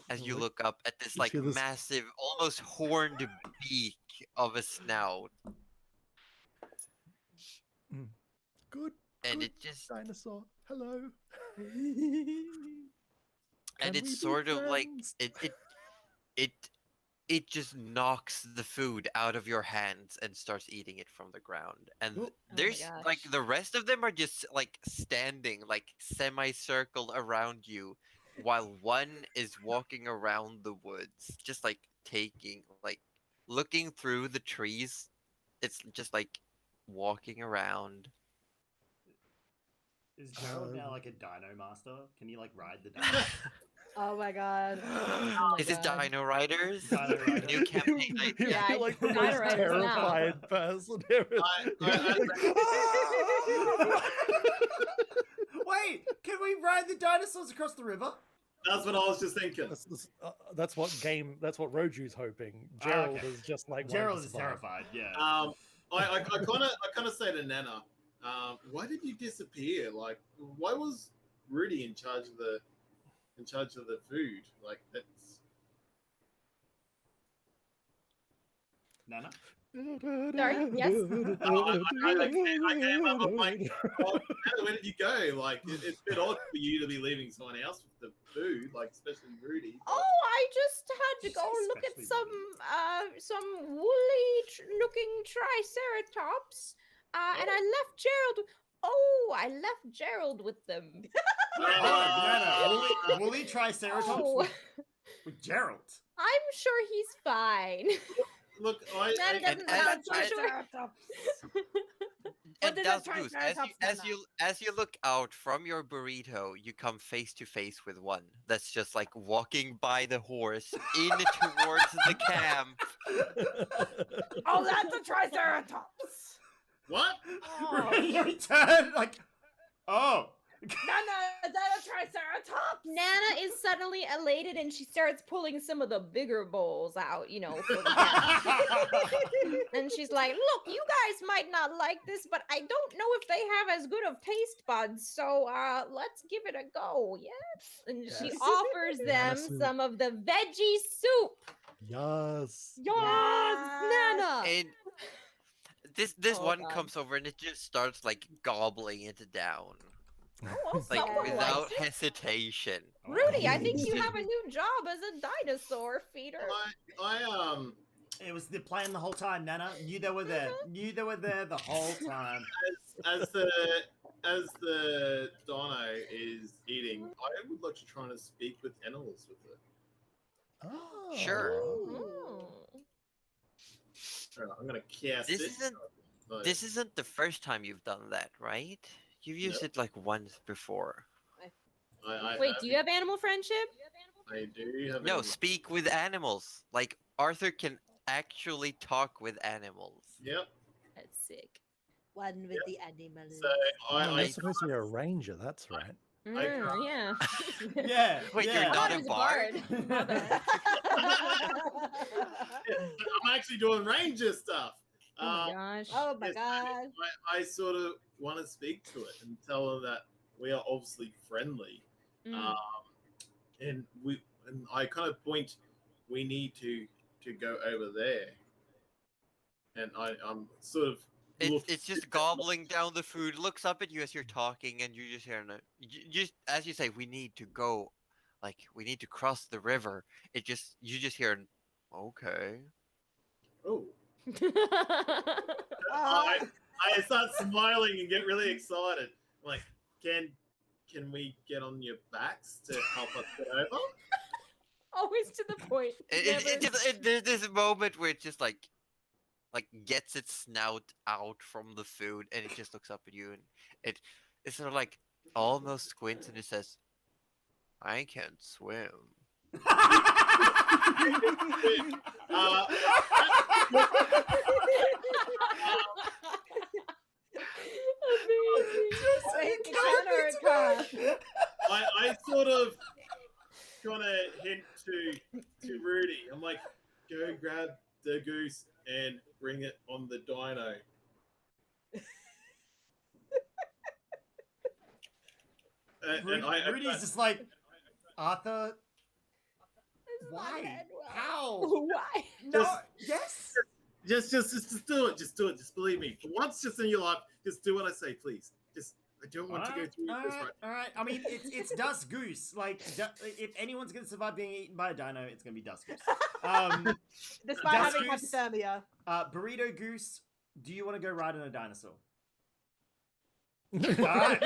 as you look up at this like massive, almost horned beak of a snout. Good. And good it just, dinosaur. Hello. and it's sort of like, it just knocks the food out of your hands and starts eating it from the ground. And Oh. there's like gosh. the rest of them are just like standing like semicircle around you while one is walking around the woods, just like looking through the trees. It's just like walking around. Is Gerald now like a dino master? Can you like ride the dino? Oh my god. Is it Dino Riders? Dino Riders. New campaign idea? Yeah, You're like the Dino most Riders now. terrified person ever. Wait, can we ride the dinosaurs across the river? That's what I was just thinking. That's what Roju's hoping. Gerald is just like Gerald is terrified. Yeah. I kind of say to Nana, why did you disappear? Like, why was Rudy in charge of the food? Like, that's Nana. Sorry, yes? I came up. I'm like, oh, Nana, where did you go? Like, it's a bit odd for you to be leaving someone else with the food, like especially Rudy. Oh, I just had to go look at some woolly looking triceratops, and I left Gerald. Oh, I left Gerald with them. Nana, woolly triceratops Oh. with Gerald. I'm sure he's fine. Look, Nana doesn't sound so sure. And did that's the Goose. Triceratops As you look out from your burrito, you come face to face with one that's just like walking by the horse in towards the camp. Oh, that's a triceratops. what? Oh. You turn like, oh. Nana, is that a triceratops? Nana is suddenly elated and she starts pulling some of the bigger bowls out, for the cat. And she's like, look, you guys might not like this, but I don't know if they have as good of taste buds, so let's give it a go, yes? And she Yes. offers them Yes. some of the veggie soup. Yes. Yes, Nana! And this Oh, one God. comes over and it just starts like gobbling it down. Oh, Like someone without likes it. hesitation. Rudy, I think you have a new job as a dinosaur feeder. It was the plan the whole time, Nana. Knew they were there. Knew they were there the whole time. as the dino is eating, I would like to try and speak with animals with it. Oh. Sure. Oh. Alright, I'm gonna cast This it. isn't- Like, This isn't the first time you've done that, right? You've used Nope. it like once before. I Wait, do you have animal friendship? I do have. No, animal- speak with animals. Like Arthur can actually talk with animals. Yep. That's sick. One with the animals. So Oh, I you're supposed to be a ranger. That's right. Yeah. Yeah. Wait, yeah. you're I thought not he a was bard? My bad. I'm actually doing ranger stuff. Oh my gosh. Oh my yes, god. I sort of want to speak to it and tell her that we are obviously friendly. Mm. And I kind of point, we need to go over there. And I'm sort of It's just gobbling down the food, looks up at you as you're talking, and you just hear just as you say, we need to go, like we need to cross the river. You just hear, okay. Oh. Uh, I start smiling and get really excited. I'm like, can we get on your backs to help us get over? Always to the point. There's this moment where it just like gets its snout out from the food, and it just looks up at you, and it's sort of like almost squints, and it says, "I can't swim." Uh, Take the counter I sort of kind of hint to Rudy. I'm like, go grab the goose and bring it on the dino. Rudy's just like, Arthur, why? How? Why? No, yes? Just do it. Just do it. Just believe me. For once, just in your life, just do what I say, please. Just, I don't want to go through this right. All right. I mean, it's Dust Goose. Like, if anyone's gonna survive being eaten by a dino, it's gonna be Dust Goose. Despite Dust having Goose. hypothermia. Burrito Goose, do you want to go ride on a dinosaur? Alright.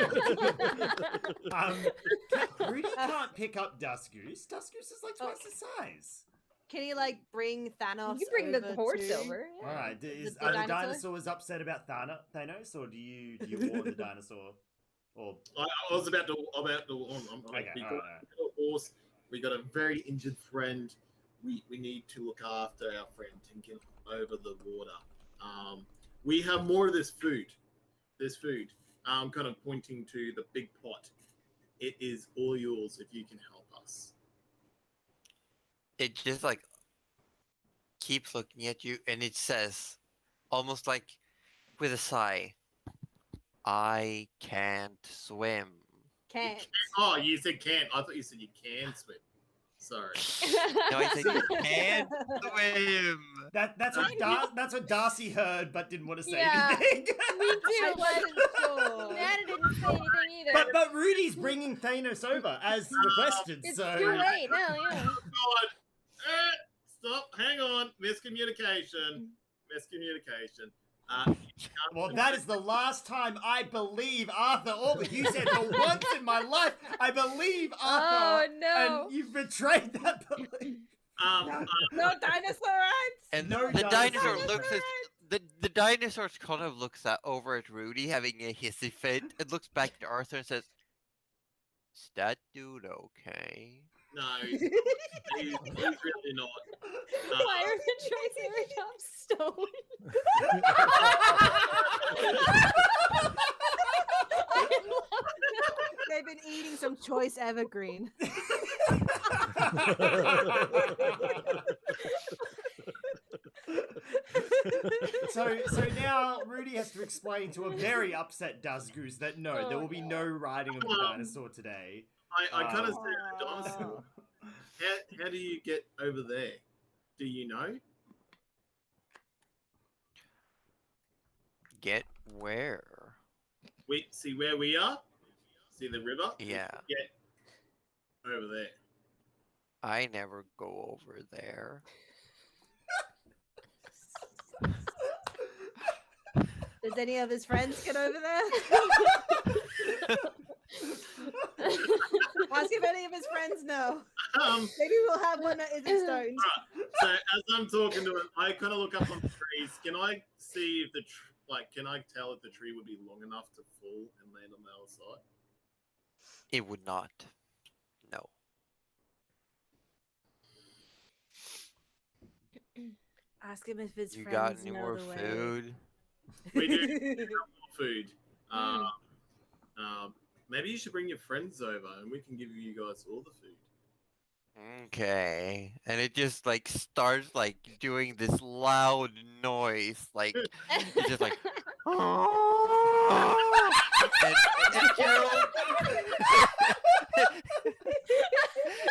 Rudy can't pick up Dust Goose. Dust Goose is like twice his size. Can he like bring Thanos? You can bring the over horse too? over. Yeah. All right. The Are the dinosaur? dinosaurs upset about Thanos, or do you warn the dinosaur? Or I was about to. I'm okay, we all got a horse. We got a very injured friend. We need to look after our friend and get over the water. We have more of this food. Kind of pointing to the big pot. It is all yours if you can help us. It just like keeps looking at you, and it says, almost like with a sigh, "I can't swim." Can't. Oh, you said can't. I thought you said you can swim. Sorry. No, I said you can't swim. that's what Darcy heard, but didn't want to say Yeah. anything. Me too. I wasn't sure. Nana didn't say anything either. but Rudy's bringing Thanos over as requested. It's so too late now, yeah. God. Stop. Hang on. Miscommunication. Well, that is the last time I believe Arthur Orbit. You said for once in my life, I believe Arthur. Oh, no. And you've betrayed that belief. No dinosaur rights. And No the dinosaur dinosaur. looks at the dinosaur kind of looks over at Rudy, having a hissy fit, and looks back at Arthur and says, "Is that dude okay?" No, he's really not. Why are the Triceratops stolen? They've been eating some choice evergreen. So now Rudy has to explain to a very upset Dust Goose that no, there will be no riding of the dinosaur today. I kind of said the dinosaur. How do you get over there? Do you know? Get where? We see where we are. See the river. Yeah. Get over there. I never go over there. Does any of his friends get over there? Ask if any of his friends know. Maybe we'll have one that isn't stoned. So as I'm talking to him, I kind of look up on the trees. Can I see if can I tell if the tree would be long enough to fall and land on the other side? It would not. No. Ask him if his You friends got any know more the way. food? We do have more food. Maybe you should bring your friends over and we can give you guys all the food. Okay. And it just like starts like doing this loud noise. Like it's just like and Gerald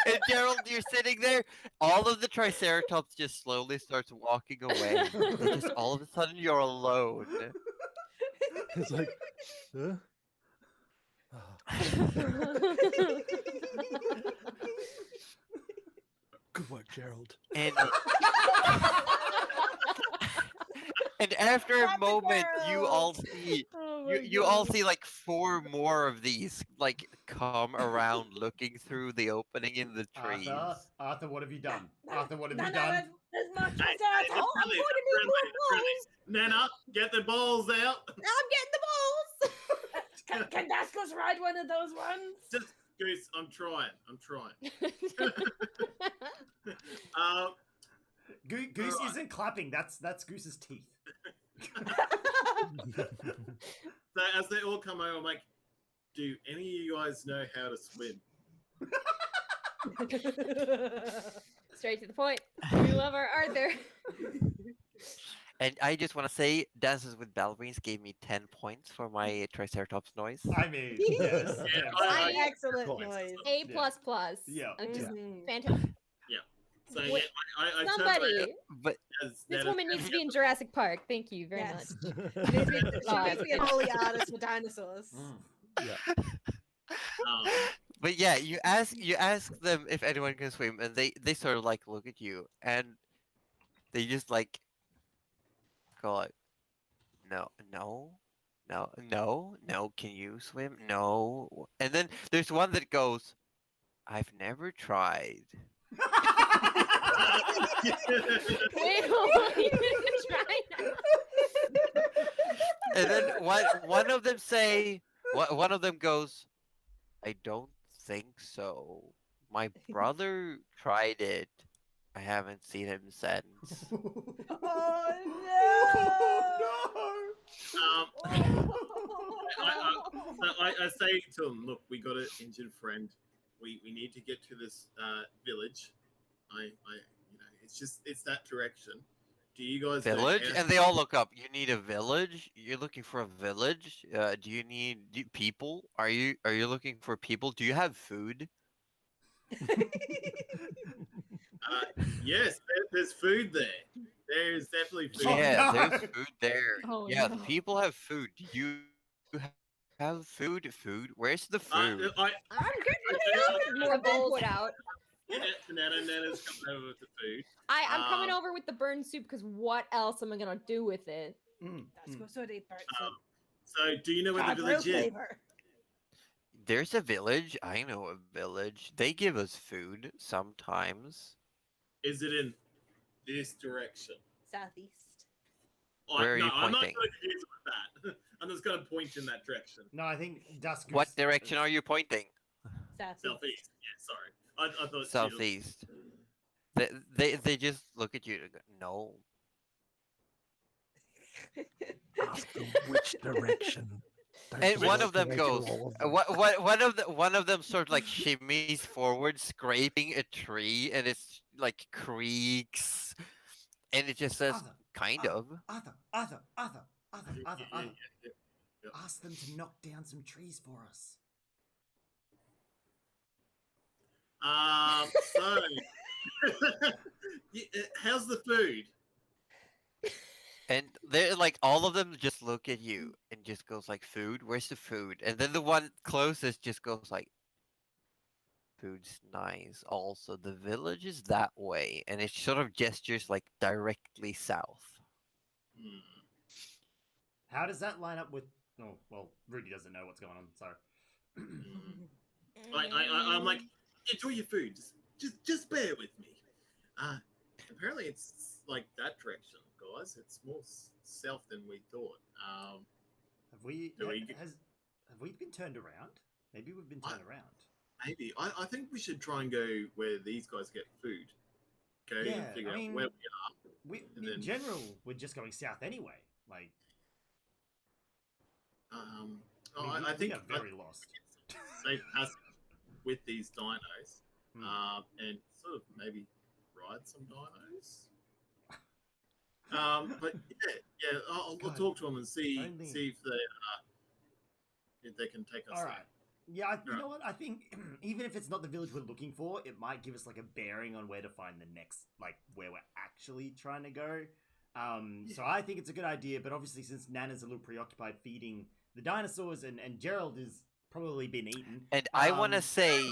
and Gerald, you're sitting there. All of the Triceratops just slowly starts walking away. And just all of a sudden, you're alone. It's like, huh? Ah, good work, Gerald. And and after a That's a moment, you girl. all see Oh my you all God. see like 4 more of these like come around, looking through the opening in the trees. Arthur, what have you done? No, Arthur, what have no, you no, done? there's more Hey, Triceratops. hey, Oh, I'm friendly, going to need more friendly. balls. Nana, get the balls out. I'm getting the balls. Can Dascos ride one of those ones? Just Goose, I'm trying. Goose Alright. isn't clapping. That's Goose's teeth. So as they all come over, I'm like, do any of you guys know how to swim? Straight to the point. We love our Arthur. And I just want to say, Dances with Ballerines gave me 10 points for my Triceratops noise. I mean, yes. Yeah, yes. I- Excellent Cool. noise. A++. Yeah. Just Mhm. fantastic. So yeah, Wait, I turned Somebody, But as this Nana woman said, needs to be in Jurassic Park. Thank you very Yes. much. She needs to be a God. holy artist for dinosaurs. but yeah, you ask them if anyone can swim, and they sort of like look at you, and they just like go like, no, no, no, no, no. Can you swim? No. And then there's one that goes, I've never tried. Wait, hold on. You didn't try now. And then one of them say, one of them goes, I don't think so. My brother tried it. I haven't seen him since. Oh I say to them, look, we got an injured friend. We need to get to this village. It's that direction. Do you guys know Village? how- And they all look up. You need a village? You're looking for a village? Do you need people? Are you looking for people? Do you have food? Yes, there's food there. There's definitely food. Oh, Yeah, no. there's food there. Oh, Yeah, no. the people have food. Do you have food? Food? Where's the I, food? I, I'm good. I- More bowls put out. Nana's coming over with the food. I'm coming Um, over with the burned soup because what else am I gonna do with it? That's good. So they burnt Um, so, do you know where the some village is? flavor. There's a village. I know a village. They give us food sometimes. Is it in this direction? Southeast. Where are you I'm not pointing? going to confuse it with that. I'm just going to point in that direction. No, I think Dusk. What direction are you pointing? Southeast. Southeast. Yeah, sorry. I thought Southeast. They just look at you and go, no. Ask them which direction. Don't And just one walk of them away goes. through all of them. One of them sort of like shimmies forward, scraping a tree, and it's like creaks, and it just says, Arthur, kind of. Arthur. Yeah. Ask them to knock down some trees for us. So, how's the food? And they're like, all of them just look at you and just goes like, food? Where's the food? And then the one closest just goes like, food's nice. Also, the village is that way. And it sort of gestures like directly south. Hmm. How does that line up with? Oh, well, Rudy doesn't know what's going on. So. I'm like, enjoy your food. Just bear with me. Apparently it's like that direction, guys. It's more south than we thought. Have we? Do we- Have we been turned around? Maybe we've been turned around. Maybe I think we should try and go where these guys get food. Go Yeah, and figure I mean, out where we are. We, And in then- general, we're just going south anyway. Like, I we think are very lost. safe passage with these dinos. and sort of maybe ride some dinos. But yeah, I'll God, talk to them and see only- if they can take us All there. right. Yeah, you Alright. know what? I think even if it's not the village we're looking for, it might give us like a bearing on where to find the next, like where we're actually trying to go. So I think it's a good idea, but obviously since Nana's a little preoccupied feeding the dinosaurs and Gerald is probably been eaten. And I want to say,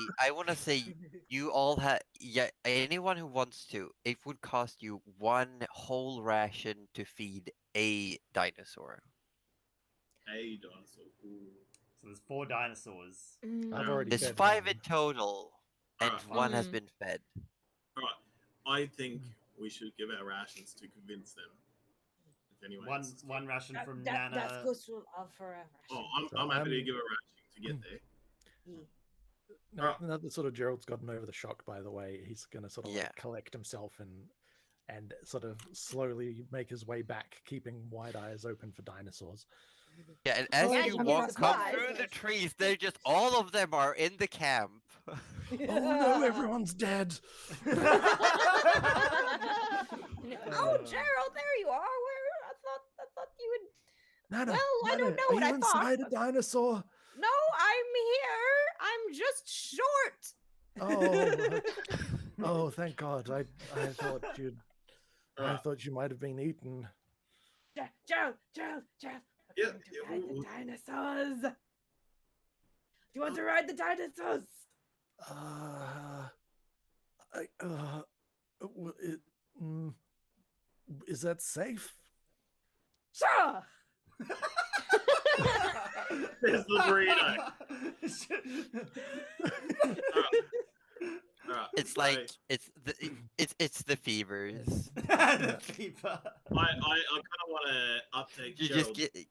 you all have, yeah, anyone who wants to, it would cost you one whole ration to feed a dinosaur. A dinosaur. Ooh. So there's 4 dinosaurs. I've already There's fed 5 one. in total, and Alright, one has Mhm. been fed. All right. I think we should give our rations to convince them. If anyone else is One keen. ration from That Nana. goes to forever. Oh, So I'm happy to I'm- give a ration to get there. No, now that sort of Gerald's gotten over the shock, by the way, he's going to sort of Yeah. like collect himself and sort of slowly make his way back, keeping wide eyes open for dinosaurs. Yeah, and as Yeah, you you walk, must come lie. through the trees, they're just, all of them are in the camp. Oh no, everyone's dead! Oh, Gerald, there you are. Where I thought you would. Nana, Well, I Nana, don't know are what you I thought, inside a but- dinosaur? No, I'm here. I'm just short. Oh, oh, thank God! I thought I Alright. thought you might have been eaten. Gerald. Yeah, We're going to yeah, ride we'll- the dinosaurs. Do you want to ride the dinosaurs? It, is that safe? Sure. There's the burrito. All right. It's so like, it's the fevers. The fever. I kind of want to update You Gerald. just get,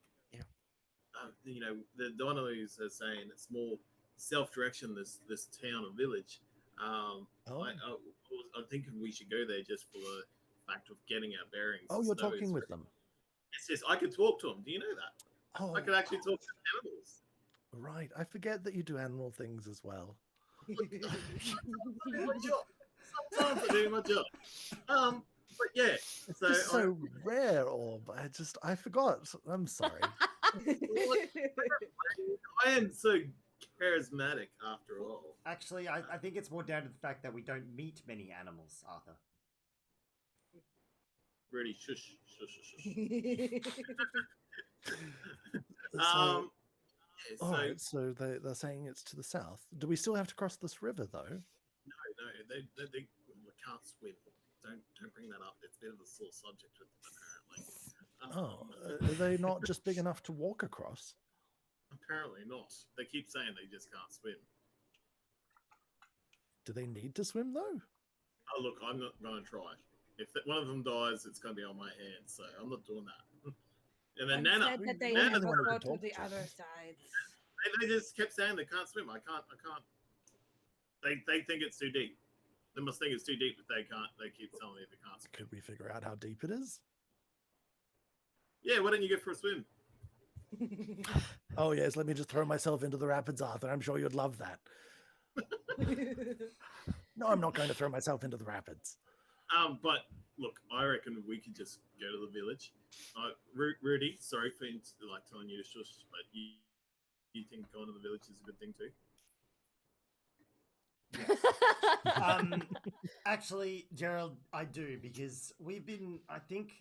You know, the dinos are saying it's more self-direction. This town or village. Oh. I'm thinking we should go there just for the fact of getting our bearings. Oh, you're Snow talking is with very- them. It's just I could talk to them. Do you know that? Oh, I could actually talk to animals. right. I forget that you do animal things as well. My job. Sometimes I do my job. But yeah. So, It's so rare, Orb. I forgot. I'm sorry. I am so charismatic after all. Actually, I think it's more down to the fact that we don't meet many animals, Arthur. Rudy, shush, shush, shush, shush. So, Yeah, so all right, so they're saying it's to the south. Do we still have to cross this river, though? no, they can't swim. Don't bring that up. It's a bit of a sore subject with them, apparently. Oh, are they not just big enough to walk across? Apparently not. They keep saying they just can't swim. Do they need to swim, though? Oh, look, I'm not going to try. If one of them dies, it's going to be on my hands, so I'm not doing that. And then Nana, said that they Nana never wanted go to to talk the to other them. side. they just kept saying they can't swim. I can't. They think it's too deep. They must think it's too deep if they can't. They keep telling me they can't swim. Could we figure out how deep it is? Yeah, why don't you go for a swim? Oh, yes, let me just throw myself into the rapids, Arthur. I'm sure you'd love that. No, I'm not going to throw myself into the rapids. But look, I reckon we could just go to the village. Rudy, sorry for telling you to shush, but you think going to the village is a good thing too? Actually, Gerald, I do, because we've been, I think,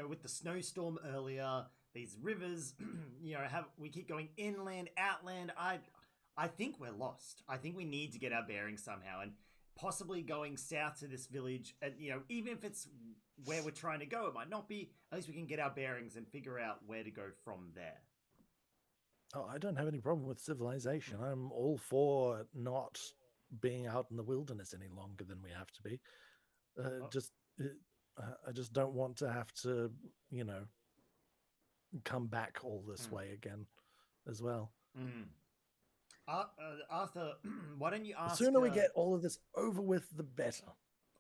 with the snowstorm earlier, these rivers, we keep going inland, outland. I think we're lost. I think we need to get our bearings somehow, and possibly going south to this village, and even if it's where we're trying to go, it might not be. At least we can get our bearings and figure out where to go from there. Oh, I don't have any problem with civilization. I'm all for not being out in the wilderness any longer than we have to be. I just don't want to have to, come back all this way again as well. Arthur, why don't you The ask? sooner we get all of this over with, the better.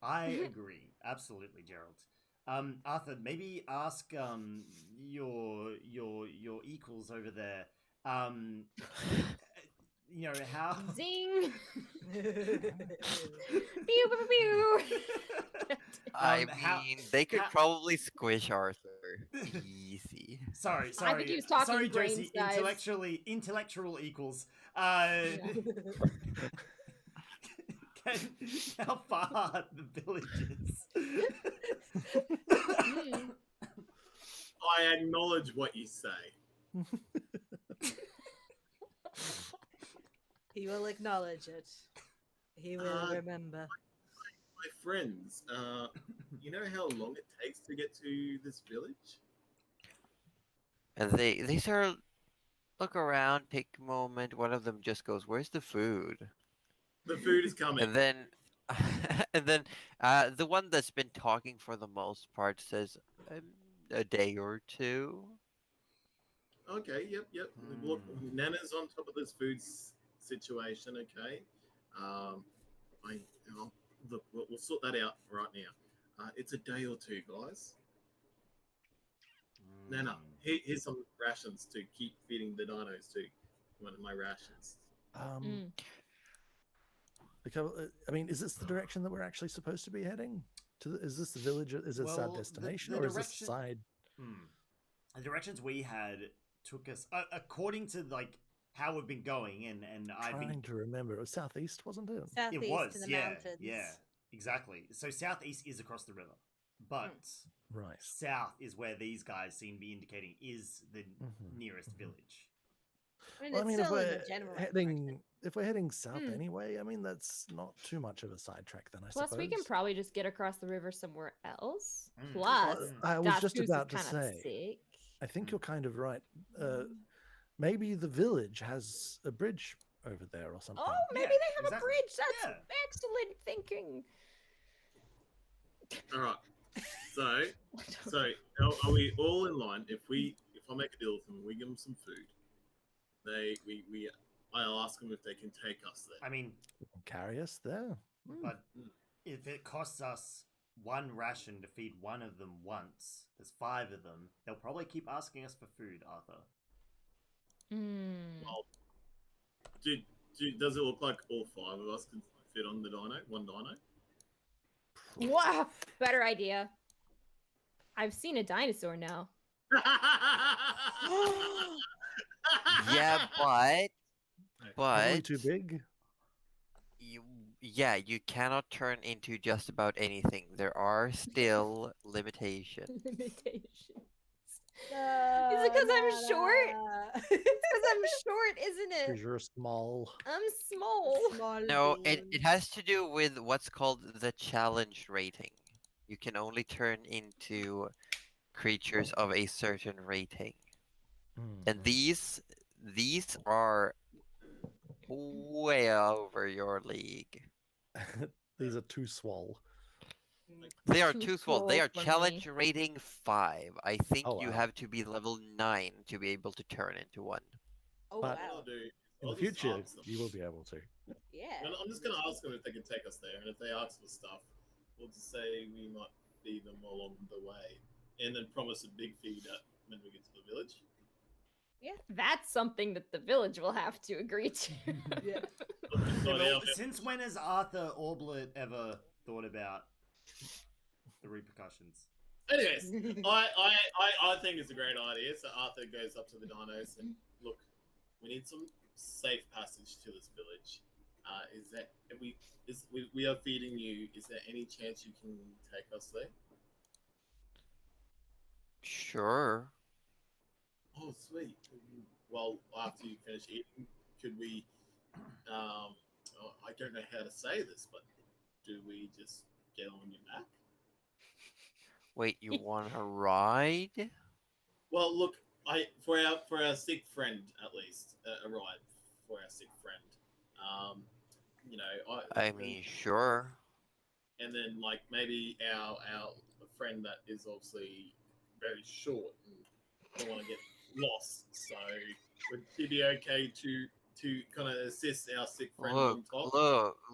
I agree, absolutely, Gerald. Arthur, maybe ask your equals over there. How Zing. Pew, pew, pew. I How- mean, they could how- probably squish Arthur. Easy. Sorry, I think he was talking sorry, brain Josie. size. Intellectual equals. Yeah. How far the village is? Mm. I acknowledge what you say. He will acknowledge it. He will remember. My friends, you know how long it takes to get to this village? And they sort of look around, take a moment. One of them just goes, "Where's the food?" The food is coming. And then, and then, the one that's been talking for the most part says, "A day or two." Okay, yep. Look, Nana's on top of this food situation, okay? Look, we'll sort that out right now. It's a day or two, guys. Nana, here's some rations to keep feeding the dinos too. One of my rations. Mm. I mean, is this the direction that we're actually supposed to be heading? Is this the village? Is it Well, a destination, the or is this direction- side? The directions we had took us according to like how we've been going, and I've Trying been. to remember. It was southeast, wasn't it? Southeast It was, in the yeah, mountains. yeah, exactly. So southeast is across the river, but Right. south is where these guys seem to be indicating is the Mhm, nearest mhm. village. I mean, Well, I it's mean, if still in the we're general heading, if we're heading south Mm. anyway, I mean, that's not too much of a sidetrack then, I Plus, suppose. we can probably just get across the river somewhere else. Mm. Plus, Well, I was Das just Goose is about to kinda say. sick. I think you're kind of right. Maybe the village has a bridge over there or something. Oh, maybe Yeah, they have exactly. a bridge. That's Yeah. excellent thinking. All right. So are we all in line? If I make a deal with them, we give them some food. I'll ask them if they can take us there. I mean, Carry us there. but if it costs us one ration to feed one of them once, there's 5 of them. They'll probably keep asking us for food, Arthur. Mm. Well, does it look like all 5 of us can fit on the dino? One dino? Wow, better idea. I've seen a dinosaur now. Yeah, Probably but too big. you cannot turn into just about anything. There are still limitations. Limitations. Is it 'cause I'm short? It's because I'm short, isn't it? Because you're small. I'm small. Small No, it bean. has to do with what's called the challenge rating. You can only turn into creatures of a certain rating. And these are way over your league. These are too swole. They are Too too small. They small are for me. challenge rating 5. I think Oh, you wow. have to be level 9 to be able to turn into one. Oh But- wow. What I'll do, In I'll the just future, ask them. you will be able to. Yeah. I'm just going to ask them if they can take us there, and if they ask for stuff, we'll just say we might feed them along the way, and then promise a big feed when we get to the village. That's something that the village will have to agree to. Yeah. Well, since when has Arthur Orblet ever thought about the repercussions? Anyways, I think it's a great idea. So Arthur goes up to the dinos and look, we need some safe passage to this village. Is that we are feeding you? Is there any chance you can take us there? Sure. Oh, sweet. Well, after you finish eating, could we? I don't know how to say this, but do we just get on your back? Wait, you want a ride? Well, look, for our sick friend at least, a ride for our sick friend. You know, I mean, sure. and then like maybe our friend that is obviously very short and don't want to get lost. So would he be okay to kind of assist our sick friend on top?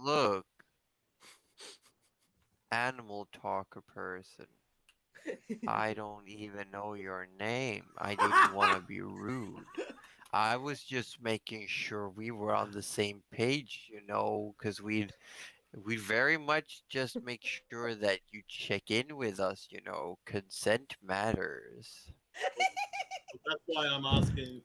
Look. Animal talker person. I don't even know your name. I didn't want to be rude. I was just making sure we were on the same page, because we very much just make sure that you check in with us, consent matters. That's why I'm asking. your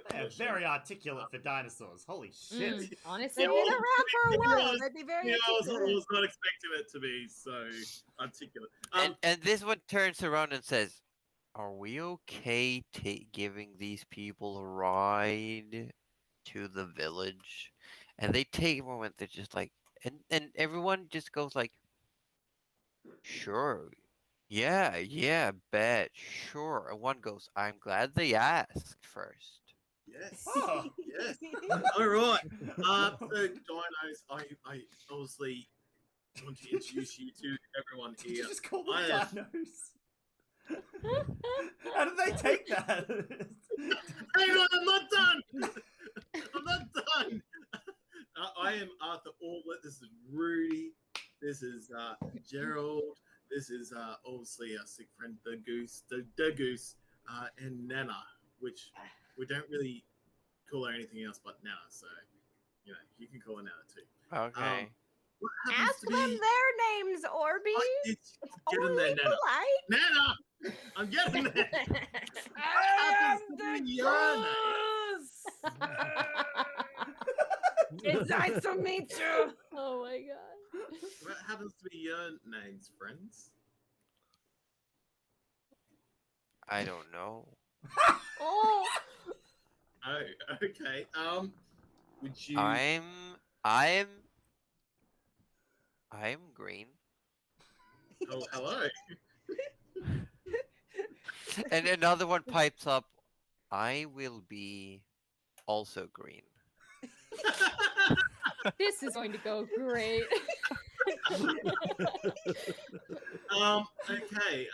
They're permission. very articulate for dinosaurs. Holy shit. Honestly, They've been well, around for a to be while. honest, They'd be very Yeah, I articulate. was not expecting it to be so articulate. And this one turns around and says, "Are we okay giving these people a ride to the village?" And they take a moment. They're just like, and everyone just goes like, "Sure, yeah, bet, sure." And one goes, "I'm glad they asked first." Yes. Oh. Yes. All right. So dinos, I obviously want to introduce you to everyone Did you here. just call them I am- dinos? How did they take that? Hang on, I'm not done. I'm not done. I am Arthur Orlet. This is Rudy. This is Gerald. This is obviously our sick friend, the goose, and Nana, which we don't really call her anything else but Nana. So, you can call her Nana too. Okay. What happens Ask to them be? their names, Orby. It's Only getting there, Nana. polite. Nana, I'm getting there. What happens to be your name? It's nice to meet you. Oh my god. What happens to be your names, friends? I don't know. Oh. Oh, okay. Would you? I'm green. Oh, hello. And another one pipes up, "I will be also green." This is going to go great. Okay.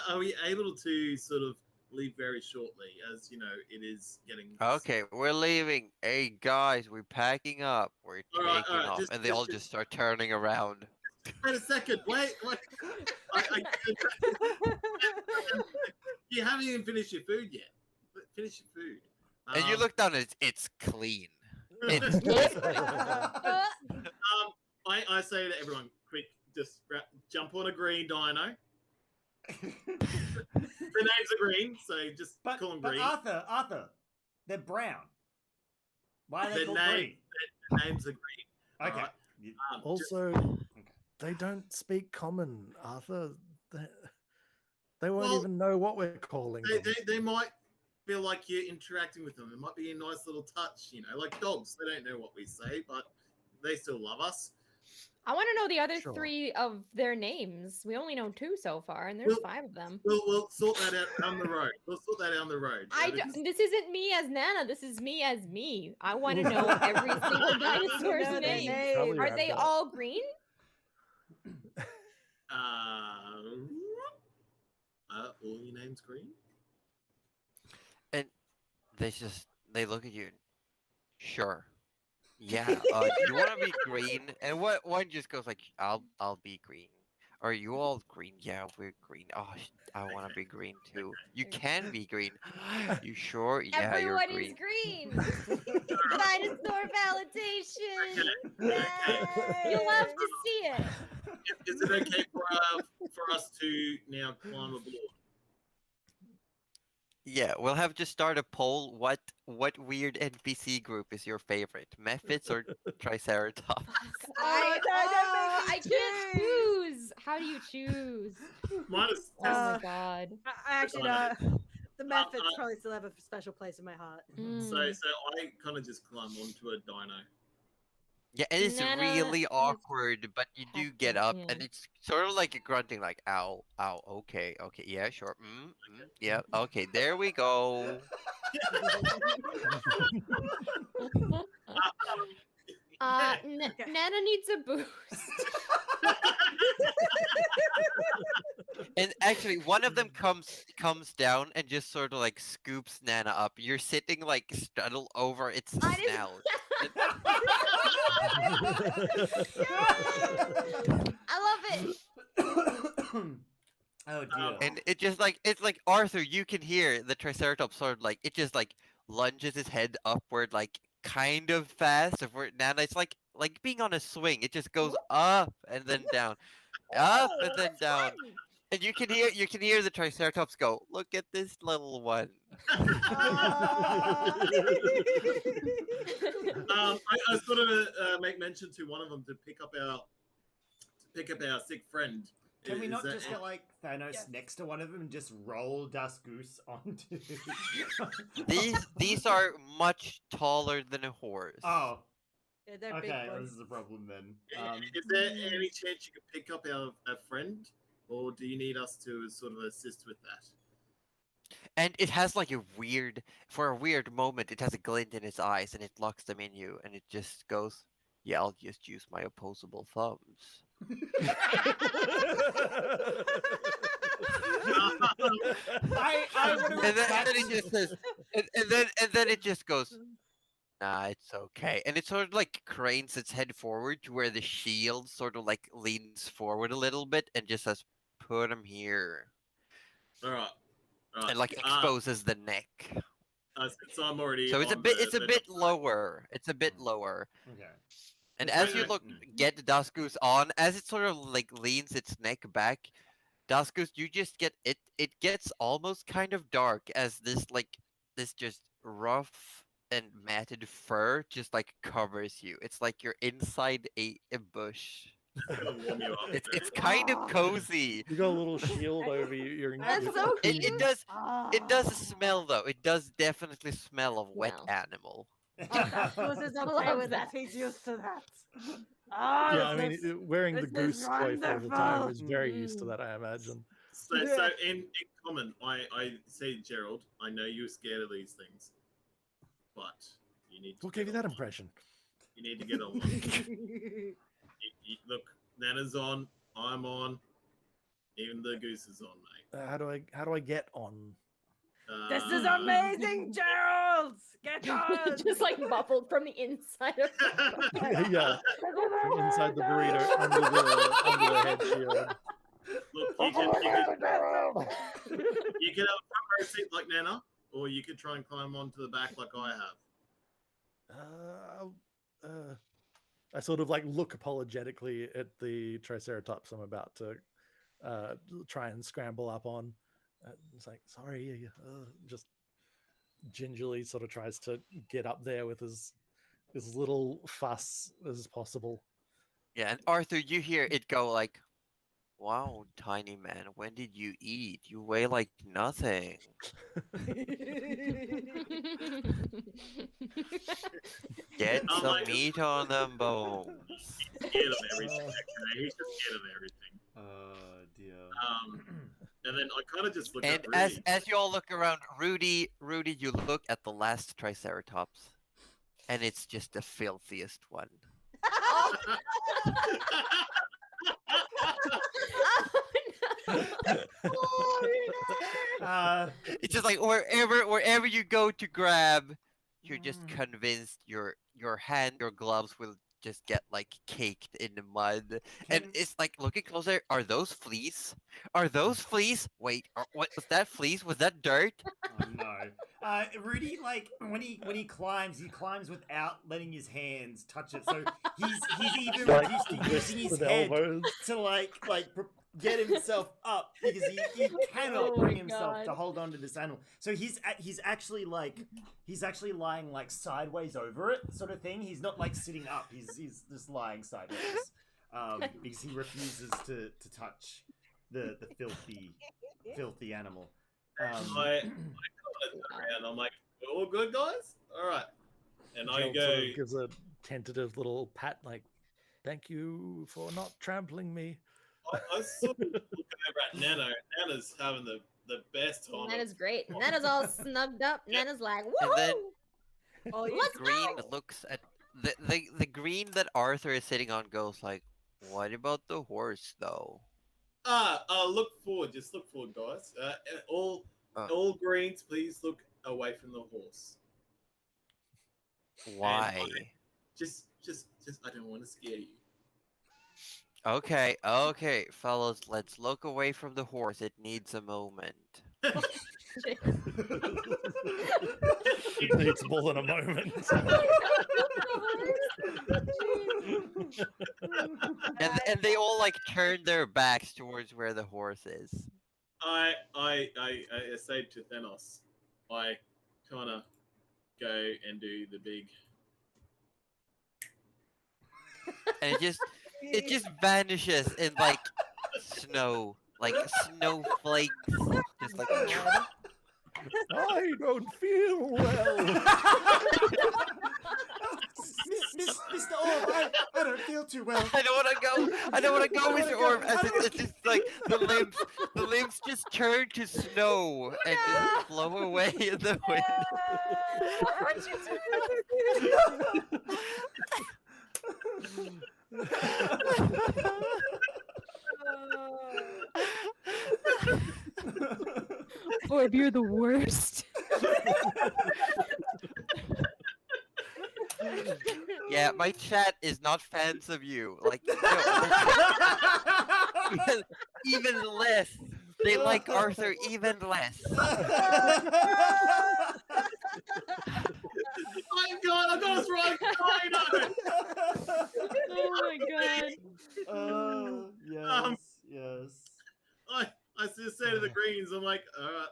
Are we able to sort of leave very shortly, as it is getting. Okay, we're leaving. Hey guys, we're packing up. We're All right, taking off, and they all just start turning around. Wait a second. Wait. You haven't even finished your food yet. Finish your food. And you look down, and it's clean. It's I say to everyone, quick, just jump on a green dino. The names are green, so just call them green. Arthur, they're brown. Why are they called green? Their names are green. Okay. Right. Also, they don't speak common, Arthur. They won't even know what we're calling them. They might feel like you're interacting with them. It might be a nice little touch, like dogs. They don't know what we say, but they still love us. I want to know the other Sure. 3 of their names. We only know 2 so far, and there's 5 of them. We'll sort that out down the road. This isn't me as Nana. This is me as me. I want to know every single dinosaur's Know their name. name. Are they all green? All your names green? and they look at you. Sure. Yeah. You want to be green? And one just goes like, I'll be green. Are you all green? Yeah, we're green. Oh, I want to be green too. You can be green. You sure? Yeah, Everyone you're green. is green. Dinosaur validation. Yay. You'll have to see it. Is it okay for us to now climb aboard? Yeah, we'll have to start a poll. What weird NPC group is your favorite? Mephits or Triceratops? I can't choose. How do you choose? Mine is Oh my god. I actually know. The methods probably still have a special place in my heart. so I kind of just climb onto a dino. Yeah, and it's Nana really is awkward, but you do get up, hectic, and it's sort of like a grunting, like, ow, okay, yeah, sure, yeah, okay, there we go. Nana needs a boost. And actually, one of them comes down and just sort of like scoops Nana up. You're sitting like straddled over its I didn't- snout. I love it. Oh dear. And it's like Arthur, you can hear the Triceratops sort of like it just like lunges his head upward like kind of fast. If we're Nana, it's like being on a swing. It just goes up and then down, up and then That's down. fun. And you can hear the Triceratops go, "Look at this little one." I was going to make mention to one of them to pick up our sick friend. Can we Is not that- just get like Thanos Yes. next to one of them and just roll Dust Goose onto? These are much taller than a horse. Oh, Yeah, they're big okay. Well, boys. this is a problem then. Is there any chance you could pick up our friend, or do you need us to sort of assist with that? And it has like for a weird moment, it has a glint in its eyes and it locks them in you and it just goes, "Yeah, I'll just use my opposable thumbs." I would have And then it just says, and then it just goes, "Nah, it's okay." And it sort of like cranes its head forward to where the shield sort of like leans forward a little bit and just says, "Put him here." All right. And like exposes the neck. Since I'm already So it's a on bit the- it's a the bit dock side, lower. It's a bit lower. Okay. And Just as you bring look it- get the Duskus on, as it sort of like leans its neck back, Duskus, you just get it gets almost kind of dark as this just rough and matted fur just like covers you. It's like you're inside a bush. it's gonna warm you up. It's kind of cozy. You got a little shield over you. You're That's you're so It, cute. it does smell though. It does definitely smell of wet Well. animal. Dust Goose is okay Love with that. that. He's used to that. Ah, yeah, I this mean, is- wearing the this is goose coif all the time wonderful. is very used to Mm. that, I imagine. So in common, I say, Gerald, I know you're scared of these things, but you need to. What gave you get that on one. impression? You need to get on one. Look, Nana's on, I'm on, even the goose is on, mate. How do I get on? This is Uh, amazing, Gerald! Get on! Just like muffled from the inside of Yeah, from inside the burrito under the head shield. Look, you can have a front row seat like Nana, or you could try and climb onto the back like I have. I sort of like look apologetically at the Triceratops I'm about to try and scramble up on. It's like, sorry, just gingerly sort of tries to get up there with as little fuss as possible. Yeah, and Arthur, you hear it go like, "Wow, tiny man, when did you eat? You weigh like nothing." Get I'm some like- meat on them bones. He's scared of everything. Okay? He's just scared of everything. Oh dear. And then I kind of just look And at Rudy. as you all look around, Rudy, you look at the last Triceratops, and it's just the filthiest one. It's just like wherever you go to grab, you're just convinced your gloves will just get like caked in the mud. And it's like looking closer, are those fleas? Are those fleas? Wait, what was that fleas? Was that dirt? Oh no. Rudy, like when he climbs without letting his hands touch it. So he's even Like, reduced to wrists using his with head elbows. to get himself up because he cannot Oh bring my himself to God. hold on to this animal. So he's actually lying like sideways over it, sort of thing. He's not like sitting up. He's just lying sideways because he refuses to touch the filthy animal. I kind of look around. I'm like, "We're all good, guys? All right." And I Gerald go, sort of gives a tentative little pat, like, "Thank you for not trampling me." I sort of looking over at Nana. Nana's having the best time. Nana's great. Nana's all snugged up. Nana's like, And then woohoo! Oh, Let's Green go! looks at the green that Arthur is sitting on goes like, "What about the horse though?" Look forward. Just look forward, guys. All greens, please look away from the horse. Why? Just. I don't want to scare you. Okay, fellas, let's look away from the horse. It needs a moment. shit. It needs more than a moment. And they all like turn their backs towards where the horse is. I say to Thanos, I kind of go and do the big. And it just vanishes in like snow, like snowflakes, just like. I don't feel well. Mr. Orb, I don't feel too well. I don't want to go. I don't want to go, Mr. Orb. It's just like the limbs just turn to snow and just blow away in the wind. Orb, you're the worst. Yeah, my chat is not fans of you. Like, no, even less. They like Arthur even less. My God, I got us right. Oh my god. Yes, yes. I just say to the Greens, I'm like, all right,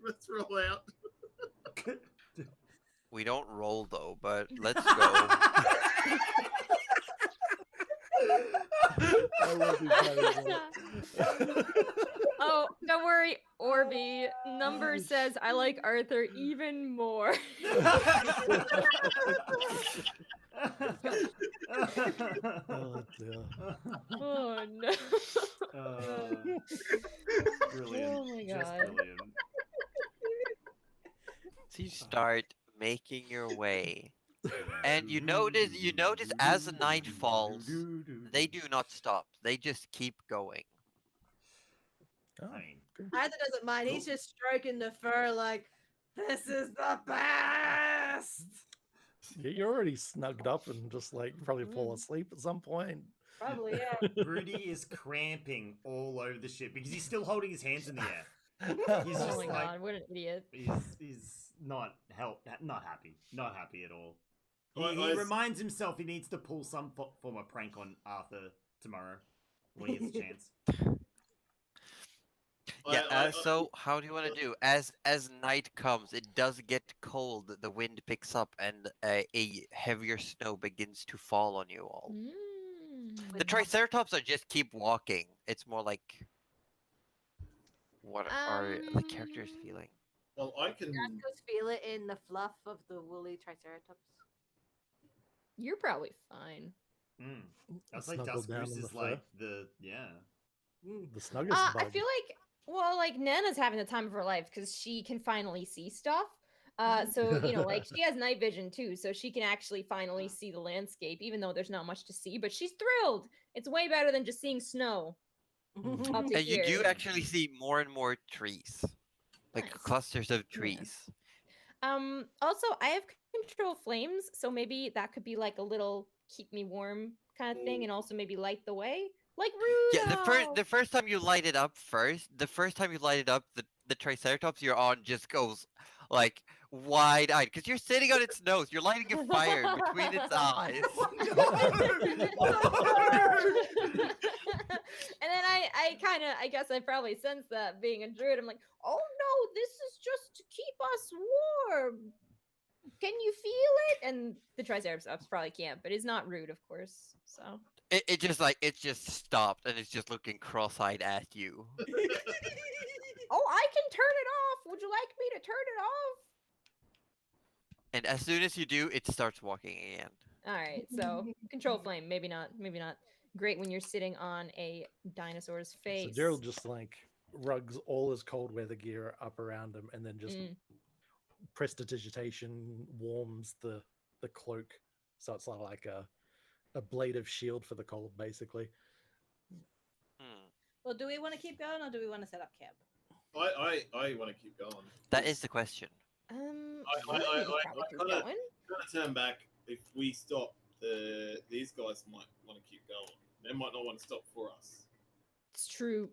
let's roll out. We don't roll though, but let's go. I love these guys. Oh, don't worry, Orby. Number says I like Arthur even more. Oh, dear. Oh no. Brilliant. Oh my Just God. brilliant. So you start making your way, and you notice as the night falls, they do not stop. They just keep going. Oh, I mean, Arthur doesn't mind. He's just stroking the fur like, this is the best. yeah, you're already snugged up and just like probably fall asleep at some point. Probably, yeah. Rudy is cramping all over the ship because he's still holding his hands in the air. He's Oh just my like, god, what an idiot. he's not happy at all. I- He I- reminds himself he needs to pull some form of prank on Arthur tomorrow when he gets a chance. Yeah. So how do you want to do? As night comes, it does get cold. The wind picks up, and a heavier snow begins to fall on you all. The Triceratops are just keep walking. It's more like, what are the characters feeling? Well, I can. Just feel it in the fluff of the woolly triceratops. You're probably fine. That's like Snuggle down Duskus in the is fur. like the The snuggest I bug. feel like, well, like Nana's having the time of her life because she can finally see stuff. So you know, like she has night vision too, so she can actually finally see the landscape, even though there's not much to see. But she's thrilled. It's way better than just seeing snow. Up to And you do here. actually see more and more trees, like Nice. clusters of Yeah. trees. Also, I have control flames, so maybe that could be like a little keep me warm kind of thing, and also maybe light the way, like Rudy. Yeah, the first time you light it up, the Triceratops you're on just goes like wide-eyed because you're sitting on its nose. You're lighting a fire between its eyes. And then I guess I probably sense that being a druid. I'm like, oh no, this is just to keep us warm. Can you feel it? And the Triceratops probably can't, but it's not rude, of course. So It just stopped and it's just looking cross-eyed at you. oh, I can turn it off. Would you like me to turn it off? And as soon as you do, it starts walking again. All right, so control flame, maybe not great when you're sitting on a dinosaur's face. So Gerald just like rugs all his cold weather gear up around him and then just prestidigitation warms the cloak. So it's like a blade of shield for the cold, basically. Well, do we want to keep going or do we want to set up camp? I want to keep going. That is the question. I I probably keep kinda- going. Gonna turn back. If we stop, these guys might want to keep going. They might not want to stop for us. It's true.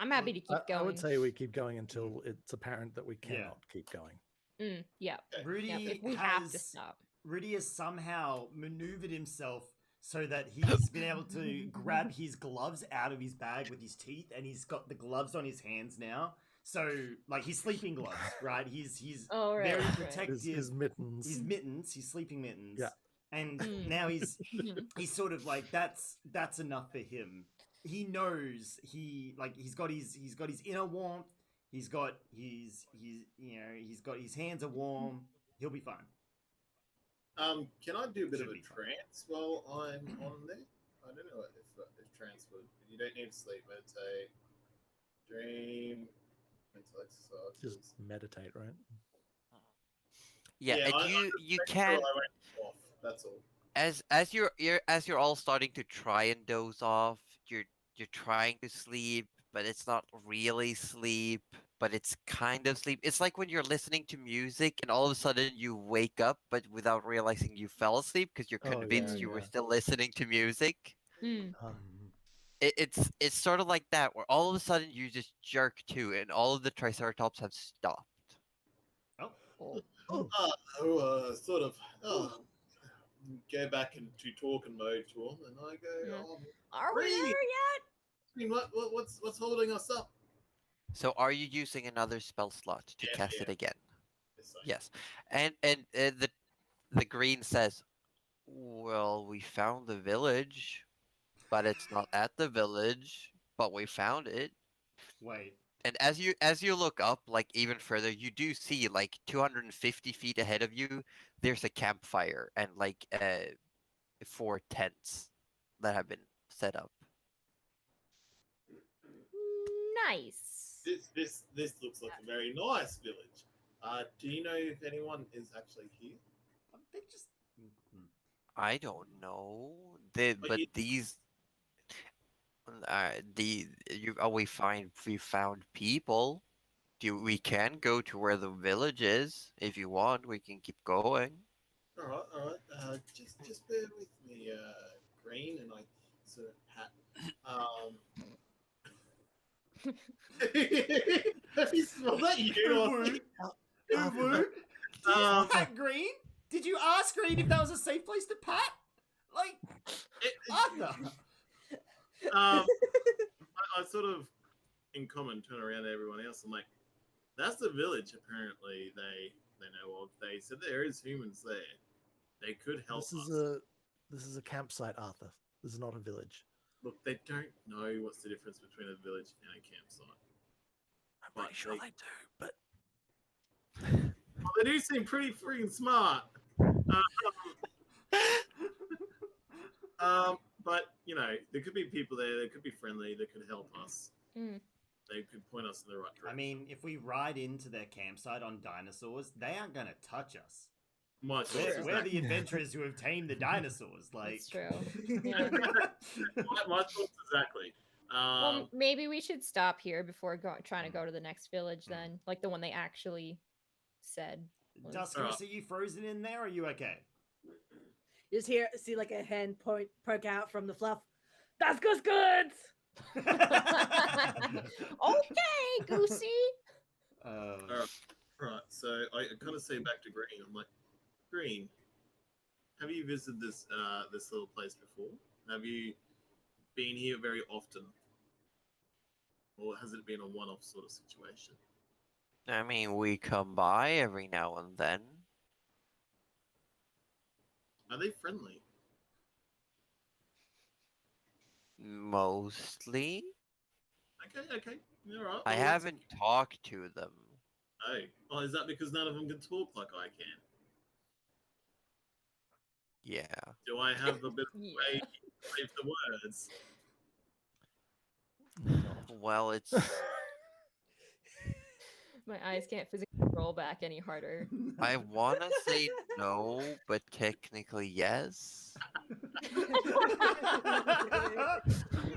I'm happy to keep going. I would say we keep going until it's apparent that we Yeah. cannot keep going. Yeah. Rudy Yeah, if we have to has stop. Rudy has somehow maneuvered himself so that he's been able to grab his gloves out of his bag with his teeth, and he's got the gloves on his hands now. So, like, his sleeping gloves, right? He's Oh, right, very right. protective. His mittens. His mittens, his sleeping mittens. Yeah. And Mm. now he's Mhm. he's sort of like that's enough for him. He knows he's got his inner warmth. He's got his hands are warm. He'll be fine. Can I do a bit Should of a be fine. trance while I'm on there? I don't know if trance would. You don't need to sleep, meditate, dream, mental exercise. Just meditate, right? Yeah, and I you just you make can sure I won't off. That's all. as you're all starting to try and doze off, you're trying to sleep, but it's not really sleep, but it's kind of sleep. It's like when you're listening to music and all of a sudden you wake up, but without realizing you fell asleep because you're Oh, yeah, convinced you were yeah. still listening to music. Mm. It's sort of like that, where all of a sudden you just jerk to, and all of the Triceratops have stopped. Sort of. Go back into talking mode to him, and I go, Yeah. oh, Are we Rudy! there yet? I mean, what's holding us up? So are you using another spell slot to Yeah, cast yeah. it again? It's like, Yes, and the green says, "Well, we found the village, but it's not at the village, but we found it." Wait. And as you look up, like even further, you do see like 250 feet ahead of you, there's a campfire and like 4 tents that have been set up. Nice. This looks like a very nice village. Do you know if anyone is actually here? They just I don't know. But But you- these we found people. We can go to where the village is if you want. We can keep going. All right. Just bear with me, Green, and I sort of pat. Was that you? Uwu. Uwu. Um, Pat Green? Did you ask Green if that was a safe place to pat? Like, Arthur. I sort of, in common, turn around to everyone else. I'm like, that's the village. Apparently, they know of. They said there is humans there. They could help us. This is a campsite, Arthur. This is not a village. Look, they don't know what's the difference between a village and a campsite. I'm But pretty sure they- they do, but Well, they do seem pretty freaking smart. But you know, there could be people there. They could be friendly. They could help us. Mm. They could point us in the right direction. I mean, if we ride into their campsite on dinosaurs, they aren't going to touch us. my thoughts Sure. is We're that- the adventurers who have tamed the dinosaurs. Like, That's true. Yeah. my thoughts exactly. Well, maybe we should stop here before trying to go to the next village then, like the one they actually said. Duskus, are you frozen in there? Or are you okay? You just see like a hand poke out from the fluff. That's good. Okay, Goosey. Right, so I kind of say back to Green. I'm like, Green, have you visited this this little place before? Have you been here very often, or has it been a one-off sort of situation? I mean, we come by every now and then. Are they friendly? Mostly. Okay, all right. I well, haven't talked to them. Oh, is that because none of them can talk like I can? Yeah. Do I have a bit of a Yeah. way to save the words? Well, it's My eyes can't physically roll back any harder. I want to say no, but technically yes.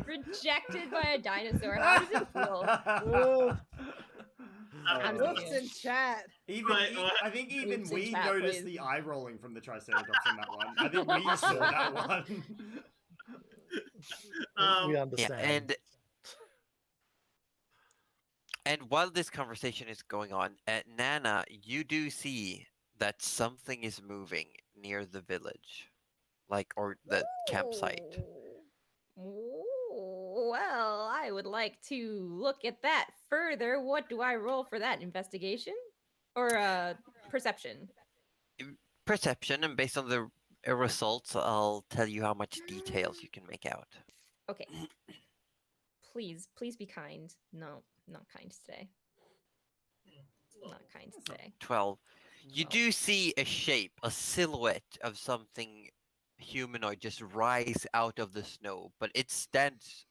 Rejected by a dinosaur. How does it feel? I'm Looks scared. in chat. I think even Oops, in we chat, noticed please. the eye rolling from the Triceratops on that one. I think we saw that one. we Yeah, understand. and And while this conversation is going on, Nana, you do see that something is moving near the village, or the campsite. Ooh, well, I would like to look at that further. What do I roll for that? Investigation or perception? Perception, and based on the results, I'll tell you how much details you can make out. Okay. Please be kind. No, not kind today. Not kind today. 12. You Well, do see a shape, a silhouette of something humanoid just rise out of the snow, but it stands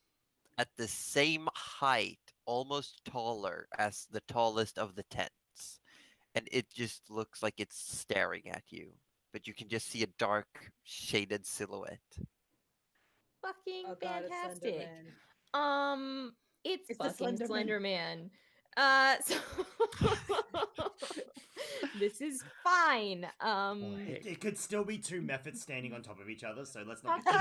at the same height, almost taller as the tallest of the tents. And it just looks like it's staring at you, but you can just see a dark, shaded silhouette. fucking Oh god, it's fantastic. Slenderman. It's It's the fucking Slenderman. Slenderman. So this is fine. heck. It could still be two methods standing on top of each other, so let's not be too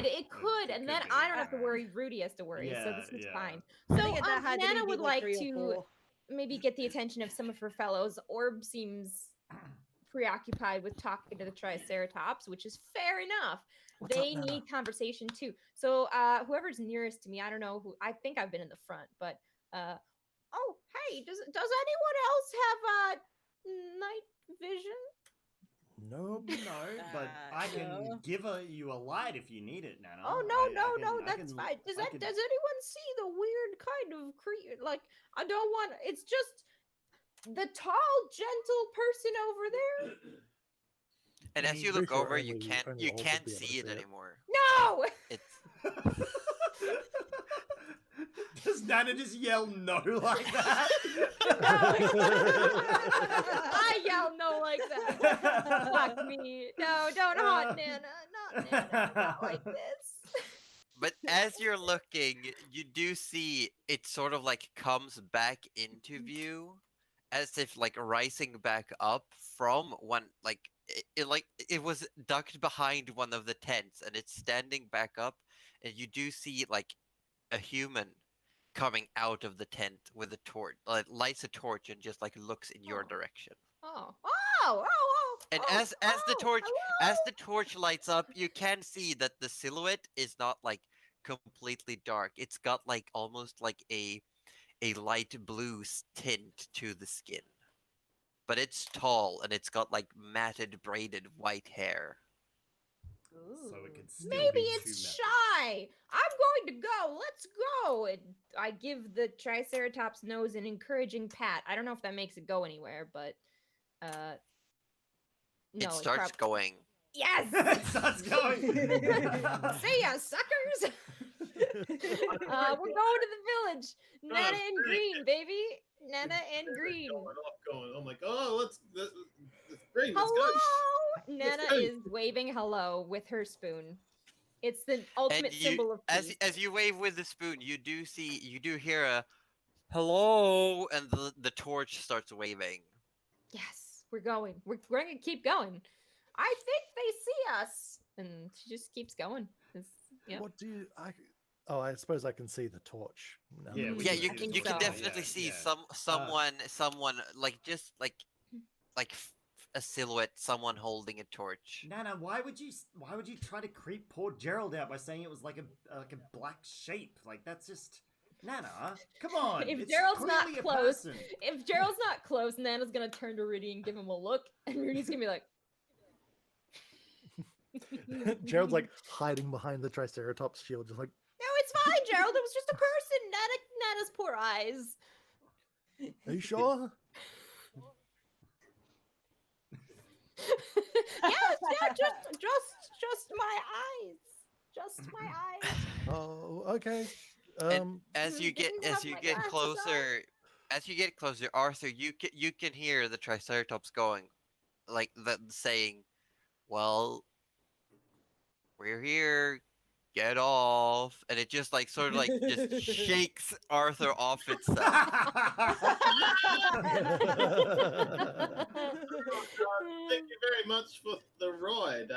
It could, and then I don't have to worry. Rudy has to worry, so this is fine. So I think that had to Nana be would like like 3 or to 4. maybe get the attention of some of her fellows. Orb seems preoccupied with talking to the Triceratops, which is fair enough. What's They up, Nana? need conversation too. So whoever's nearest to me, I don't know who. I think I've been in the front, but oh hey, does anyone else have night vision? Nope. No, but I can no. give you a light if you need it, Nana. Oh no, that's fine. Does I can- anyone see the weird kind of creature? Like I don't want. It's just the tall, gentle person over there. And I as mean, you look pretty sure over, you only can't old you would can't be able to see it see it. anymore. No. It's Does Nana just yell no like that? I yell no like that. Fuck me. No, don't haunt Nana. Not Nana. Not like this. But as you're looking, you do see it sort of like comes back into view, as if like rising back up from one it was ducked behind one of the tents, and it's standing back up, and you do see like a human coming out of the tent with a torch, like lights a torch and just like looks in your Oh. direction. And as the torch lights up, you can see that the silhouette is not like completely dark. It's got like almost like a light blue tint to the skin. But it's tall, and it's got like matted braided white hair. So it could still Maybe be it's two methods. shy. I'm going to go. Let's go. And I give the Triceratops nose an encouraging pat. I don't know if that makes it go anywhere, but no, It starts going. Yes. It starts going. See ya, suckers. We're going to the village. Nana and Green, baby. Nana and Green. Going. I'm like, oh, let's Green. Let's Hello. go. Nana go. is waving hello with her spoon. It's the ultimate symbol of peace. as you wave with the spoon, you do hear a hello, and the torch starts waving. Yes, we're going. We're going to keep going. I think they see us, and she just keeps going. Yeah. What do you? I suppose I can see the torch. now Yeah, that we Yeah, see you it I can as think you well. can so. definitely see Yeah. someone like just like a silhouette, someone holding a torch. Nana, why would you try to creep poor Gerald out by saying it was like a black shape? Like that's just Nana. Come on. If it's Gerald's not clearly a close, person. If Gerald's not close, Nana's gonna turn to Rudy and give him a look, and Rudy's gonna be like, Gerald's like hiding behind the Triceratops shield, just like, "No, it's fine, Gerald. It was just a person." Nana's poor eyes. are you sure? Yeah, just my eyes. Just my eyes. Oh, okay. And as you didn't get have my glasses on. closer, Arthur, you can hear the Triceratops going, like saying, "Well, we're here. Get off!" And it just like sort of like just shakes Arthur off itself. Thank you very much for the ride.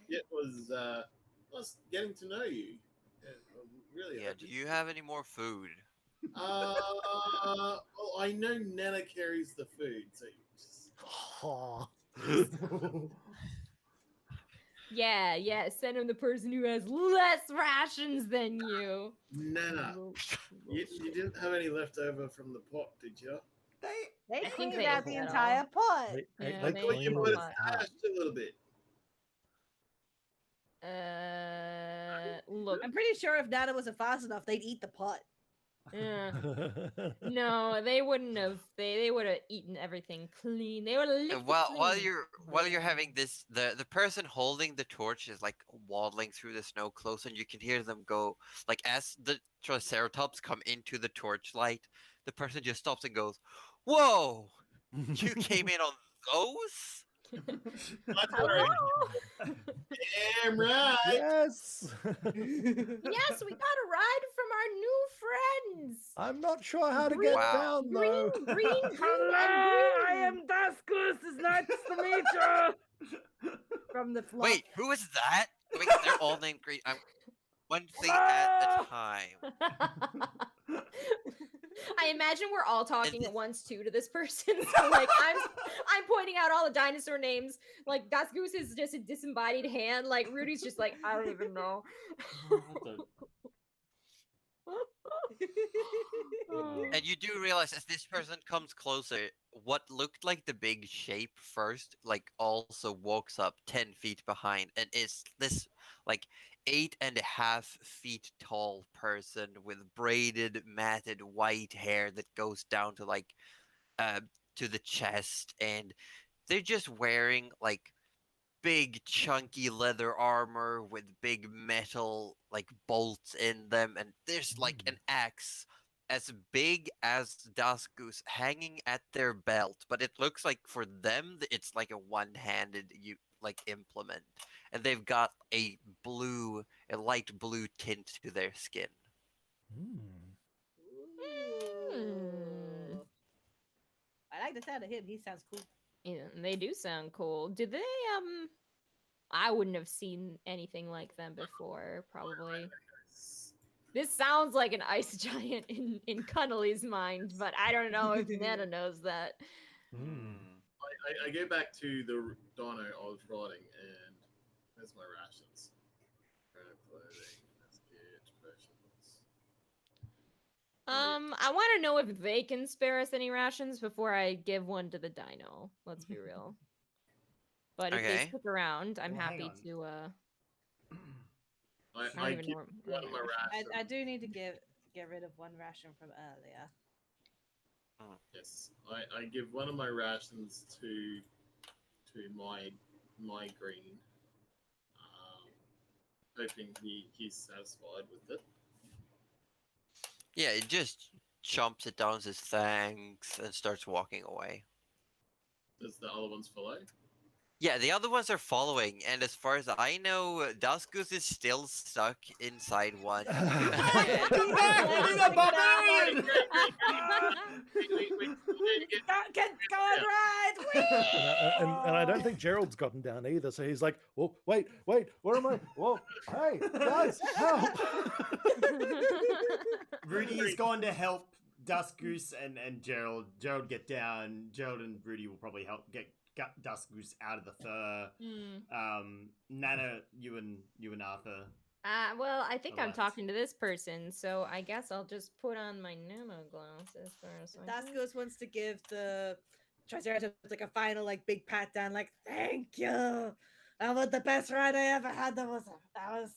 It was getting to know you. Yeah, really. Yeah. Do you have any more food? Well, I know Nana carries the food, so you just... Aw. Yeah, send him the person who has less rations than you. Nana, you didn't have any left over from the pot, did you? They I think cleaned they out ate the that entire all. pot. They Yeah, they they Thought you cleaned would it have out. smashed a little bit. Look. I'm pretty sure if Nana wasn't fast enough, they'd eat the pot. eh. No, they wouldn't have. They would have eaten everything clean. They would have licked it While clean. you're having this, the person holding the torch is like waddling through the snow close, and you can hear them go like as the Triceratops come into the torchlight. The person just stops and goes, "Whoa! You came in on those?" That's Hello? right. Damn right. Yes. Yes, we got a ride from our new friends. I'm not sure how to Green- get Wow. down though. Green, and green. Daskus. It's nice to meet you. From the flock. Wait, who is that? Wait, they're all named Green. I'm one thing at a time. I imagine we're all talking this- at once too to this person. So like I'm pointing out all the dinosaur names. Like Das Goose is just a disembodied hand. Like Rudy's just like, I don't even know. And you do realize as this person comes closer, what looked like the big shape first, like also walks up 10 feet behind, and it's this like 8.5 feet tall person with braided, matted white hair that goes down to like to the chest, and they're just wearing like big chunky leather armor with big metal like bolts in them, and there's like an axe as big as Daskus hanging at their belt, but it looks like for them it's like a one-handed implement, and they've got a light blue tint to their skin. Ooh. I like the sound of him. He sounds cool. Yeah, they do sound cool. Did they I wouldn't have seen anything like them before, probably. This sounds like an ice giant in Cunnelly's mind, but I don't know if Nana knows that. I go back to the dino I was riding, and there's my rations. Clothing, that's good. Vegetables. I want to know if they can spare us any rations before I give one to the dino. Let's be real. But if they Okay. stick around, I'm Well, hang happy on. to. I don't even give know one of my rations. I do need to get rid of one ration from earlier. Yes, I give one of my rations to my green, hoping he's satisfied with it. Yeah, it just chomps it down, says thanks, and starts walking away. Does the other ones follow? Yeah, the other ones are following, and as far as I know, Daskus is still stuck inside one. Do that! Do that, barbarian! Get going right! And I don't think Gerald's gotten down either. So he's like, "Whoa, wait, where am I? Whoa, hey, guys, help!" Rudy is going to help Dustgoose and Gerald. Gerald get down. Gerald and Rudy will probably help get Dustgoose out of the fur. Nana, you and Arthur. Well, I think I'm left. talking to this person, so I guess I'll just put on my nano glasses first. Daskus wants to give the Triceratops like a final like big pat down, like thank you. That was the best ride I ever had. That was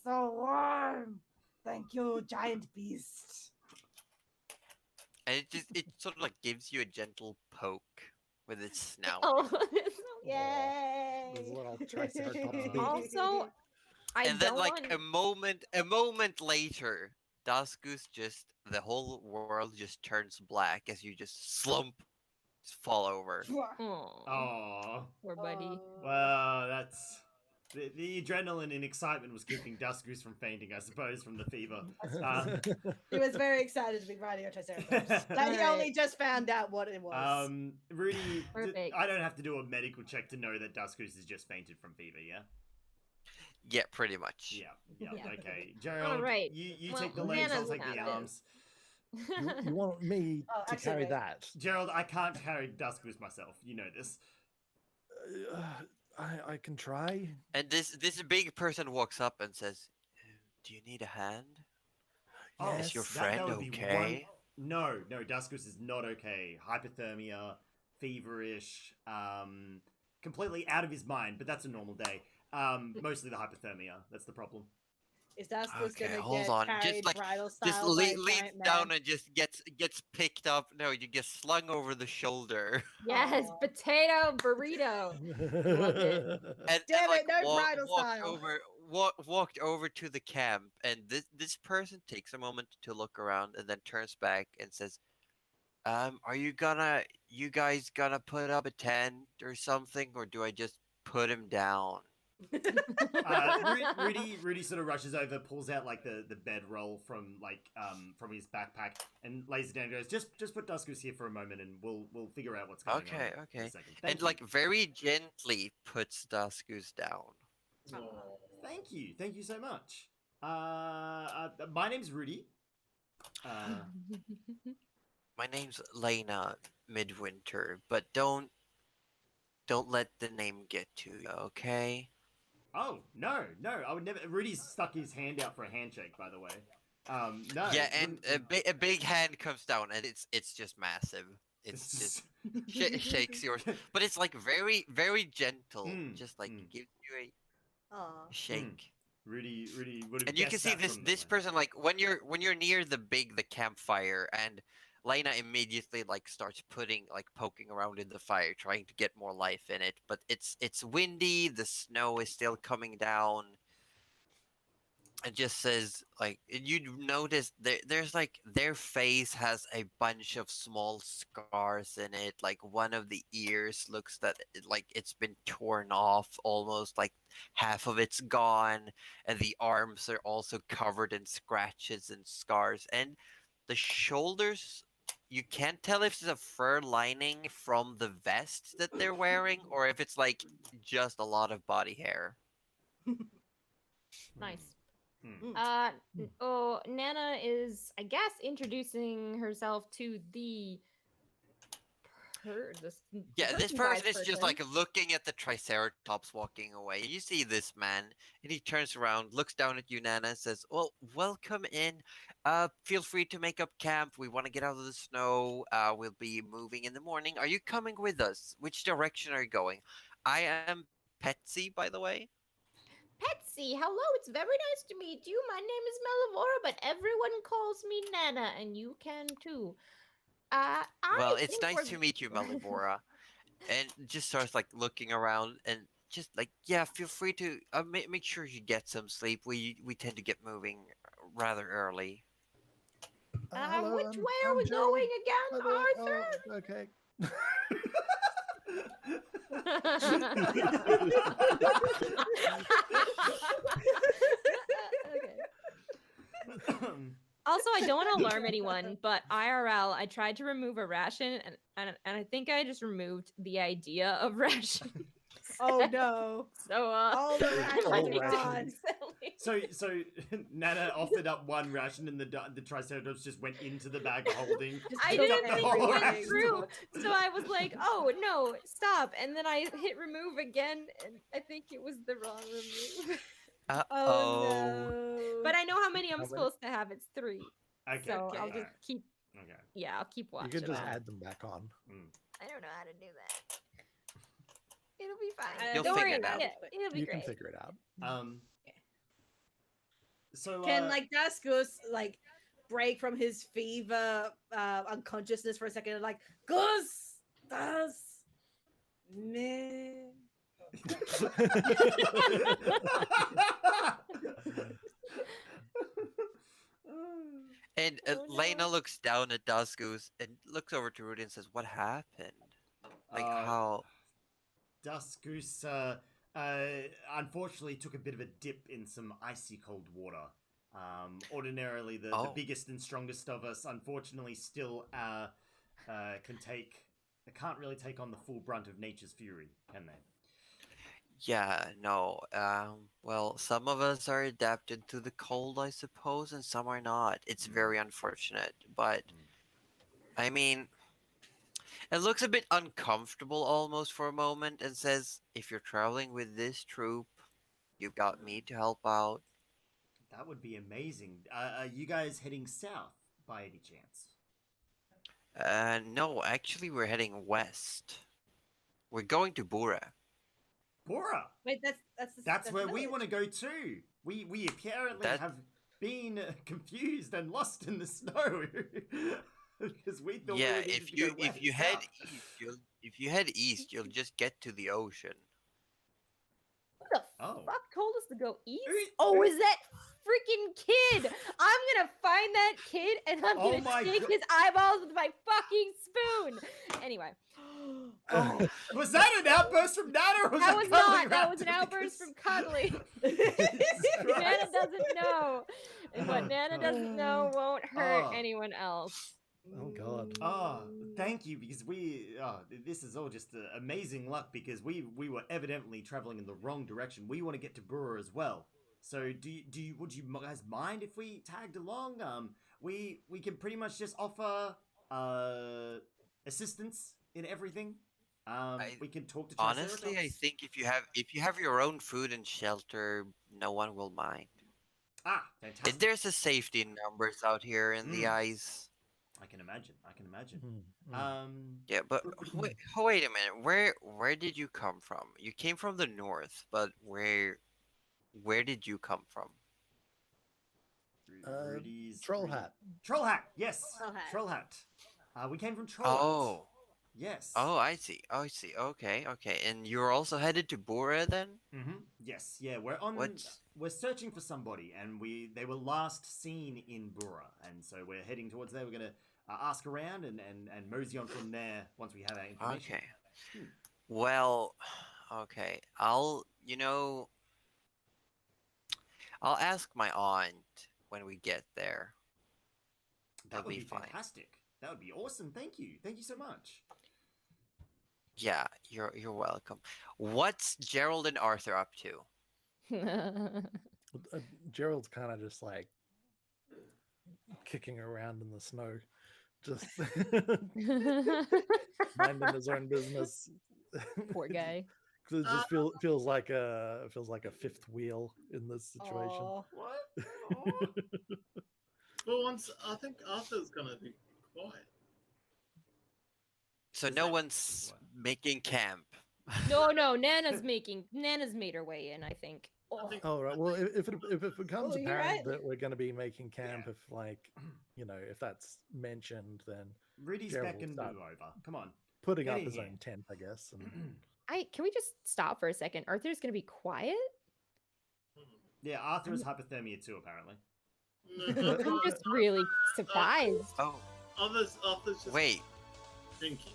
so warm. Thank you, giant beast. And it sort of like gives you a gentle poke with its snout. Oh, Yay! There's a little Triceratops beak. also, I And then don't like want... a moment later, Daskus the whole world just turns black as you just fall over. Aw, Oh, poor buddy. well, that's the adrenaline and excitement was keeping Dustgoose from fainting, I suppose, from the fever. He was very excited to be riding a Triceratops. That he only just found out what it was. Rudy, Perfect. I don't have to do a medical check to know that Dustgoose has just fainted from fever, yeah? Yeah, pretty much. Yeah, Yeah. okay. Gerald, Alright. you Well, take the legs, I'll Nana's take the got it. arms. You want me Oh, to actually, carry wait. that? Gerald, I can't carry Duskus myself. You know this. I can try. And this big person walks up and says, "Do you need a hand? Is your Yes. that friend would be one. okay?" No, Duskus is not okay. Hypothermia, feverish, completely out of his mind. But that's a normal day. Mostly the hypothermia. That's the problem. Is that Okay, gonna hold get on. carried Just like bridal just style by a leans giant down man? and just gets picked up. No, you get slung over the shoulder. Yes, Aw. potato burrito. Loved it. And Damn like it, no bridal style. walked over to the camp, and this person takes a moment to look around and then turns back and says, are you guys gonna put up a tent or something, or do I just put him down?" Rudy sort of rushes over, pulls out like the bedroll from from his backpack, and lays it down. And goes, just put Duskus here for a moment, and we'll figure out what's going on. Okay, in a okay. second. And Thank you. like very gently puts Duskus down. Thank you so much. My name's Rudy. My name's Lena Midwinter, but don't let the name get to you, okay? Oh no, I would never. Rudy's stuck his hand out for a handshake, by the way. No. Yeah, and a big hand comes down, and it's just massive. It's just shakes yours, but it's like very gentle, just like gives you Aw. a shake. Rudy would have. And you can see this person, like when you're near the campfire, and Lena immediately like starts poking around in the fire, trying to get more life in it. But it's windy, the snow is still coming down. It just says like you notice there's like their face has a bunch of small scars in it. Like one of the ears looks like it's been torn off, almost like half of it's gone, and the arms are also covered in scratches and scars, and the shoulders, you can't tell if it's a fur lining from the vest that they're wearing or if it's like just a lot of body hair. Nice. Hmm. Nana is, I guess, introducing herself to This person-sized person is just like looking at the Triceratops walking away. You see this man, and he turns around, looks down at you, Nana, and says, "Well, welcome in. Feel free to make up camp. We want to get out of the snow. We'll be moving in the morning. Are you coming with us? Which direction are you going? I am Petsy, by the way." Petsy, hello, it's very nice to meet you. My name is Melivora, but everyone calls me Nana, and you can too. Well, it's nice to meet you, Malivora. And just starts like looking around and just like, yeah, feel free to make sure you get some sleep. We tend to get moving rather early. Hello, which way are I'm we Gerald, going by again, the way. Arthur? Oh, okay. Okay. Also, I don't want to alarm anyone, but IRL, I tried to remove a ration, and I think I just removed the idea of ration. Oh no. So All the rations All are gone. So Nana offered up one ration, and the Triceratops just went into the bag holding. I picked up didn't the think whole it went ration. through, so I was like, "Oh no, stop!" And then I hit remove again, and I think it was the wrong remove. Uh Oh oh. no. But I know how many I'm How many? supposed to have. It's 3. Okay. So okay, I'll just alright. keep. Okay. Yeah, I'll keep You watching. can just that. add them back on. I don't know how to do that. It'll be fine. You'll Don't figure worry it out. about it. It'll be You great. can figure it out. So Can like Duskus like break from his fever unconsciousness for a second and like Gus man. And Oh, Lena no. looks down at Duskus and looks over to Rudy and says, "What happened? Like how?" Duskus unfortunately took a bit of a dip in some icy cold water. Ordinarily, the biggest and strongest of us, unfortunately, still can't really take on the full brunt of nature's fury, can they? Yeah, no. Well, some of us are adapted to the cold, I suppose, and some are not. It's very unfortunate, but I mean, it looks a bit uncomfortable almost for a moment and says, if you're traveling with this troop, you've got me to help out. That would be amazing. Are you guys heading south by any chance? No, actually, we're heading west. We're going to Bura. Bora. Wait, That's where we village. want to go too. We apparently That- have been confused and lost in the snow because we thought Yeah, we needed if to you go if you head south. east, if you head east, you'll just get to the ocean. Who the Oh. fuck told us to go east? Who- Oh, who- is that freaking kid? I'm gonna find that kid and I'm Oh gonna my take God. his eyeballs with my fucking spoon. Anyway, Oh, was that an outburst from Nana? Or was that was Cuddly not. That was an Raptor? outburst from Cuddly. Jesus Nana Christ. doesn't know, and what Nana doesn't know won't hurt Oh. anyone else. Oh, God. Oh, thank you, because this is all just amazing luck because we were evidently traveling in the wrong direction. We want to get to Brewer as well. So would you guys mind if we tagged along? We can pretty much just offer assistance in everything. We can talk to Honestly, I Triceratops. think if you have your own food and shelter, no one will mind. Fantastic. There's a safety in numbers out here in the ice. I can imagine. Mm, mm. Yeah, but wait a minute. Where did you come from? You came from the north, but where did you come from? Rudy's Troll Rudy- Hat. Troll Hat. Yes. Troll Hat. Troll Hat. We came from Troll Hat. Oh, Yes. I see. Okay. And you're also headed to Bora then? Yes. Yeah. We're on. What's- We're searching for somebody, and they were last seen in Bura, and so we're heading towards there. We're gonna ask around and mosey on from there once we have our information. Okay. Well, okay. I'll ask my aunt when we get there. That That'll would be be fine. fantastic. That would be awesome. Thank you. Thank you so much. Yeah, you're welcome. What's Gerald and Arthur up to? Gerald's kind of just like kicking around in the snow, just minding his own business. Poor guy. 'Cause it just feels like a fifth wheel in this situation. Aw. What? Well, once I think Arthur's gonna be quiet. So Is no that- one's what? making camp. No, Nana's made her way in, I think. I think Oh right. Well, if it becomes Oh, you're apparent right. that we're going to be making camp, Yeah. if if that's mentioned, then Rudy's Gerald back will and start. move over. Come on. putting Get up in his here. own tent, I guess. And Can we just stop for a second? Arthur's gonna be quiet? Yeah, Arthur has hypothermia too, apparently. I'm just really surprised. Oh, Arthur's just wait. thinking.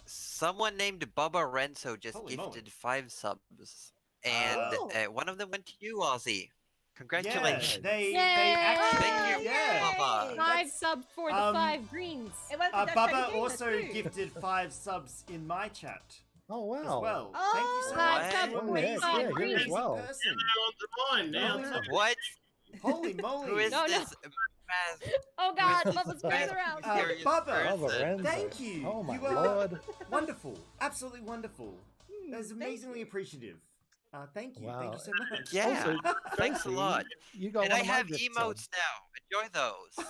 Someone named Bubba Renzo just Holy moly. gifted 5 subs. And Oh. one of them went to you, Aussie. Yeah, Congratulations. they Yay! actually. Thank you, yeah. Bubba. 5 subs for the um, 5 greens. It went with that Bubba shiny game, also that's true. gifted 5 subs in my chat oh wow! as well. Oh, Thank you so five much. subs You're for amazing, five you're an green as amazing well. person. Now on the line now. Oh, too. What? Holy moly! Who is No, no. this mass? Oh god, Who is Bubba's this further mass out. mysterious Bubba. Bubba person? Renzo. Thank you. Oh my You are- lord! Wonderful, absolutely wonderful. That's thank amazingly you. appreciative. Thank you, thank Wow. you so much. Yeah. Also, Thanks a Chelsea, lot. You got And one I of my have gift emotes subs. now. Enjoy those.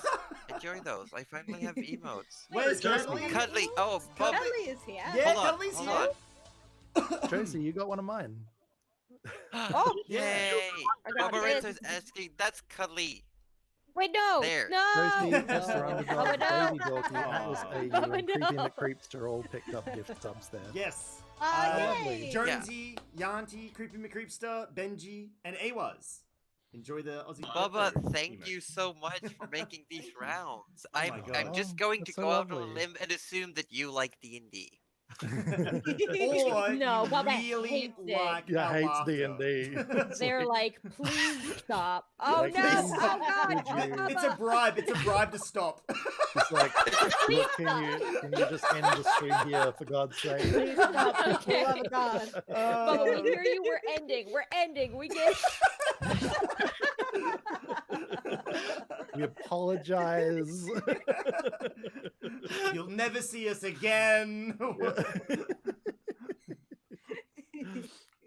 Enjoy those. I finally have emotes. Where's Wait, Cuddly? Cuddly. Oh, Bubba. Cuddly is here. Yeah, Hold on, Cuddly's hold here. Tracy, you got one of mine. Oh, Yeah. Yay. I got Bubba it. Renzo's asking. That's Cuddly. Wait, no. There. No. Tracy, Mr. Underdog, Oh, no. Baby Dorky, Atlas Oh, AU, no. and Creepy McCreepster all picked up gift subs there. Yes. lovely. Yay! Jonesy, Yanti, Creepy McCreepster, Benji, and Awaz. Enjoy the Aussie. Bubba, Devfro thank emote. you so much for making these rounds. Oh I'm my I'm God. just Oh, going to that's so go out on a lovely. limb and assume that you like D&D. Or No, you Bubba really hates it. like Yeah, our hates laughter. D&D. They're like, please stop. Oh Like, no! please Oh stop. god! Would you- It's a bribe. It's a bribe to stop. It's like, Please look, can you just end the stream here for God's sake? Please stop. For Okay. the love of God. Bubba, we hear you. We're ending. We're ending. We get. We apologize. You'll never see us again.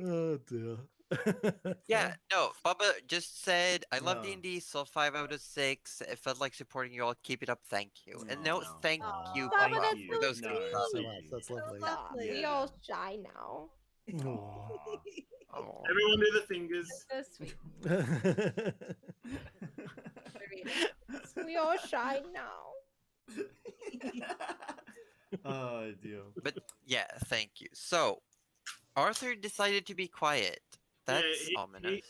Oh dear. Yeah, no, Bubba just said, I love No. D&D, so 5 out of 6. It felt like supporting you all. Keep it up, thank you. And no, No. thank Aw. you, Bubba, thank that's you for so those No. things. Thanks so much. That's lovely. Stop. lovely. We Yeah. all shy now. Aw. Oh. Everyone do the fingers. So sweet. We all shy now. Oh dear. But yeah, thank you. So, Arthur decided to be quiet. That's Yeah, ominous.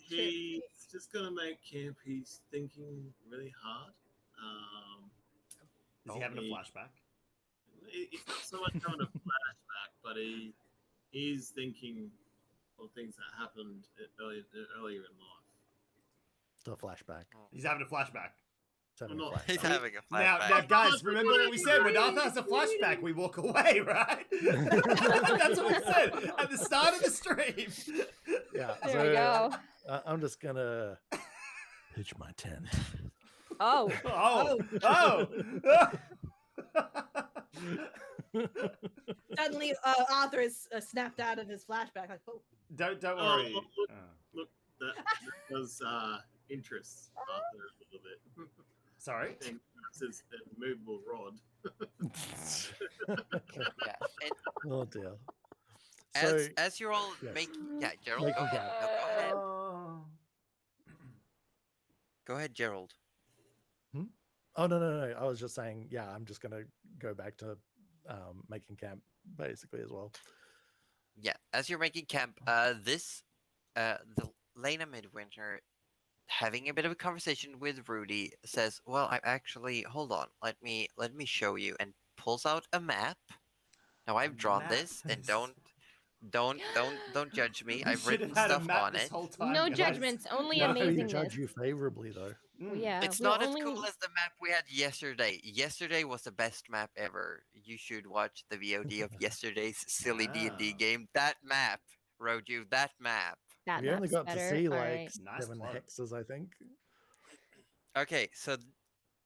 he's just gonna make camp. He's thinking really hard. Is he having a he- flashback? It's not so much having a flashback, but he is thinking of things that happened earlier in life. It's a flashback. He's having a flashback. It's having a Well, flashback. He's having a Now, flashback. guys, remember what we said? When Arthur has a flashback, we walk away, right? That's what we said at the start of the stream. Yeah. There we go. I'm just gonna pitch my tent. Oh. Oh. Suddenly, Arthur is snapped out of his flashback. Like, oh. Don't Oh, worry. look, that does interest Arthur a little bit. Sorry. And it's his movable rod. Yeah. And Oh dear. So as you're all yes. making, yeah, Gerald, Making go ahead. camp. No, go ahead. Oh. Go ahead, Gerald. Oh no. I was just saying, yeah, I'm just gonna go back to making camp basically as well. Yeah, as you're making camp, the Lena Midwinter, having a bit of a conversation with Rudy, says, "Well, I actually, hold on, let me show you," and pulls out a map. Now I've drawn map. this, and don't judge me. We I've should written have had a stuff map on this it. whole time, No guys. judgments, only No, we amazingness. judge you favorably though. Mm. Yeah, It's we'll not as only- cool as the map we had yesterday. Yesterday was the best map ever. You should watch the VOD of yesterday's silly D&D Ah. game. That map, Roju, that map. That We only map's got better. to see All like right. Nice 7 plug. hexes, I think. Okay, so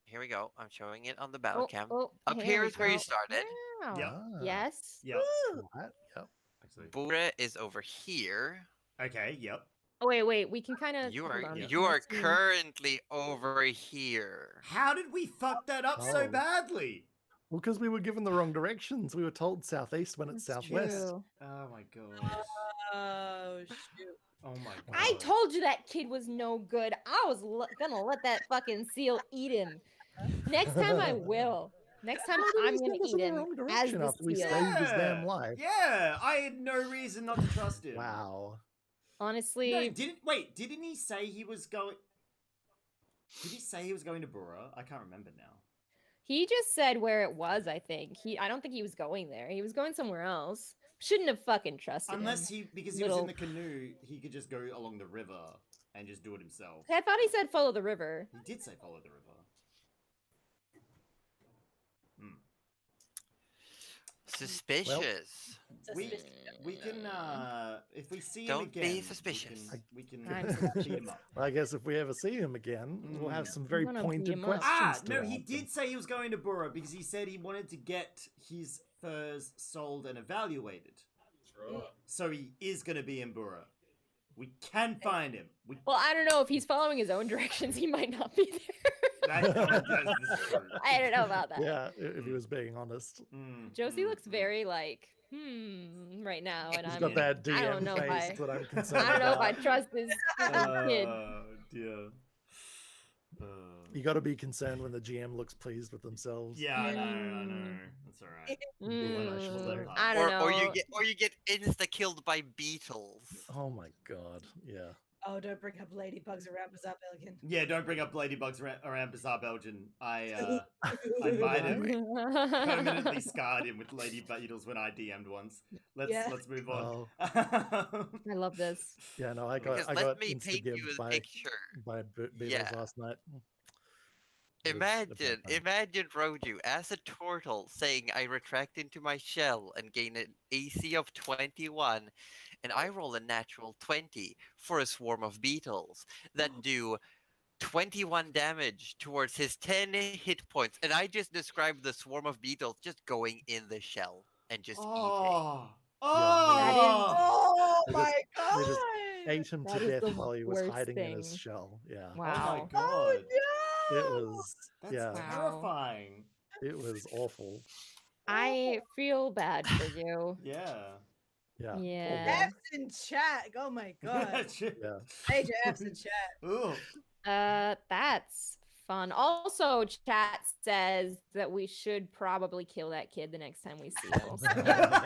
here we go. I'm showing it on the battle cam. Oh, Up here here we is where you go. started. Wow. Yep. Ah, Yes. Yep. right, Yep. Actually. Bura is over here. Okay. Yep. Oh wait. We can kind of. You are currently over here. How did we fuck that up so Oh. badly? Well, because we were given the wrong directions. We were told southeast when it's southwest. Oh my god. Oh shoot! Oh my god. I told you that kid was no good. I was gonna let that fucking seal eat him. Next time I will. Next time How did I'm he gonna send us eat in the him wrong as direction the after we seal. saved his damn life? Yeah, I had no reason not to trust him. Wow. Honestly, No, didn't he say he was going? Did he say he was going to Bura? I can't remember now. he just said where it was. I think I don't think he was going there. He was going somewhere else. Shouldn't have fucking trusted Unless him. because he was in Little- the canoe, he could just go along the river and just do it himself. I thought he said follow the river. He did say follow the river. Suspicious. We can if we see him Don't be again, suspicious. we can I'm beat him up. Well, I guess if we ever see him again, we'll have some very wanna beat pointed him up. questions. to No, he ask him. did say he was going to Bura because he said he wanted to get his furs sold and evaluated. That's right. So he is going to be in Bura. We can find him. Well, I don't know if he's following his own directions. He might not be there. This is true. I don't know about that. Yeah, if he was being honest. Josie looks very like right now, and He's I'm got that I don't DM know if face that I'm concerned I don't know if I about. trust this kid. Oh dear. You got to be concerned when the GM looks pleased with themselves. Yeah, I know. That's all right. I don't know. Or you get insta killed by beetles. Oh my god. Yeah. Oh, don't bring up ladybugs around Bizarre Belgian. Yeah, don't bring up ladybugs around Bizarre Belgian. I might have permanently scarred him with lady beetles when I DM'd once. Let's move on. Oh. I love this. Yeah, no, I Because got let me paint you insta-gibbed a by picture. beetles Yeah. last night. It was a bit fun. Imagine Roju as a turtle saying I retract into my shell and gain an AC of 21, and I roll a natural 20 for a swarm of beetles that do 21 damage towards his 10 hit points, and I just described the swarm of beetles just going in the shell and just eating. Oh, That is- Oh They my they just god! ate him That to is death the while he was worst hiding in his thing. shell. Yeah. Oh my Wow. god. Oh no! It was That's yeah, Wow. terrifying. it was awful. I feel bad for you. Yeah. Yeah. poor Yeah. boy. F's in chat. Oh my god. Yeah. Major F's in chat. Ooh. That's fun. Also, chat says that we should probably kill that kid the next time we see him. That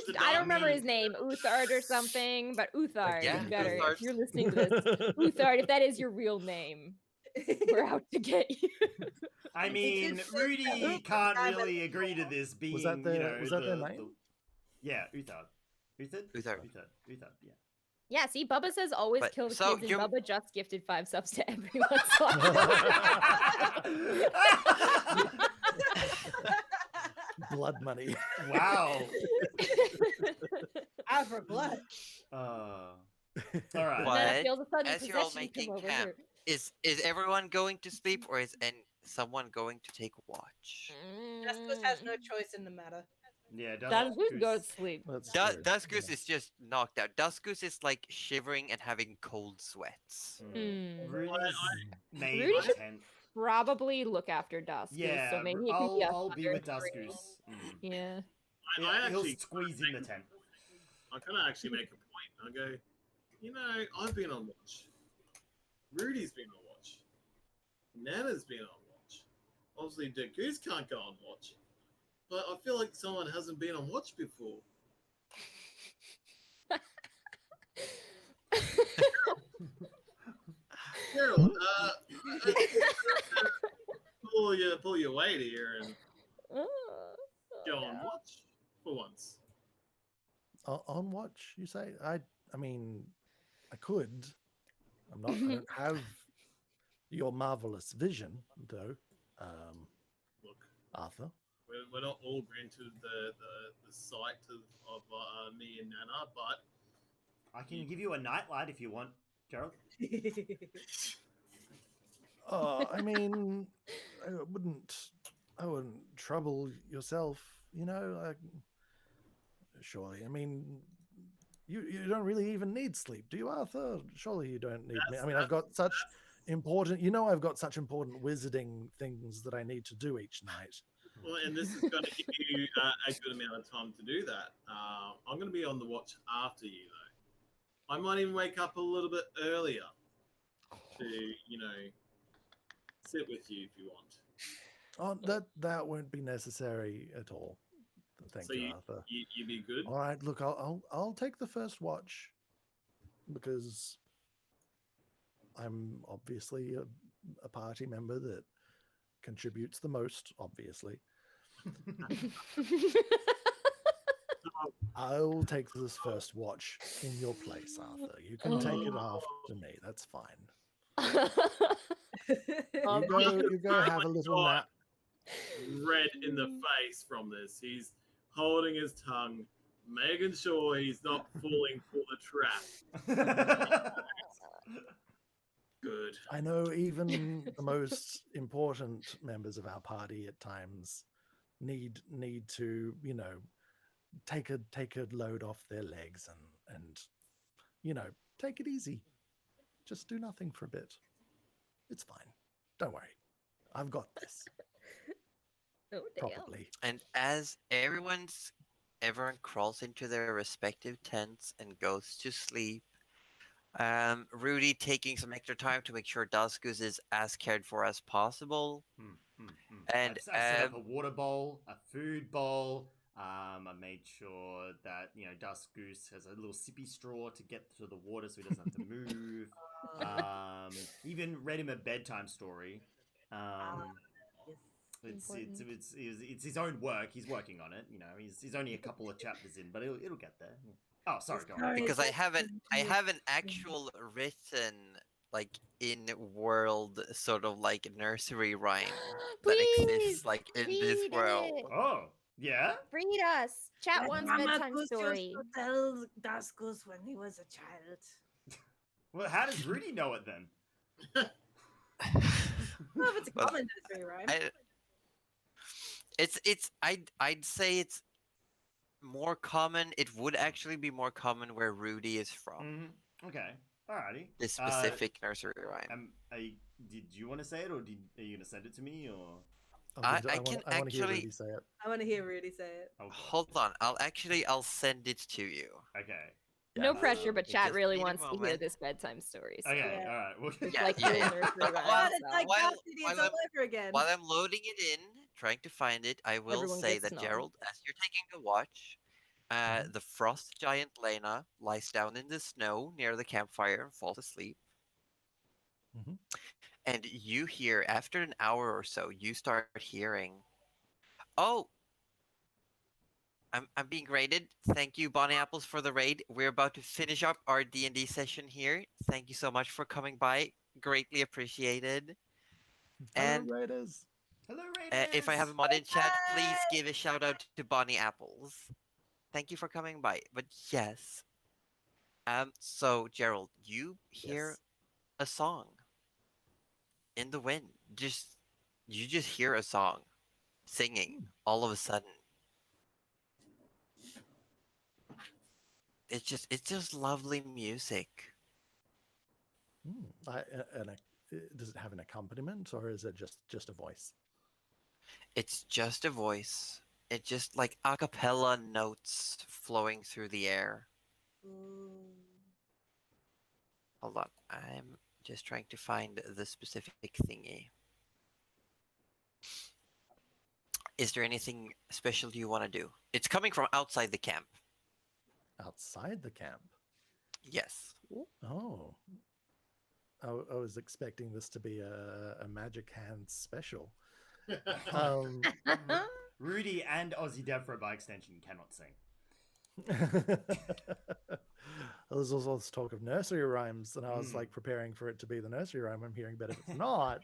is a I don't dark remember move. his name, Uthard or something, but Uthard, Yeah, you better. Uthard. If you're listening to this, Uthard, if that is your real name, we're out to get you. I mean, just- Rudy can't really agree to this being, that their- you know, was that their name? Yeah, Uthard. Uthard? Uthard. Uthard, yeah. Yeah, see, Bubba says always But- kill the so kids, and you're- Bubba just gifted 5 subs to everyone. So Blood money. Wow. Out for blood. All right. What? Nana feels a sudden As you're all possession making come over camp, her. Is everyone going to sleep, or is someone going to take watch? Justice has no choice in the matter. Yeah, That is who's go to sleep. That's Du- true. Duskus is just knocked out. Duskus is like shivering and having cold sweats. Mm. Rudy's main Rudy should- intent. Probably look after Duskus, Yeah, so maybe it can be I'll be with under Duskus. Yeah. I He'll actually squeeze in the tent. I kind of actually make a point. I go, you know, I've been on watch. Rudy's been on watch. Nana's been on watch. Obviously, Dick Goose can't go on watch. But I feel like someone hasn't been on watch before. Carol, pull your weight here and go on watch for once. On watch, you say? I mean, I could. I'm not. I don't have your marvelous vision, though, Look, Arthur. we're not all granted the sight of me and Nana, but I can give you a nightlight if you want, Gerald. I mean, I wouldn't trouble yourself. You know, surely. I mean, you don't really even need sleep, do you, Arthur? Surely you don't need me. I mean, I've got such important. You know, I've got such important wizarding things that I need to do each night. well, and this is going to give you a good amount of time to do that. I'm going to be on the watch after you, though. I might even wake up a little bit earlier to, you know, sit with you if you want. Oh, that won't be necessary at all. Thank So you, Arthur. You be good. All right, look, I'll take the first watch because I'm obviously a party member that contributes the most. Obviously, I'll take this first watch in your place, Arthur. You can take it after me. That's fine. You go have a little nap. Red in the face from this. He's holding his tongue, making sure he's not falling for the trap. Good. I know even the most important members of our party at times need to, you know, take a load off their legs and you know, take it easy. Just do nothing for a bit. It's fine. Don't worry. I've got this. Oh, damn. Probably. And as everyone crawls into their respective tents and goes to sleep, Rudy taking some extra time to make sure Duskus is as cared for as possible. And I've set up a water bowl, a food bowl, I made sure that Dusk Goose has a little sippy straw to get to the water so he doesn't have to move. Even read him a bedtime story. Yes. It's his own work. He's working on it. He's only a couple of chapters in, but it'll get there. Yeah. Oh, sorry, His go on. story Because is I have an actual written like in world sort of like nursery rhyme that Please exists like in this read world. it. Oh, yeah. Read us. Chat Like wants Mama bedtime Goose story. used to tell Daskus when he was a child. Well, how does Rudy know it then? Well, if it's a Well, common nursery rhyme. I'd say it's more common. It would actually be more common where Rudy is from. Okay. Alrighty. This specific nursery rhyme. Did you want to say it, or are you gonna send it to me, or? I want can to hear actually- Rudy say it. I want to hear Rudy say it. Okay. Hold on, I'll send it to you. Okay. No Yeah, pressure, but it chat just really need a wants to hear moment. this bedtime story. So. Okay. Yeah. All right. Well, It's Yeah, like yeah, real yeah. nursery God, rhymes. it's like While- Custody, it's while all I'm- over again. While I'm loading it in, trying to find it, I will Everyone say gets that snob. Gerald, as you're taking a watch, the frost giant Lena lies down in the snow near the campfire and falls asleep. Mhm. And you hear, after an hour or so, you start hearing, "Oh, I'm being raided. Thank you, Bonnie Apples, for the raid. We're about to finish up our D&D session here. Thank you so much for coming by. Greatly appreciated. And Hello, Raiders. hello, Raiders. if I have a mod in chat, please give a shout out to Bonnie Apples. Thank you for coming by. But yes. So Gerald, you hear Yes. a song in the wind. You just hear a song singing all of a sudden. It's just lovely music. Does it have an accompaniment, or is it just a voice? It's just a voice. It's just like a cappella notes flowing through the air. Ooh. Hold on, I'm just trying to find the specific thingy. Is there anything special you want to do? It's coming from outside the camp. Outside the camp. Yes. Oh. I was expecting this to be a Magic Hands special. Rudy and AussieDevFro by extension cannot sing. There's also this talk of nursery rhymes, and I was like preparing for it to be the nursery rhyme I'm hearing, but if it's not,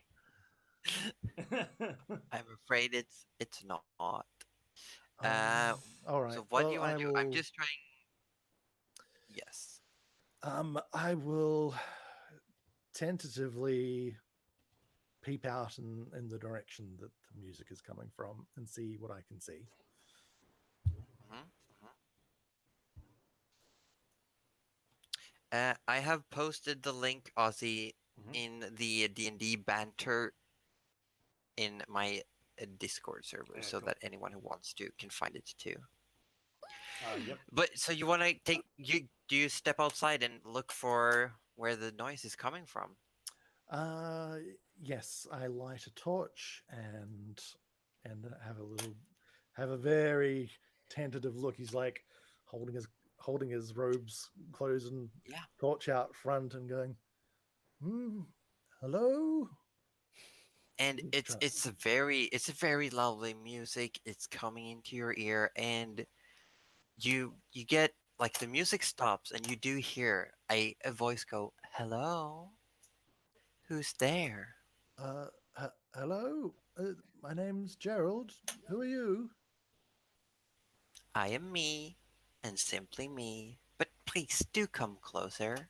I'm afraid it's not. all right. So what do you want I to do? I'm will- just trying. Yes. I will tentatively peep out in the direction that the music is coming from and see what I can see. I have posted the link, Aussie, Mhm. in the D&D banter in my Discord server, Yeah, so cool. that anyone who wants to can find it too. Yep. But so you want to take you? Do you step outside and look for where the noise is coming from? Yes, I light a torch and have a very tentative look. He's like holding his robes closed and Yeah. torch out front and going, hello. And Try- it's a very lovely music. It's coming into your ear, and you get like the music stops, and you do hear a voice go, "Hello, who's there?" Hello. My name's Gerald. Who are you? I am me, and simply me. But please do come closer.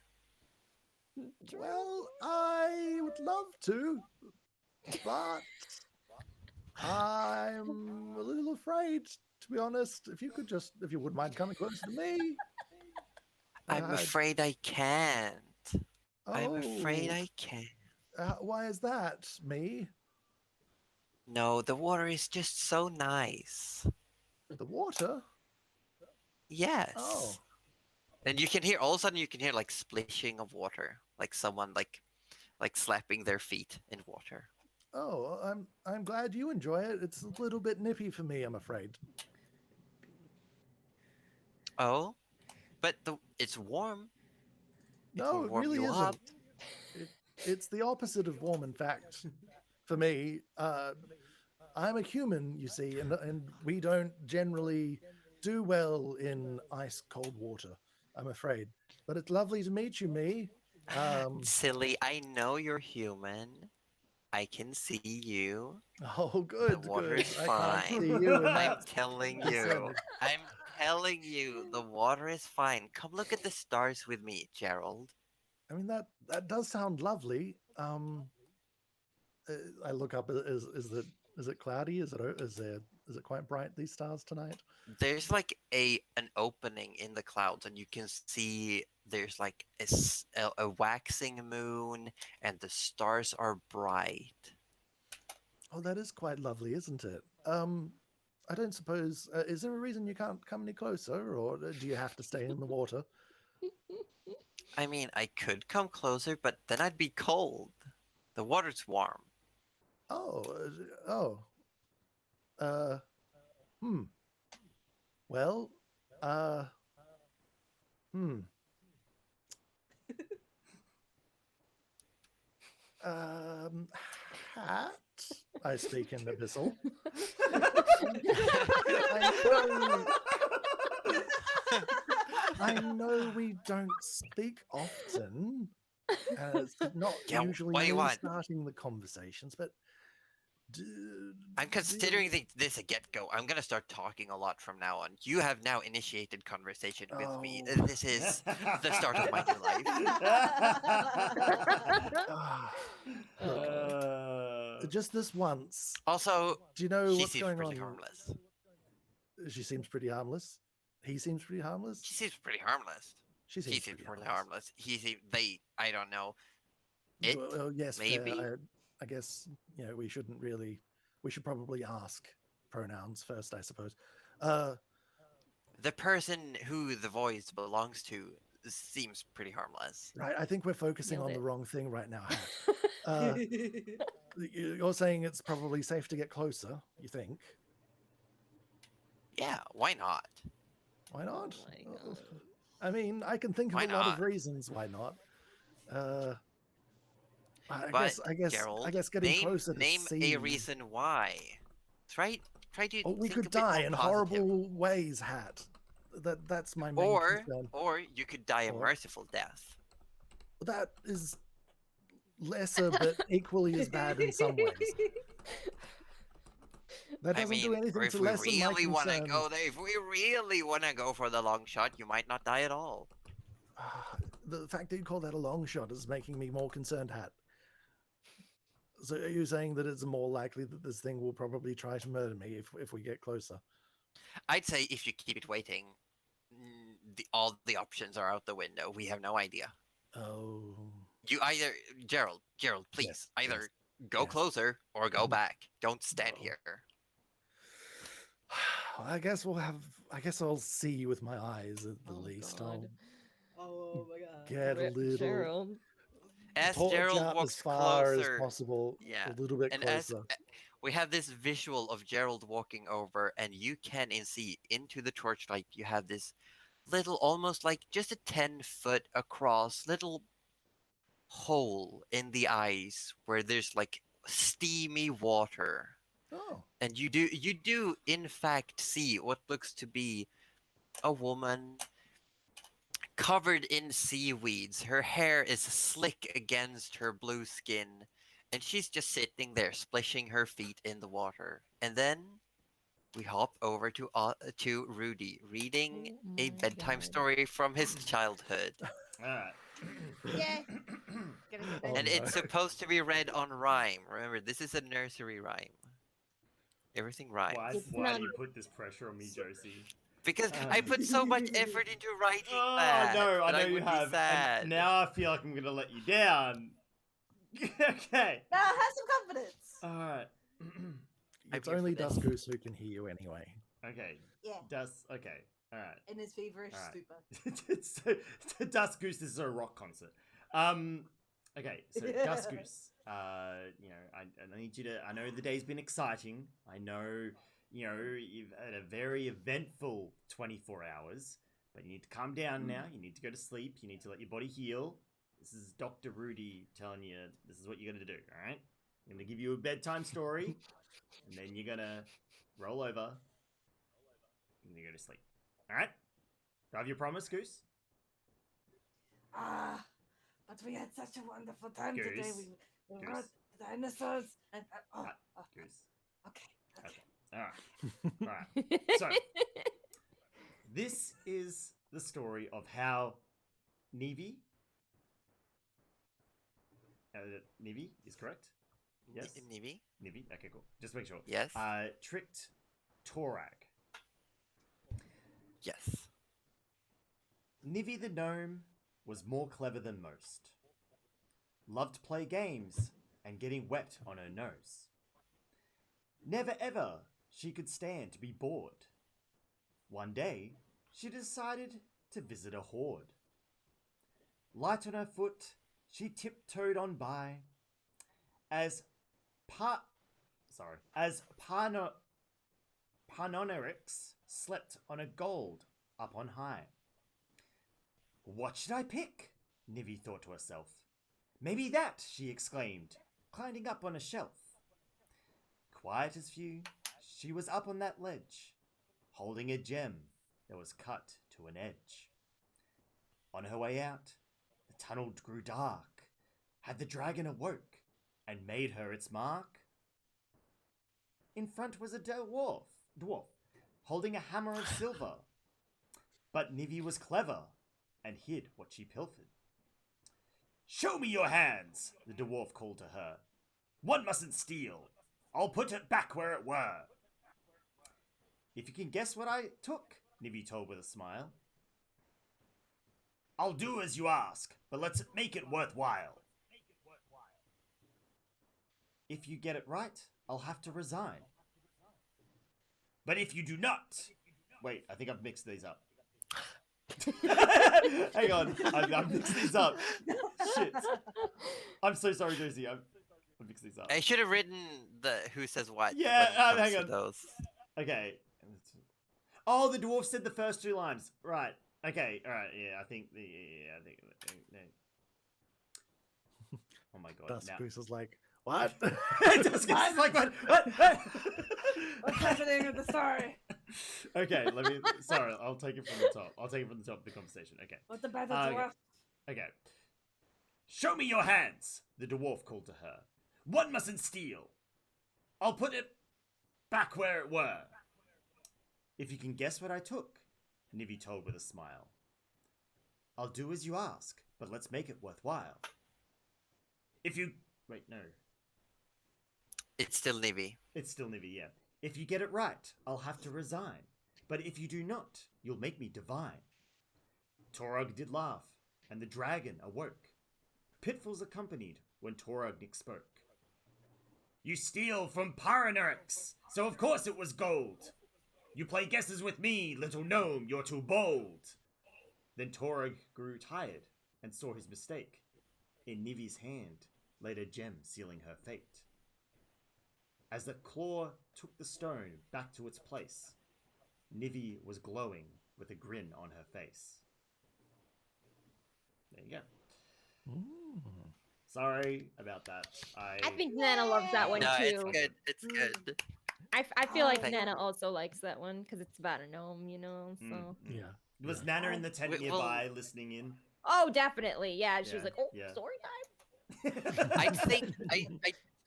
Well, I would love to, but I'm a little afraid, to be honest. If you wouldn't mind coming closer to me. I'm afraid I can't. I'm afraid Oh, I can't. why is that, me? No, the water is just so nice. The water? Yes. Oh, And you can hear all of a sudden you can hear like splishing of water, like someone like slapping their feet in water. oh, I'm glad you enjoy it. It's a little bit nippy for me, I'm afraid. Oh, but it's warm. It No, will it warm really you up. isn't. It's the opposite of warm, in fact. For me, I'm a human, you see, and we don't generally do well in ice cold water, I'm afraid. But it's lovely to meet you, me. Silly, I know you're human. I can see you. Oh, The good, water good. is I can't see fine. you in I'm that telling you. percentage. I'm telling you, the water is fine. Come look at the stars with me, Gerald. I mean, that does sound lovely. I look up. Is it cloudy? Is it quite bright? These stars tonight? There's like an opening in the clouds, and you can see there's like a waxing moon, and the stars are bright. Oh, that is quite lovely, isn't it? I don't suppose. Is there a reason you can't come any closer, or do you have to stay in the water? I mean, I could come closer, but then I'd be cold. The water's warm. Oh, oh. Uh, hmm. Well, uh, hmm. Um, Hat. I speak in Abyssal. I know we don't speak often, as not Yeah, usually what do you me want? starting the conversations, but I'm considering this a get-go. I'm gonna start talking a lot from now on. You have now initiated conversation with me. Oh. This is the start of my new life. Ah, look, just this once. Also, Do you know she what's seems going pretty on? harmless. She seems pretty harmless. He seems pretty harmless. She seems pretty harmless. She He seems seems pretty pretty harmless. harmless. I don't know. It, Well, yes, maybe. fair. I guess we shouldn't really. We should probably ask pronouns first, I suppose. The person who the voice belongs to seems pretty harmless. Right. I think we're focusing Nailed on the it. wrong thing right now, Hat. You're saying it's probably safe to get closer. You think? Yeah, why not? Why not? Oh my God. I mean, I can think of Why a lot of not? reasons why not. I But I Gerald, guess getting closer to name see. a reason why. Try to Oh, we think could a bit die more in positive. horrible ways, Hat. That's my main Or concern. you could die a Or- merciful death. That is lesser, but equally as bad in some ways. That I doesn't mean, do anything or if to we lessen my really want to concern. go there, if we really want to go for the long shot, you might not die at all. The fact that you call that a long shot is making me more concerned, Hat. So are you saying that it's more likely that this thing will probably try to murder me if we get closer? I'd say if you keep it waiting, all the options are out the window. We have no idea. Oh. You either, Gerald, please, Yes, either yes, go yes. closer or go back. Don't stand No. here. I guess I'll see you with my eyes at the Oh, least. God. Oh my god. Get a little Gerald. As torch Gerald out walks as far as closer, possible. yeah, A little bit and as closer. we have this visual of Gerald walking over, and you can see into the torchlight. You have this little, almost like just a 10-foot across little hole in the ice where there's like steamy water. Oh. And you do in fact see what looks to be a woman covered in seaweeds. Her hair is slick against her blue skin, and she's just sitting there splishing her feet in the water. And then we hop over to Rudy reading Oh a my bedtime God. story from his childhood. All right. Yeah. Gotta get Oh, that. And no. it's supposed to be read on rhyme. Remember, this is a nursery rhyme. Everything rhymes. Why not- do you put this pressure on me, Josie? Because I put so much effort into writing Oh that. no, I that know you would be have. sad. And now I feel like I'm gonna let you down. Okay. Now have some confidence. All right. It's here for only this. Dust Goose who can hear you anyway. Okay. Yeah. Okay. All right. In his feverish All right. stupor. it's Dusk Goose. This is a rock concert. Okay. So Dusk Goose. I need you to. I know the day's been exciting. I know. You've had a very eventful 24 hours. But you need to calm down now. You need to go to sleep. You need to let your body heal. This is Dr. Rudy telling you this is what you're going to do, all right? I'm going to give you a bedtime story, and then you're going to roll over, and you go to sleep. All right? Do I have your promise, Goose? But we had such a wonderful time today. Goose. We Goose. rode dinosaurs and Goose. okay. All right. All right. So, this is the story of how Nevi. Nevi is correct? Yes? Nivi? Nevi? Okay, cool. Just make sure. Yes. Tricked Torag. Yes. Nivi the gnome was more clever than most. Loved to play games and getting wet on her nose. Never ever she could stand to be bored. One day, she decided to visit a horde. Light on her foot, she tiptoed on by as Panonerix slept on a gold up on high. What should I pick? Nivi thought to herself. Maybe that, she exclaimed, climbing up on a shelf. Quiet as few, she was up on that ledge, holding a gem that was cut to an edge. On her way out, the tunnel grew dark. Had the dragon awoke and made her its mark? In front was a dwarf, holding a hammer of silver. But Nivi was clever and hid what she pilfered. Show me your hands, the dwarf called to her. One mustn't steal. I'll put it back where it were. If you can guess what I took, Nivi told with a smile. I'll do as you ask, but let's make it worthwhile. If you get it right, I'll have to resign. But if you do not... Wait, I think I've mixed these up. Hang on, I've mixed these up. Shit. I'm so sorry, Josie. I've mixed these up. I should have written the who says what. Yeah, when it comes hang to on. Those. Okay. Oh, the dwarf said the first two lines. Right. Okay. All right. Yeah, I think the. Yeah, I think. Oh my god. Dusk now. Goose is like, what? Dusk Goose is like, what? What's happening with the story? Okay, let me. Sorry, I'll take it from the top. I'll take it from the top of the conversation. Okay. What about the Okay. dwarf? Okay. Show me your hands, the dwarf called to her. One mustn't steal. I'll put it back where it were. If you can guess what I took, Nivi told with a smile. I'll do as you ask, but let's make it worthwhile. If you... Wait, no. It's still Nivi. It's still Nivi, yeah. If you get it right, I'll have to resign. But if you do not, you'll make me divine. Torog did laugh, and the dragon awoke. Pitfalls accompanied when Torognik spoke. You steal from Paranerix, so of course it was gold. You play guesses with me, little gnome, you're too bold. Then Torog grew tired and saw his mistake. In Nivi's hand laid a gem sealing her fate. As the claw took the stone back to its place, Nivi was glowing with a grin on her face. There you go. Sorry about that. I think Nana loves that one No, too. it's good. It's good. I feel like Thank- Nana also likes that one because it's about a gnome, you know. So. Yeah. Was Nana in the tent We- well- nearby listening in? Oh, definitely. Yeah, she Yeah, was like, "Oh, yeah. story time." I think I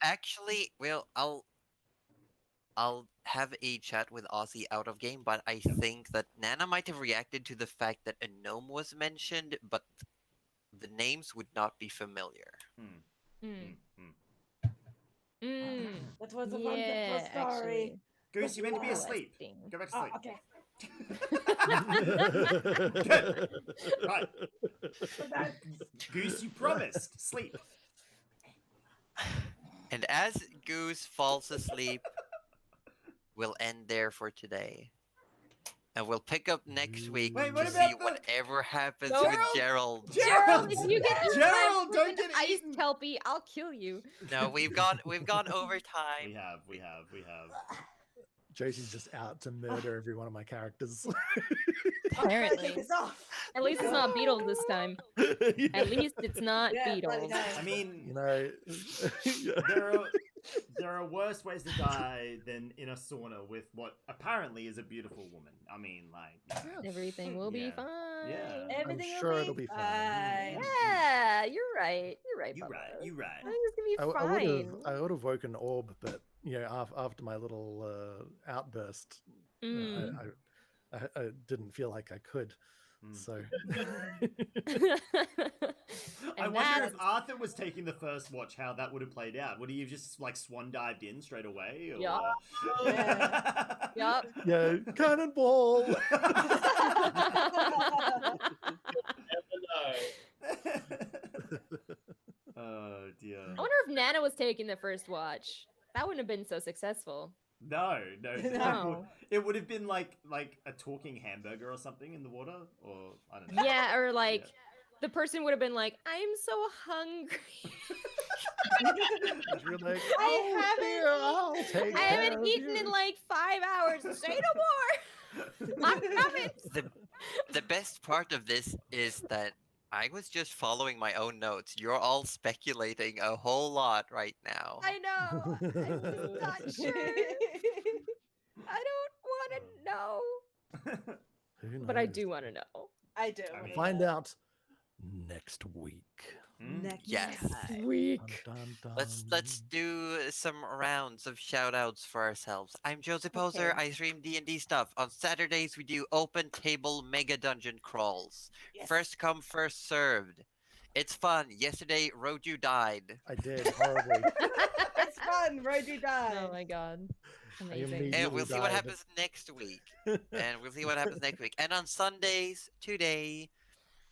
actually I'll have a chat with Aussie out of game, but I think that Nana might have reacted to the fact that a gnome was mentioned, but the names would not be familiar. Mm. Mm. Mm. That was a Yeah, wonderful story. actually. Goose, you meant to be asleep. Interesting. Go back to Oh, sleep. okay. Good. Right. So that, Goose, you promised. Sleep. And as Goose falls asleep, we'll end there for today. And we'll pick up next week Wait, what to about see the- whatever happens Gerald? with Gerald. Gerald, if you get eaten Gerald, by don't freaking get ice eaten. kelpie, I'll kill you. No, we've gone over time. We have. Josie's just out to murder every one of my characters. Apparently. Take this off. At least it's not Beetles this time. At least it's not Yeah, bloody Beetles. hell. I mean, You know, there are worse ways to die than in a sauna with what apparently is a beautiful woman. I mean, like, Everything will be Yeah. fine. Yeah. Everything sure will it'll be fine. Yeah, you're right. You're right. you Bubba. right, you right. Everything's gonna be fine. I would have woken Orb, but after my little outburst, Mm. I didn't feel like I could. Mm. So I And wonder if that's- Arthur was taking the first watch, how that would have played out. Would he have just like swan dived in straight away? Or... Yeah. Yeah. Yup. yeah, cannonball. Never know. Oh dear. I wonder if Nana was taking the first watch. That wouldn't have been so successful. No. No. It would have been like a talking hamburger or something in the water, or I don't know. Yeah, or like the person would have been like, "I'm so hungry. You're like, I haven't here, I'll take I care haven't of eaten you." in like 5 hours. Say no more. I'm coming." The best part of this is that I was just following my own notes. You're all speculating a whole lot right now. I know. I'm just not sure. I don't want to know, Who but I knows? do want to know. I do. I mean- Find out next week. Next Yes. time. Week. Dun, dun, Let's dun. do some rounds of shout outs for ourselves. I'm Joseph Poser. Okay. I stream D&D stuff. On Saturdays we do open table mega dungeon crawls. Yes. First come, first served. It's fun. Yesterday Roju died. I did horribly. It's fun. Roju died. Oh my god. Amazing. immediately- And we'll see what died. happens next week. And on Sundays, today,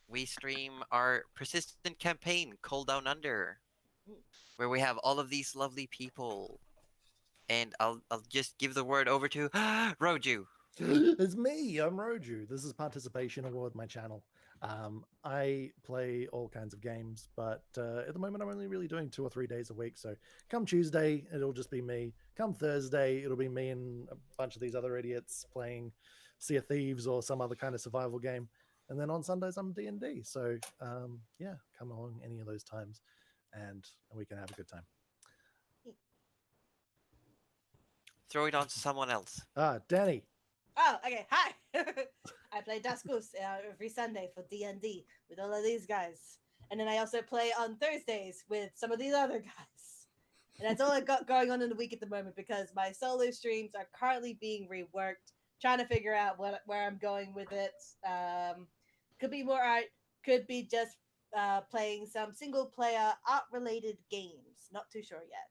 we stream our persistent campaign, Cold Down Under, where we have all of these lovely people. And I'll just give the word over to Roju. It's me. I'm Roju. This is Participation Award, my channel. I play all kinds of games, but at the moment I'm only really doing 2 or 3 days a week. So come Tuesday, it'll just be me. Come Thursday, it'll be me and a bunch of these other idiots playing Sea of Thieves or some other kind of survival game. And then on Sundays I'm D&D. So yeah, come along any of those times, and we can have a good time. Throw it on to someone else. Danny. Oh, okay. Hi. I play Daskus every Sunday for D&D with all of these guys. And then I also play on Thursdays with some of these other guys. And that's all I got going on in the week at the moment because my solo streams are currently being reworked, trying to figure out where I'm going with it. Could be more art, could be just playing some single player art related games. Not too sure yet.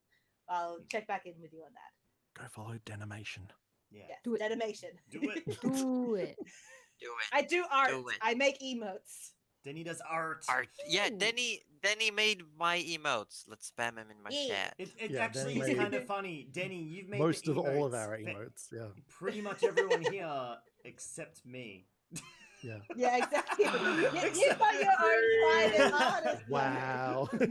I'll check back in with you on that. Go follow Denimation. Yeah. Yes, Do it. animation. Do it. Do it. Do it. I do art. Do it. I make emotes. Denny does art. Art. Yeah, Ooh. Denny made my emotes. Let's spam him in my Yeah. chat. It Yeah, actually Denny is made kind of funny. Denny, you've made Most the of all of emotes our for emotes. Yeah. pretty much everyone here except me. Yeah. Yeah, exactly. You got your own private artist. Wow. No.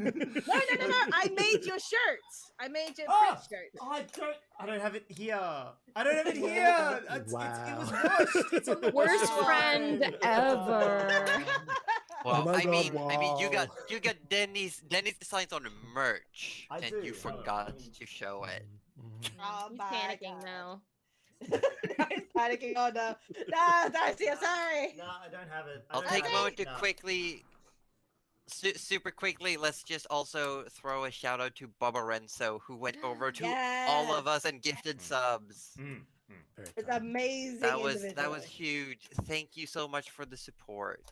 I made your shirts. I made your Oh! print shirt. I don't have it here. I don't have it here. It was Wow. rushed. It's on the Worst website. friend ever. Well, my I God, mean, you wow. got Denny's designs on merch, I and do. you forgot to show it. Mhm. Oh He's my panicking God. now. He's panicking. Oh no. No, Darcy, I'm sorry. No, I don't have it. I I'll don't take a have moment it. to No. quickly, super quickly. Let's just also throw a shout out to Bubba Renzo, who went over to all Yes. of us and gifted subs. Mm. Very It's kind. amazing. That was individual. huge. Thank you so much for the support.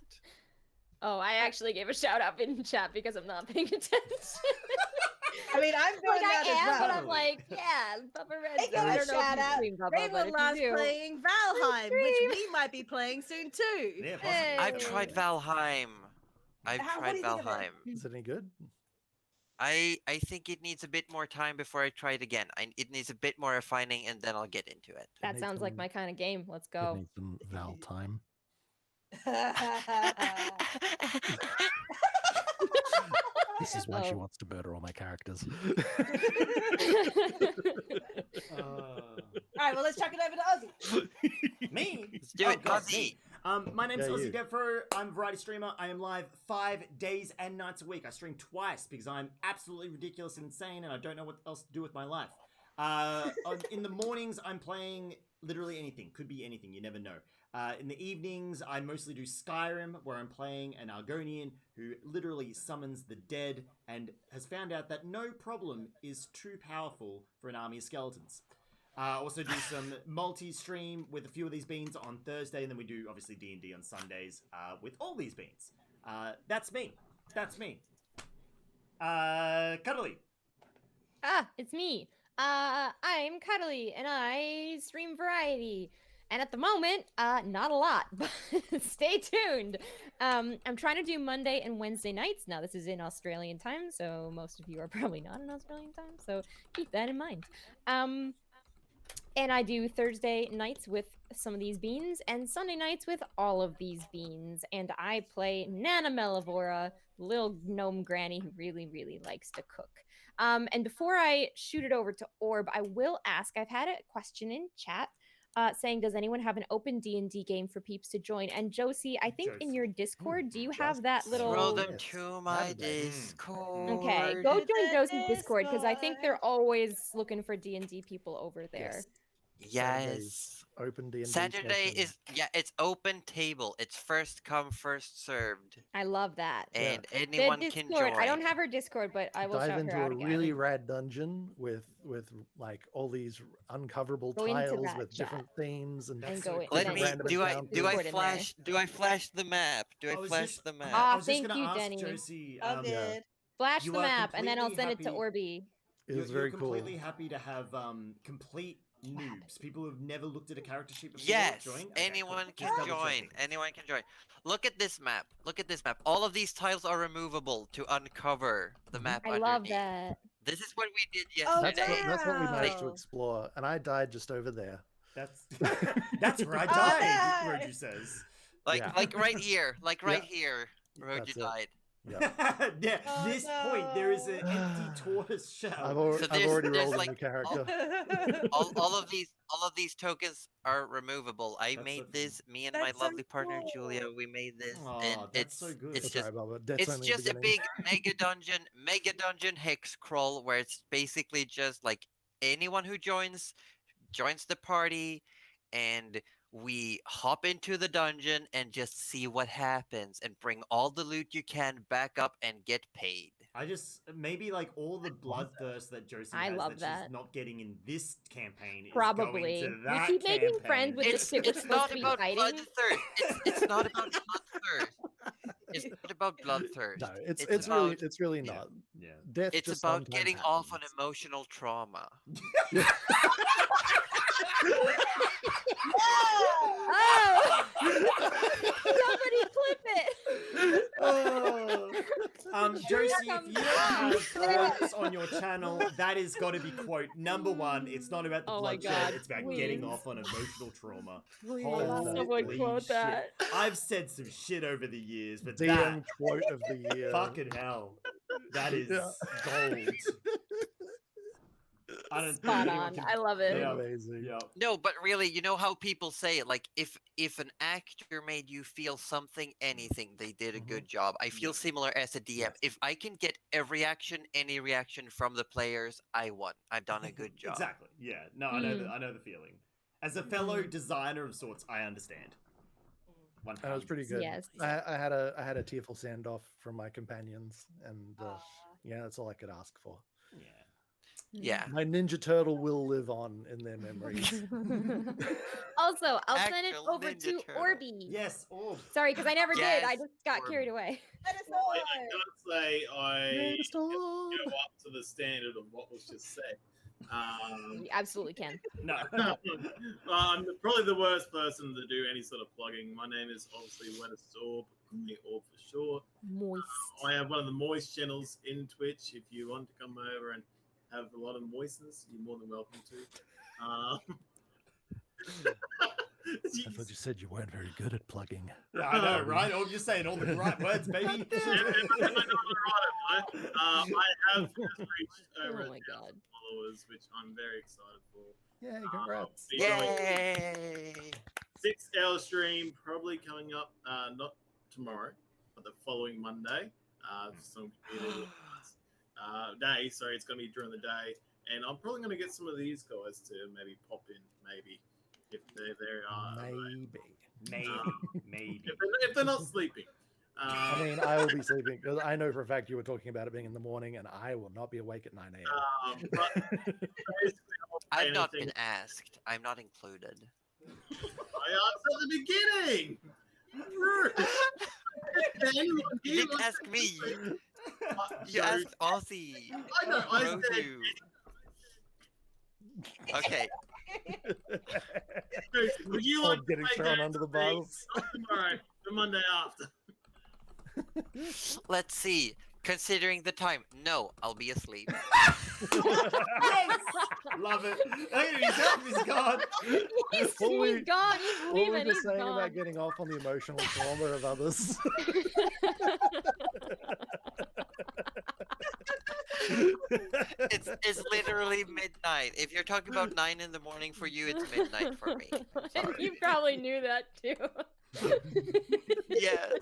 Oh, I actually gave a shout out in chat because I'm not paying attention. I mean, I'm doing Like I that am, as but well. I'm like, yeah, Bubba Red. Hey, I give a don't know if shout you out. stream Bubba, Rainbow but if loves you do, playing Valheim, which stream. we might be playing soon too. Yeah, possibly. Hey. I've tried Valheim. I've What do tried you think of it? Valheim. Is it any good? I think it needs a bit more time before I try it again. It needs a bit more refining, and then I'll get into it. that need sounds like some- my kind of game. Let's It go. needs some Val time. This is why she Oh. wants to murder all my characters. All right, well, let's chuck it over to Ozzy. Me? Let's do it, God, Ozzy. me. My name's Yeah, you. AussieDevFro. I'm a variety streamer. I am live 5 days and nights a week. I stream twice because I'm absolutely ridiculous and insane and I don't know what else to do with my life. In the mornings, I'm playing literally anything. Could be anything. You never know. In the evenings, I mostly do Skyrim, where I'm playing an Argonian who literally summons the dead and has found out that no problem is too powerful for an army of skeletons. I also do some multi-stream with a few of these beans on Thursday, and then we do, obviously, D&D on Sundays with all these beans. That's me. That's me. Cuddly. It's me. I'm Cuddly, and I stream variety. And at the moment, not a lot, but stay tuned. I'm trying to do Monday and Wednesday nights. Now, this is in Australian time, so most of you are probably not in Australian time, so keep that in mind. And I do Thursday nights with some of these beans, and Sunday nights with all of these beans. And I play Nana Melivora, little gnome granny who really, really likes to cook. And before I shoot it over to Orb, I will ask, I've had a question in chat saying, does anyone have an open D&D game for peeps to join? And Josie, I think in your Discord, do you have that little... Throw them Yes. to my Saturday. Discord. Okay, go join Josie's Discord, because I think they're always looking for D&D people over there. Yes. Open D&D Saturday session. it's open table. It's first come, first served. I love that. And The anyone can Discord, join. I don't have her Discord, but I will Dive shout into her out a again. really rad dungeon with like all these uncoverable Go into tiles that with chat. different themes and And go in. Let then me random do I encounters. do I Discord in flash do I flash the map? Do I was flash just- the map? Ah, I was just thank gonna you, ask Denny. Josie. Oh, good. Flash You the are map, and then I'll completely send it to happy- Orby. It was you're very cool. completely happy to have complete noobs, people who've never looked at a character sheet before. Yes, join? Okay, anyone cool. can Just double join. checking. Anyone can join. Look at this map. Look at this map. All of these tiles are removable to uncover the Mhm. map I love underneath. that. This is what we did Oh, yesterday. That's what we managed to Wow. explore, and I died just over there. That's that's where I Oh, died. nice. Roju says. Like Yeah. like right here. Like right Yeah. here. Roju That's it. died. Yeah, Yeah, Oh, this point there is an empty no. tortoise shell. I've So there's- already there's rolled a like new character. all of these tokens are removable. I That's made so- this. Me and That's my so lovely partner cool. Julia, we made this, Aw, and that's it's so good. it's That's just right, Bob. That's it's only the just a beginning. big mega dungeon hex crawl where it's basically just like anyone who joins the party, and we hop into the dungeon and just see what happens and bring all the loot you can back up and get paid. I just maybe like all the bloodthirst that Josie I has love that that. she's not getting in this campaign is Probably. going to We that keep making campaign. friends with the It's chick we're it's supposed not to be about fighting. bloodthirst. It's not about bloodthirst. It's not about bloodthirst. No, it's about- really Yeah. not. Yeah. Death It's just about sometimes getting off on happens. emotional trauma. Oh! Somebody clip it! Oh. Josie, if you don't have Yeah. quotes on your channel, that has got to be quote number one. It's not about the Oh my bloodshed; God, it's about getting please. off on emotional trauma. Please, Holy someone quote shit. that. I've said some shit over the years, but DM that quote of the year. fucking hell, that is Yeah. gold. I don't think Spot anyone on. can- I love it. Yeah. Amazing. Yeah. No, but really, you know how people say it, like if an actor made you feel something, anything, they did a good job. I feel similar as a DM. Yes. If I can get every action, any reaction from the players, I won. I've done a good job. Exactly. Yeah. No, I know the feeling. As a fellow designer of sorts, I understand. That was pretty good. Yes. I had a tearful send off from my companions, and yeah, that's all I could ask for. Yeah. Yeah. My Ninja Turtle will live on in their memories. Also, I'll send it Actual over Ninja to Turtle. Orby. Yes. Oh. Sorry, because I never did. I Yes, just got Orby. carried away. That is I can't say I Greatest orb. go up to the standard of what was just said. You absolutely can. No. I'm probably the worst person to do any sort of plugging. My name is obviously Wettest Orb, call me Orb for short. Moist. I have one of the moist channels in Twitch. If you want to come over and have a lot of moistness, you're more than welcome to. I thought you said you weren't very good at plugging. Yeah, I know, right? Oh, you're saying all the right words, baby. Am I not right, am I? I have just reached over Oh my 1,000 god. followers, which I'm very excited for. Yay, congrats. Be doing Yay! 6-hour stream probably coming up, not tomorrow, but the following Monday. Some community day. Sorry, it's going to be during the day, and I'm probably going to get some of these guys to maybe pop in, maybe if they are. Maybe. If they're not sleeping. I mean, I will be sleeping because I know for a fact you were talking about it being in the morning, and I will not be awake at 9 a.m. But basically, I'll play I've not anything. been asked. I'm not included. I asked at the beginning. You didn't ask me. You asked Aussie. I know. I Bro said, do. Okay. would you Oh, like to getting play thrown games under the with me? bus. Not tomorrow, the Monday after. Let's see. Considering the time, no, I'll be asleep. Yes! Love it. Hey, he's up, he's gone. He's What were we- gone. He's What were we leaving. just He's saying gone. about getting off on the emotional trauma of others? It's literally midnight. If you're talking about 9 in the morning for you, it's midnight for me. And you probably knew that too. Yes.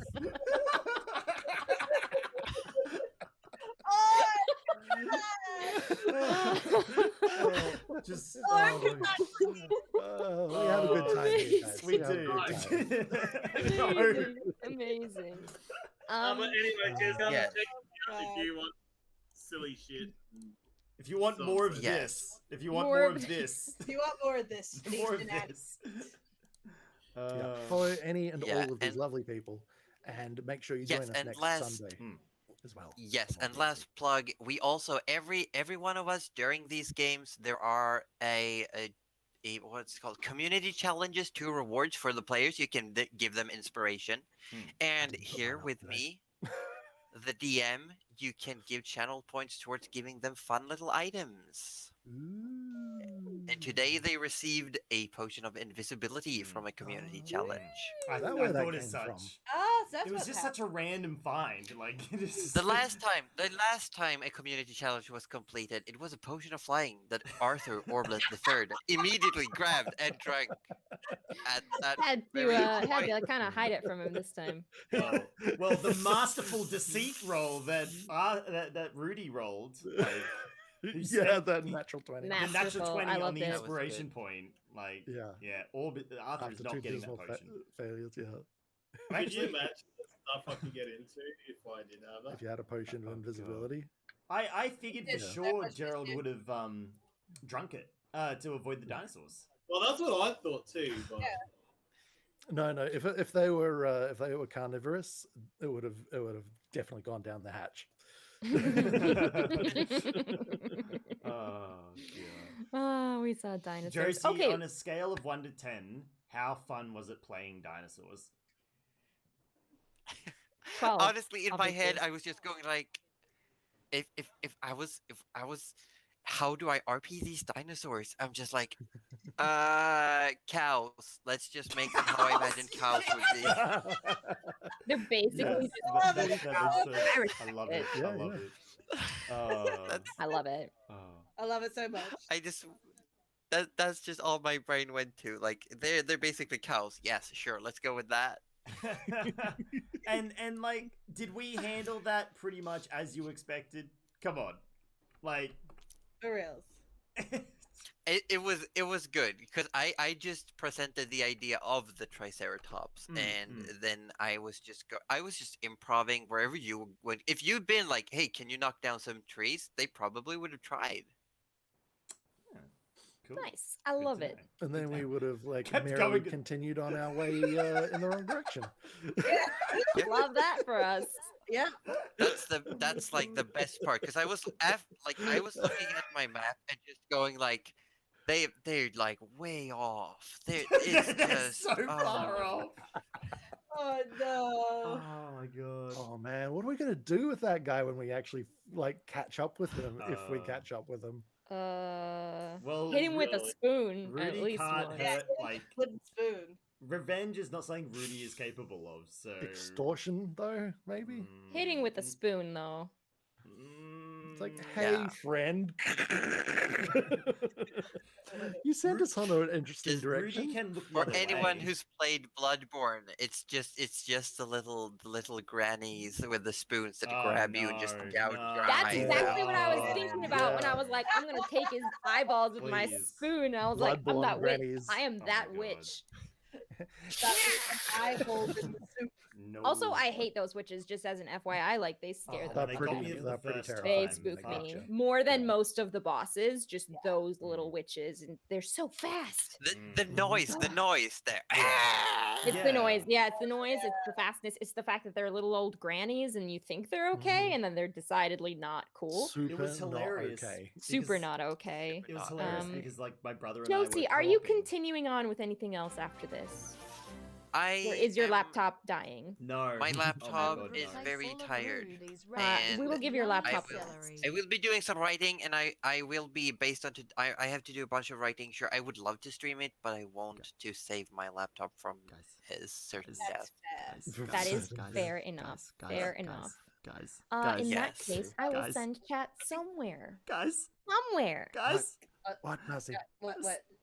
Just Oh, I could not we have a good time here, guys. we have a do. good time. Amazing. Amazing. But anyway, just come yes. check me out if you want silly shit. If you want more of Yes. this, if you want More more of of this, If you want more of this, please more of enact. this. Yeah. Follow any and yeah, all of these and- lovely people, and make sure you Yes, join us and next last- Sunday Hmm. as well. Yes, and last plug, we also every one of us during these games there are a what's it called community challenges, 2 rewards for the players. You can give them inspiration. Hmm. And didn't put here mine up with today. me, the DM, you can give channel points towards giving them fun little items. And today they received a potion of invisibility from a community challenge. I, That I where that thought as came such. from? Ah, so that's It was what just happened. such a random find. Like The last time a community challenge was completed, it was a potion of flying that Arthur Orblet III immediately grabbed and drank. At that Had very to point. kind of hide it from him this time. well, the masterful deceit roll that that Rudy rolled, like, Yeah, that natural 20. Nah. the natural Masterful. 20 I on loved the it. That was inspiration good. point, like Yeah. Arthur is After not 2 getting that dismal potion. failures, yeah. Could you imagine the stuff I could get into if I did have that? If you had a potion Oh, of God. invisibility. I figured for Yeah. sure Gerald would have drunk it to avoid the dinosaurs. Well, that's what I thought too. But No. If they were carnivorous, it would have definitely gone down the hatch. Oh, Oh, we saw dinosaurs. Josie, Okay. on a scale of 1 to 10, how fun was it playing dinosaurs? 12, Honestly, in my head, obviously. I was just going like, if I was, how do I RP these dinosaurs? I'm just like, cows. Let's just make them how I imagine cows would be. They're basically Yes, that makes sense. I I love respect it. it. I Yeah, love yeah. it. Oh, That's, I love it. oh. I love it so much. I just that's just all my brain went to. Like they're basically cows. Yes, sure. Let's go with that. and like, did we handle that pretty much as you expected? Come on, like, For reals. It was good because I just presented the idea of the Triceratops, and then I was just improving wherever you would. If you'd been like, hey, can you knock down some trees? They probably would have tried. cool. Nice. I Good love to it. know. And then we would have like Kept merrily going. continued on our way in the wrong direction. Love that for us. Yeah. That's like the best part because I was looking at my map and just going like they're like way off. It's They're just so far off. Oh no. Oh my god. Oh man, what are we gonna do with that guy when we actually like catch up with him? If we Uh, catch up with him, Well, Hit him with a really, spoon at Rudy least can't once. hurt. Like, Wooden spoon. revenge is not something Rudy is capable of. So extortion though, maybe. Hitting with a spoon though. It's like, hey, Yeah. friend. You sent us on an interesting Just Rudy direction. can look the For other anyone way. who's played Bloodborne, it's just the little grannies with the spoons that Oh, grab you and just no, gouge no. your That's eyes exactly out. what I was Oh, thinking about when I was like, I'm gonna take his eyeballs with my Please. spoon. I was like, I'm Bloodborne that witch. grannies. I am Oh my that God. witch. That eye holes in the soup. No. Also, I hate those witches. Just as an FYI, like they scare Oh, the They're they fuck got out me of the me. they're pretty first terrifying. They time. spook Fuck. me Gotcha. more than Yeah. most of the bosses. Just those little Mm. witches, and they're so fast. The noise there. It's Yeah. the noise. Yeah, it's the noise. It's the fastness. It's the fact that they're little old grannies, and you think they're okay, Mhm. and then they're decidedly not cool. Super It was hilarious. not okay. Super Because not okay. It was Not hilarious Um, because like my brother and I were Josie, are you co-oping. continuing on with anything else after this? I Or is your am- laptop dying? No. My Oh laptop God, is no. very tired. We will And give your laptop. I will be doing some writing, and I will be based on. I have to do a bunch of writing. Sure, I would love to stream it, but I won't to save my laptop from his certain death. That is fair enough. Fair enough. Guys. In that Yes. case, I will Guys. send chat somewhere. Guys. Somewhere. Guys. What, Mercy? What?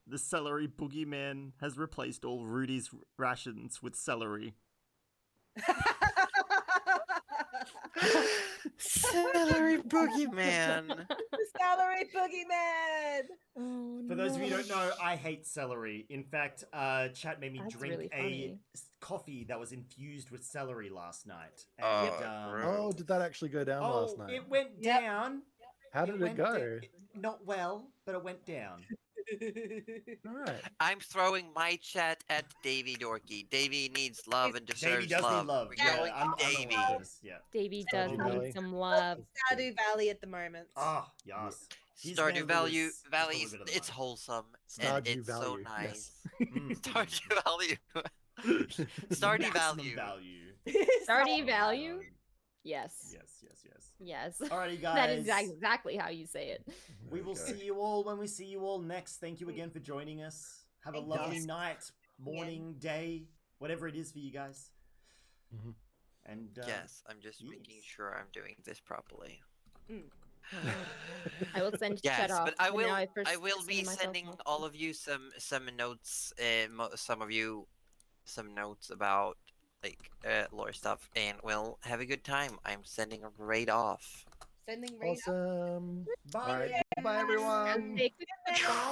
The celery boogeyman has replaced all Rudy's rations with celery. Celery boogeyman. The celery boogeyman. Oh, For those of you who no. don't know, I hate celery. In fact, chat made me That's drink really a funny. coffee that was infused with celery last night. Oh, And, gross. Oh, did that actually go down last night? it went Yep. down. How did it went go? not well, but it went down. All right. I'm throwing my chat at Davy Dorky. Davy needs love and deserves Davey does love. need love. We're Yeah, going I'm to Davy. aware of this. Yeah. Davey does Stardew need Valley. some love. Stardew Valley at the moment. Ah, yes. His Stardew man Valley, Lewis is Valley, probably better than it's mine. wholesome and Stardew it's so Valley, nice. yes. Stardew Valley. Stardew Maximum Value. Stardew Value? Um, Yes. Yes. Yes. Alrighty, guys. That is exactly how you say it. We will Okay. see you all when we see you all next. Thank you again for joining us. Have a Thank lovely you. night, morning, day, whatever it is for you guys. Mhm. And Yes, I'm just making yes. sure I'm doing this properly. I will send Yes, chat off. but I and will. now first I will be send myself sending off. all of you some notes. Some of you, some notes about like lore stuff, and we'll have a good time. I'm sending right off. Sending right Awesome. Bye. All right. Bye, everyone. Take good